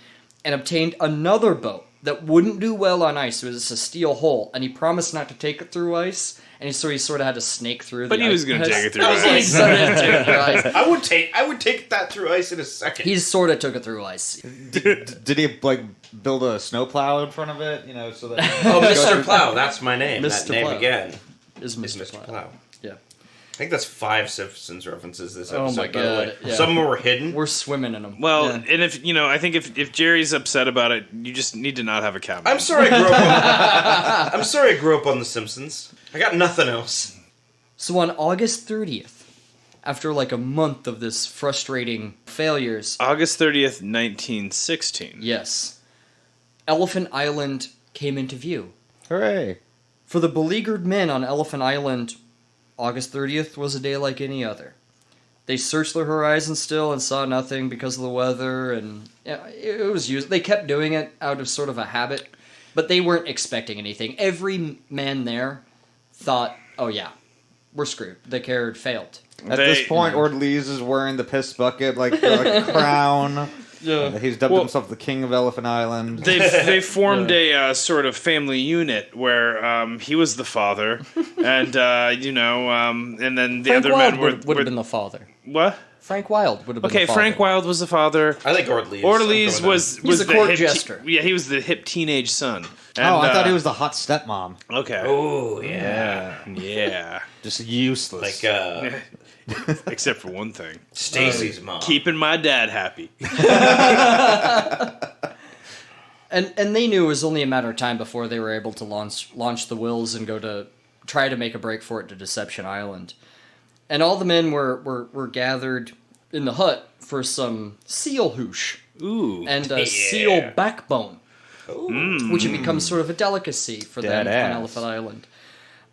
Speaker 2: and obtained another boat that wouldn't do well on ice. It was a steel hull, and he promised not to take it through ice. And so he sort of had to snake through.
Speaker 4: But
Speaker 2: the
Speaker 4: he was
Speaker 2: ice.
Speaker 4: going to take it through
Speaker 2: He
Speaker 4: ice.
Speaker 2: started to take it through ice.
Speaker 3: I would take that through ice in a second.
Speaker 2: He sort of took it through ice.
Speaker 5: Did he like build a snowplow in front of it? You know, so that.
Speaker 3: Oh, Mr. Plow, that's my name.
Speaker 2: Mr.
Speaker 3: That name
Speaker 2: Plow.
Speaker 3: again
Speaker 2: Is
Speaker 3: is
Speaker 2: Mr.
Speaker 3: Mr.
Speaker 2: Plow.
Speaker 3: Plow.
Speaker 2: Yeah.
Speaker 3: I think that's 5 Simpsons references this
Speaker 2: Oh
Speaker 3: episode.
Speaker 2: my
Speaker 3: by the way.
Speaker 2: God, yeah.
Speaker 3: Some were hidden.
Speaker 2: We're swimming in them.
Speaker 4: Well,
Speaker 2: Yeah.
Speaker 4: and if I think if Jerry's upset about it, you just need to not have a cabin.
Speaker 3: I'm sorry I grew up on I'm sorry I grew up on The Simpsons. I got nothing else.
Speaker 2: So on August 30th, after like a month of this frustrating failures,
Speaker 4: August 30th, 1916.
Speaker 2: yes, Elephant Island came into view.
Speaker 5: Hooray!
Speaker 2: For the beleaguered men on Elephant Island, August 30th was a day like any other. They searched the horizon still and saw nothing because of the weather, and it was used. They kept doing it out of sort of a habit, but they weren't expecting anything. Every man there thought, oh yeah, we're screwed. The carrot failed.
Speaker 5: At this point, Orde-Lees is wearing the piss bucket like a crown.
Speaker 2: Yeah.
Speaker 5: He's dubbed himself the King of Elephant Island.
Speaker 4: They formed a sort of family unit where he was the father, and and then the
Speaker 2: Frank
Speaker 4: other
Speaker 2: Wilde
Speaker 4: men
Speaker 2: would have been the father.
Speaker 4: what?
Speaker 2: Frank Wilde would have been
Speaker 4: Okay,
Speaker 2: the father.
Speaker 4: Frank Wilde was the father.
Speaker 3: I think Orde-Lees.
Speaker 4: Orde-Lees was
Speaker 2: He's a
Speaker 4: the
Speaker 2: court
Speaker 4: hip
Speaker 2: jester.
Speaker 4: he was the hip teenage son. And,
Speaker 5: I thought he was the hot stepmom.
Speaker 4: Okay.
Speaker 3: Oh, yeah.
Speaker 4: Yeah.
Speaker 5: Just useless.
Speaker 3: Like,
Speaker 4: Except for one thing.
Speaker 3: Stacy's mom.
Speaker 4: Keeping my dad happy.
Speaker 2: And they knew it was only a matter of time before they were able to launch the Wills and go to try to make a break for it to Deception Island. And all the men were gathered in the hut for some seal hoosh
Speaker 4: Ooh.
Speaker 2: and seal backbone, which had become sort of a delicacy for them
Speaker 5: Dead
Speaker 2: on
Speaker 5: ass.
Speaker 2: Elephant Island.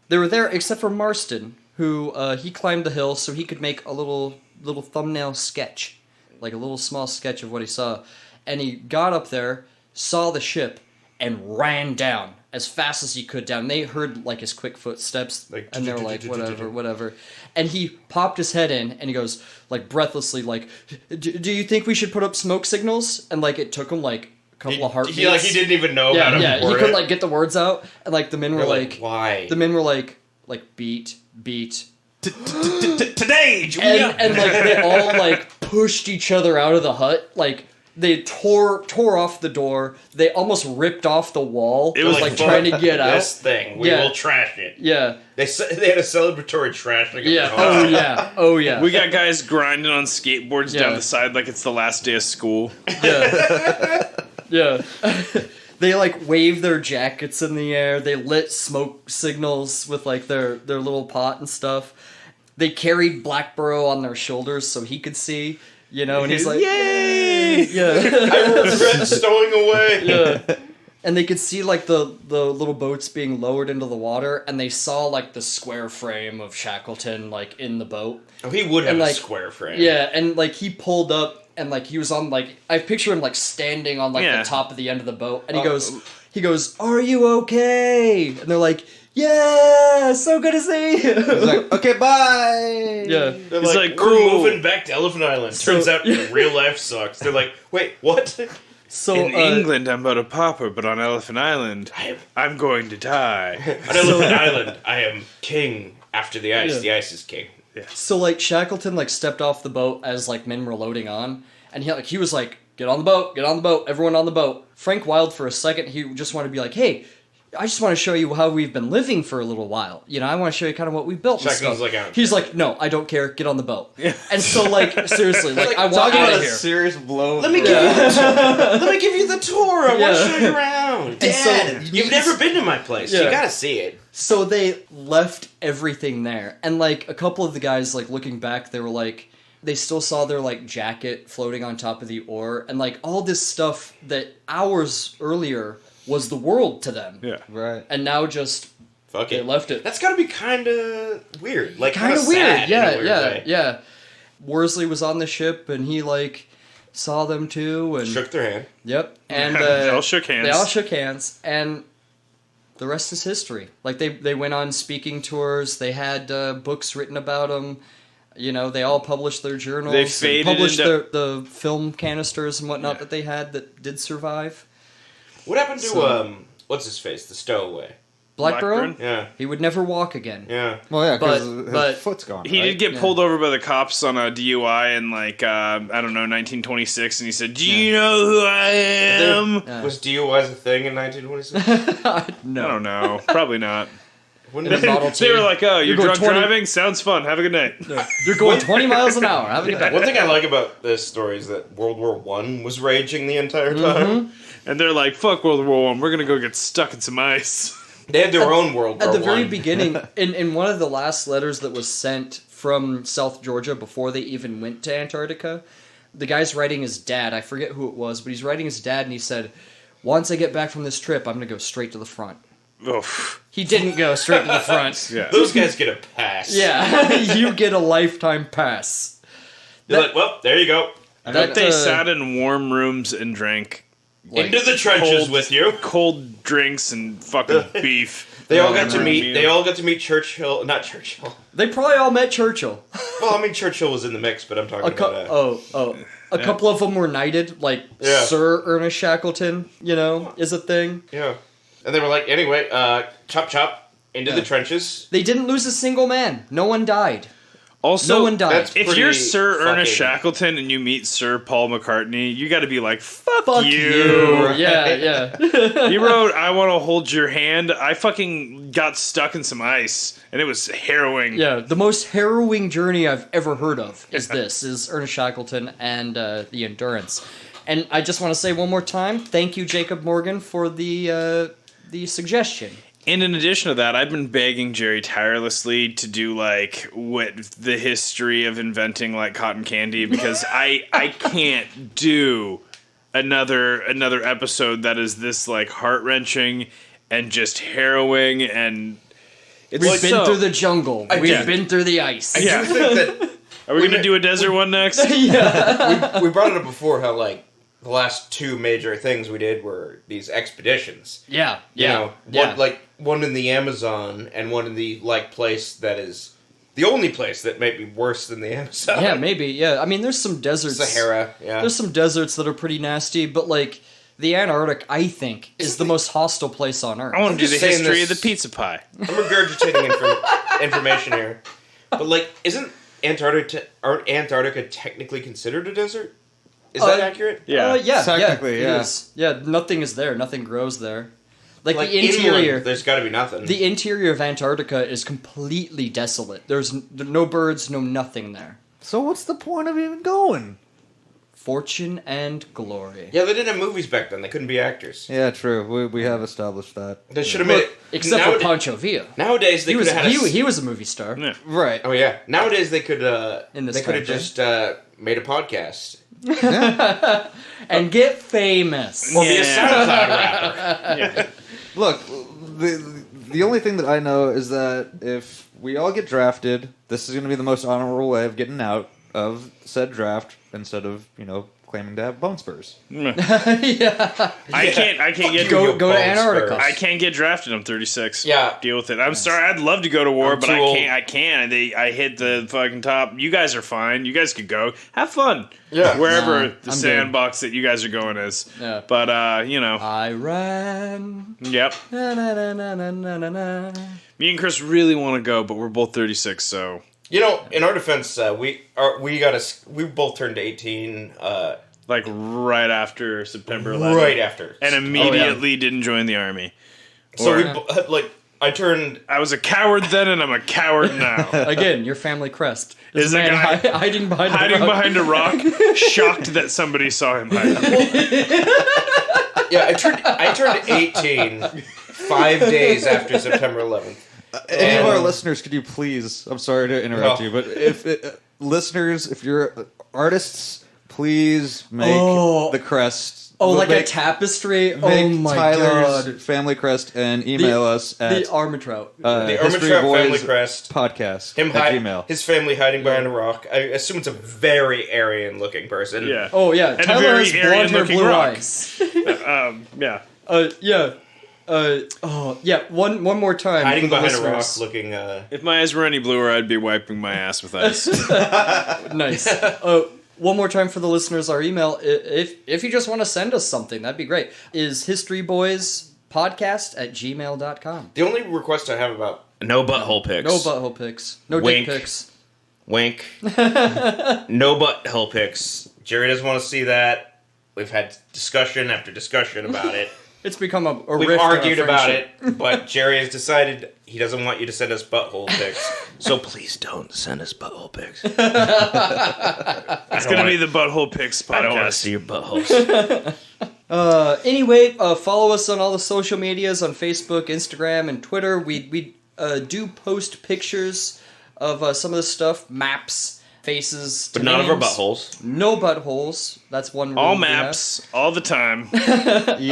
Speaker 2: They were there except for Marston, who he climbed the hill so he could make a little thumbnail sketch, like a little small sketch of what he saw. And he got up there, saw the ship, and ran down as fast as he could down. They heard like his quick footsteps, and they were like, whatever. And he popped his head in, and he goes, like breathlessly, like, do you think we should put up smoke signals? And like it took him like a couple of heartbeats.
Speaker 3: He didn't even know how to
Speaker 2: Yeah, he
Speaker 3: word
Speaker 2: couldn't
Speaker 3: it.
Speaker 2: like get the words out, and like the men were
Speaker 3: They're
Speaker 2: like,
Speaker 3: why?
Speaker 2: the men were like beat.
Speaker 3: Today,
Speaker 2: And like they all like pushed each other out of the hut. Like they tore off the door. They almost ripped off the wall.
Speaker 4: It was
Speaker 2: like trying to get out.
Speaker 3: This thing, we will trash it.
Speaker 2: Yeah.
Speaker 3: They had a celebratory trashing.
Speaker 2: Yeah. Oh yeah. Oh yeah.
Speaker 4: We got guys grinding on skateboards down
Speaker 2: Yeah.
Speaker 4: the side like it's the last day of school.
Speaker 2: Yeah. They like waved their jackets in the air. They lit smoke signals with like their little pot and stuff. They carried Blackborough on their shoulders so he could see, and he's like,
Speaker 4: Yay!
Speaker 2: Yeah.
Speaker 3: I regret stowing away.
Speaker 2: Yeah. And they could see like the little boats being lowered into the water, and they saw like the square frame of Shackleton like in the boat.
Speaker 3: Oh, he would have
Speaker 2: And,
Speaker 3: a
Speaker 2: like,
Speaker 3: square frame.
Speaker 2: Yeah, and like he pulled up and like he was on like I picture him like standing on like
Speaker 4: Yeah.
Speaker 2: the top of the end of the boat, and he goes, "Are you okay?" And they're like, "Yeah, so good to see you."
Speaker 5: He's like, okay, bye.
Speaker 2: Yeah.
Speaker 3: They're
Speaker 4: He's
Speaker 3: like,
Speaker 4: like,
Speaker 3: we're
Speaker 4: cool.
Speaker 3: moving back to Elephant Island. Turns out real life sucks. They're like, wait, what?
Speaker 2: So
Speaker 4: In England, I'm but a pauper, but on Elephant Island, I'm going to die.
Speaker 3: On Elephant Island, I am king after the ice.
Speaker 2: Yeah.
Speaker 3: The ice is king.
Speaker 2: So like Shackleton like stepped off the boat as like men were loading on, and he was like, get on the boat, everyone on the boat. Frank Wilde for a second he just wanted to be like, hey, I just want to show you how we've been living for a little while. You know, I want to show you kind of what we built.
Speaker 3: Shackleton's
Speaker 2: and stuff.
Speaker 3: like, I don't
Speaker 2: He's like, no, I don't care. Get on the boat. And so like seriously, like I walk
Speaker 5: Talking
Speaker 2: out
Speaker 5: about
Speaker 2: of
Speaker 5: a
Speaker 2: here.
Speaker 5: serious blow.
Speaker 3: Let me give you the tour. Let me give you the tour. I want to
Speaker 2: Yeah.
Speaker 3: show you around. Dad, you've never been to my place.
Speaker 2: Yeah.
Speaker 3: You gotta see it.
Speaker 2: So they left everything there, and like a couple of the guys, like looking back, they were like, they still saw their like jacket floating on top of the oar, and like all this stuff that hours earlier was the world to them.
Speaker 4: Yeah.
Speaker 5: Right.
Speaker 2: And now just
Speaker 3: Fuck
Speaker 2: they
Speaker 3: it.
Speaker 2: left it.
Speaker 3: That's gotta be kind of weird. Like
Speaker 2: Kind of
Speaker 3: weird.
Speaker 2: weird. Yeah,
Speaker 3: in a weird
Speaker 2: yeah,
Speaker 3: way.
Speaker 2: yeah. Worsley was on the ship, and he like saw them too, and
Speaker 3: Shook their hand.
Speaker 2: yep, and
Speaker 4: They all shook hands.
Speaker 2: They all shook hands, and the rest is history. Like they went on speaking tours. They had books written about them. You know, they all published their journals.
Speaker 4: They faded
Speaker 2: published
Speaker 4: into-
Speaker 2: the film canisters and whatnot that they had that did survive.
Speaker 3: What happened to
Speaker 2: So-
Speaker 3: what's his face? The stowaway.
Speaker 2: Blackburn,
Speaker 3: Yeah.
Speaker 2: he would never walk again.
Speaker 3: Yeah.
Speaker 5: Well, yeah, because
Speaker 2: But-
Speaker 5: his foot's gone.
Speaker 4: He
Speaker 5: right?
Speaker 4: did get
Speaker 2: Yeah.
Speaker 4: pulled over by the cops on a DUI in like I don't know 1926, and he said, "Do you know who I am?"
Speaker 3: Was DUI's a thing in 1926?
Speaker 4: I
Speaker 2: No,
Speaker 4: don't know. Probably not.
Speaker 3: When
Speaker 2: In
Speaker 3: did
Speaker 2: a Model T.
Speaker 4: They were like, "Oh, you're
Speaker 2: going
Speaker 4: drunk
Speaker 2: 20
Speaker 4: driving? Sounds fun. Have a good night."
Speaker 2: you're going 20 miles an hour. Have a good day.
Speaker 3: One thing I like about this story is that World War One was raging the entire
Speaker 2: Mm-hmm.
Speaker 3: time.
Speaker 4: And they're like, "Fuck World War I. We're gonna go get stuck in some ice."
Speaker 3: They had their own World War
Speaker 2: At the very
Speaker 3: One.
Speaker 2: beginning, in one of the last letters that was sent from South Georgia before they even went to Antarctica, the guy's writing his dad. I forget who it was, but he's writing his dad, and he said, once I get back from this trip, I'm going to go straight to the front.
Speaker 4: Oof.
Speaker 2: He didn't go straight to the front.
Speaker 4: Yeah.
Speaker 3: Those guys get a pass.
Speaker 2: Yeah, you get a lifetime pass.
Speaker 3: They're like, well, there you go.
Speaker 2: That,
Speaker 4: They sat in warm rooms and drank
Speaker 3: Into the trenches
Speaker 4: cold-
Speaker 3: with you.
Speaker 4: cold drinks and fucking beef.
Speaker 3: They all
Speaker 2: Oh,
Speaker 3: got to
Speaker 2: man.
Speaker 3: meet. They all got to meet Churchill. Not Churchill.
Speaker 2: They probably all met Churchill.
Speaker 3: Well, I mean Churchill was in the mix, but I'm talking about.
Speaker 2: A couple of them were knighted, like
Speaker 3: Yeah.
Speaker 2: Sir Ernest Shackleton, you know, is a thing.
Speaker 3: Yeah, and they were like, anyway, chop chop into the trenches.
Speaker 2: They didn't lose a single man. No one died.
Speaker 4: Also,
Speaker 2: No one died.
Speaker 3: that's
Speaker 4: if
Speaker 3: pretty
Speaker 4: you're Sir Ernest
Speaker 3: fucking-
Speaker 4: Shackleton and you meet Sir Paul McCartney, you got to be like, "Fuck,
Speaker 2: Fuck
Speaker 4: you."
Speaker 2: you. Yeah, yeah.
Speaker 4: He wrote, "I want to hold your hand." I fucking got stuck in some ice, and it was harrowing.
Speaker 2: Yeah, the most harrowing journey I've ever heard of is Ernest Shackleton and the Endurance. And I just want to say one more time, thank you, Jacob Morgan, for the suggestion.
Speaker 4: And in addition to that, I've been begging Jerry tirelessly to do like what the history of inventing like cotton candy, because I can't do another episode that is this like heart wrenching and just harrowing, and it's
Speaker 2: We've been through the jungle. We've
Speaker 4: yeah.
Speaker 2: been through the ice.
Speaker 3: I do think that
Speaker 4: Are we gonna do a desert one next?
Speaker 3: we brought it up before how like the last two major things we did were these expeditions.
Speaker 2: Yeah,
Speaker 3: You
Speaker 2: yeah,
Speaker 3: know,
Speaker 2: yeah.
Speaker 3: one in the Amazon and one in the place that is the only place that may be worse than the Amazon.
Speaker 2: Yeah, maybe, yeah. I mean, there's some deserts.
Speaker 3: Sahara. Yeah.
Speaker 2: There's some deserts that are pretty nasty, but like the Antarctic, I think, is the most hostile place on Earth.
Speaker 4: I want to do the
Speaker 3: just saying
Speaker 4: history
Speaker 3: this-
Speaker 4: of the pizza pie.
Speaker 3: I'm regurgitating information here, but like, aren't Antarctica technically considered a desert? Is that accurate?
Speaker 4: Yeah.
Speaker 2: Yeah,
Speaker 5: Technically,
Speaker 2: it
Speaker 5: yeah.
Speaker 2: is. Yeah, nothing is there. Nothing grows there. Like the
Speaker 3: inland,
Speaker 2: interior,
Speaker 3: there's got to be nothing.
Speaker 2: the interior of Antarctica is completely desolate. There's no birds, no nothing there.
Speaker 5: So what's the point of even going?
Speaker 2: Fortune and glory.
Speaker 3: Yeah, they didn't have movies back then. They couldn't be actors.
Speaker 5: Yeah, true. We have established that.
Speaker 3: They should have made it.
Speaker 2: Except for Pancho Villa.
Speaker 3: Nowadays, they
Speaker 2: He
Speaker 3: could
Speaker 2: was
Speaker 3: have had
Speaker 2: he was a movie star.
Speaker 4: Yeah.
Speaker 5: Right.
Speaker 3: Oh yeah. Nowadays they could
Speaker 2: In this
Speaker 3: they could have
Speaker 2: country.
Speaker 3: just made a podcast
Speaker 2: And get famous.
Speaker 3: or be a SoundCloud rapper.
Speaker 5: Look, the only thing that I know is that if we all get drafted, this is going to be the most honorable way of getting out of said draft instead of, claiming to have bone spurs.
Speaker 2: Yeah.
Speaker 4: I can't get
Speaker 2: Go to Antarctica.
Speaker 4: I can't get drafted. I'm 36.
Speaker 3: Yeah.
Speaker 4: Deal with it. I'm sorry. I'd love to go to war,
Speaker 3: I'm
Speaker 4: but
Speaker 3: too
Speaker 4: I
Speaker 3: old.
Speaker 4: can't. I can't. I hit the fucking top. You guys are fine. You guys could go. Have fun.
Speaker 3: Yeah.
Speaker 4: Wherever
Speaker 2: Nah,
Speaker 4: the
Speaker 2: I'm
Speaker 4: sandbox that you guys are going is.
Speaker 2: Yeah.
Speaker 4: But, you know.
Speaker 2: I ran.
Speaker 4: Yep.
Speaker 2: Na, na, na, na, na, na, na, na.
Speaker 4: Me and Chris really want to go, but we're both 36, so.
Speaker 3: You know, in our defense, we both turned 18.
Speaker 4: Like right after September 11th.
Speaker 3: Right after.
Speaker 4: And immediately didn't join the army.
Speaker 3: So
Speaker 4: Or-
Speaker 3: I turned.
Speaker 4: I was a coward then, and I'm a coward now.
Speaker 2: Again, your family crest.
Speaker 4: Is
Speaker 2: a
Speaker 4: the
Speaker 2: man
Speaker 4: guy
Speaker 2: hiding behind
Speaker 4: hiding
Speaker 2: a rock.
Speaker 4: behind a rock, shocked that somebody saw him hiding.
Speaker 3: Yeah, I turned 18 5 days after September 11th.
Speaker 5: Any of our listeners, could you please? I'm sorry to interrupt
Speaker 3: No.
Speaker 5: you, but if listeners, if you're artists, please make the crest.
Speaker 2: Oh, like a
Speaker 5: make,
Speaker 2: tapestry? Oh
Speaker 5: make
Speaker 2: my
Speaker 5: Tyler's
Speaker 2: god.
Speaker 5: family crest and email us at
Speaker 2: The Armitrout.
Speaker 3: The Armitrout family crest.
Speaker 5: podcast
Speaker 3: Him
Speaker 5: at Gmail.
Speaker 3: his family hiding behind a rock. I assume it's a very Aryan-looking person.
Speaker 4: Yeah.
Speaker 2: Oh yeah,
Speaker 4: And a
Speaker 2: Tyler
Speaker 4: very
Speaker 2: has blonde hair,
Speaker 4: Aryan-looking
Speaker 2: blue
Speaker 4: rock.
Speaker 2: eyes.
Speaker 4: Yeah.
Speaker 2: Yeah. One more time.
Speaker 3: Hiding
Speaker 2: for the
Speaker 3: behind a rock,
Speaker 2: listeners.
Speaker 3: looking.
Speaker 4: If my eyes were any bluer, I'd be wiping my ass with ice.
Speaker 2: Nice. One more time for the listeners, our email, if you just want to send us something, that'd be great, is historyboyspodcast@gmail.com.
Speaker 3: The only request I have about no butthole pics.
Speaker 2: No butthole pics. No
Speaker 3: Wink.
Speaker 2: dick pics.
Speaker 3: Wink. No butthole pics. Jerry doesn't want to see that. We've had discussion after discussion about it.
Speaker 2: It's become a
Speaker 3: We've
Speaker 2: rift in our
Speaker 3: argued about
Speaker 2: friendship.
Speaker 3: it, but Jerry has decided he doesn't want you to send us butthole pics. So please don't send us butthole pics.
Speaker 4: It's going to be the Butthole Picks podcast.
Speaker 3: I don't want to see your buttholes.
Speaker 2: Anyway, follow us on all the social medias on Facebook, Instagram, and Twitter. We do post pictures of some of the stuff, maps, faces,
Speaker 3: But none of our
Speaker 2: names.
Speaker 3: buttholes.
Speaker 2: No buttholes. That's one rule.
Speaker 4: All
Speaker 2: we have.
Speaker 4: maps, all the time.
Speaker 5: You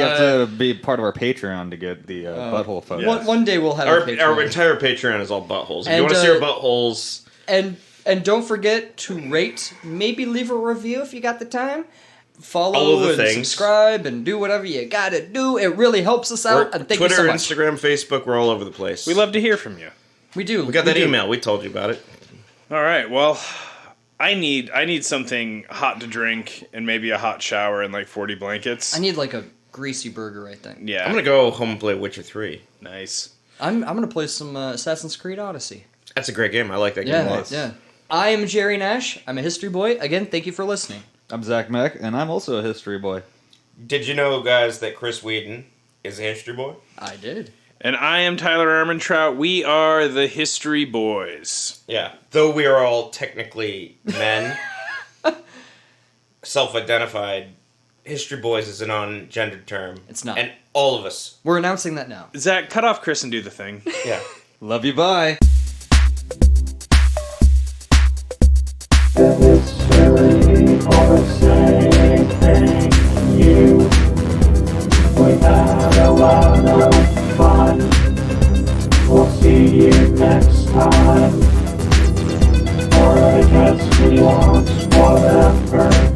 Speaker 5: have to be part of our Patreon to get the butthole photos.
Speaker 2: One day we'll have a
Speaker 3: Our
Speaker 2: Patreon.
Speaker 3: entire Patreon is all buttholes. If
Speaker 2: And,
Speaker 3: you want to see our buttholes,
Speaker 2: And don't forget to rate, maybe leave a review if you got the time.
Speaker 3: All
Speaker 2: Follow
Speaker 3: of the
Speaker 2: and
Speaker 3: things.
Speaker 2: subscribe and do whatever you gotta do. It really helps us out. And thank
Speaker 3: Twitter,
Speaker 2: you so much.
Speaker 3: Instagram, Facebook, we're all over the place.
Speaker 4: We love to hear from you.
Speaker 2: We do.
Speaker 3: We got that
Speaker 2: do.
Speaker 3: email. We told you about it.
Speaker 4: All right, well, I need something hot to drink and maybe a hot shower and like 40 blankets.
Speaker 2: I need like a greasy burger, I think.
Speaker 4: Yeah.
Speaker 3: I'm going to go home and play Witcher 3.
Speaker 4: Nice.
Speaker 2: I'm gonna play some Assassin's Creed Odyssey.
Speaker 3: That's a great game. I like that game a
Speaker 2: Yeah,
Speaker 3: lot.
Speaker 2: yeah. I am Jerry Nash. I'm a history boy. Again, thank you for listening.
Speaker 5: I'm Zach Mack, and I'm also a history boy.
Speaker 3: Did you know, guys, that Chris Whedon is a history boy?
Speaker 2: I did.
Speaker 4: And I am Tyler Armentrout. We are the History Boys.
Speaker 3: Yeah. Though we are all technically men, self-identified, history boys is a non-gendered term.
Speaker 2: It's not.
Speaker 3: And all of us.
Speaker 2: We're announcing that now.
Speaker 4: Zach, cut off Chris and do the thing.
Speaker 3: Yeah.
Speaker 5: Love you, bye.
Speaker 6: We had a lot of fun. We'll see you next time. Or I guess we won't, whatever.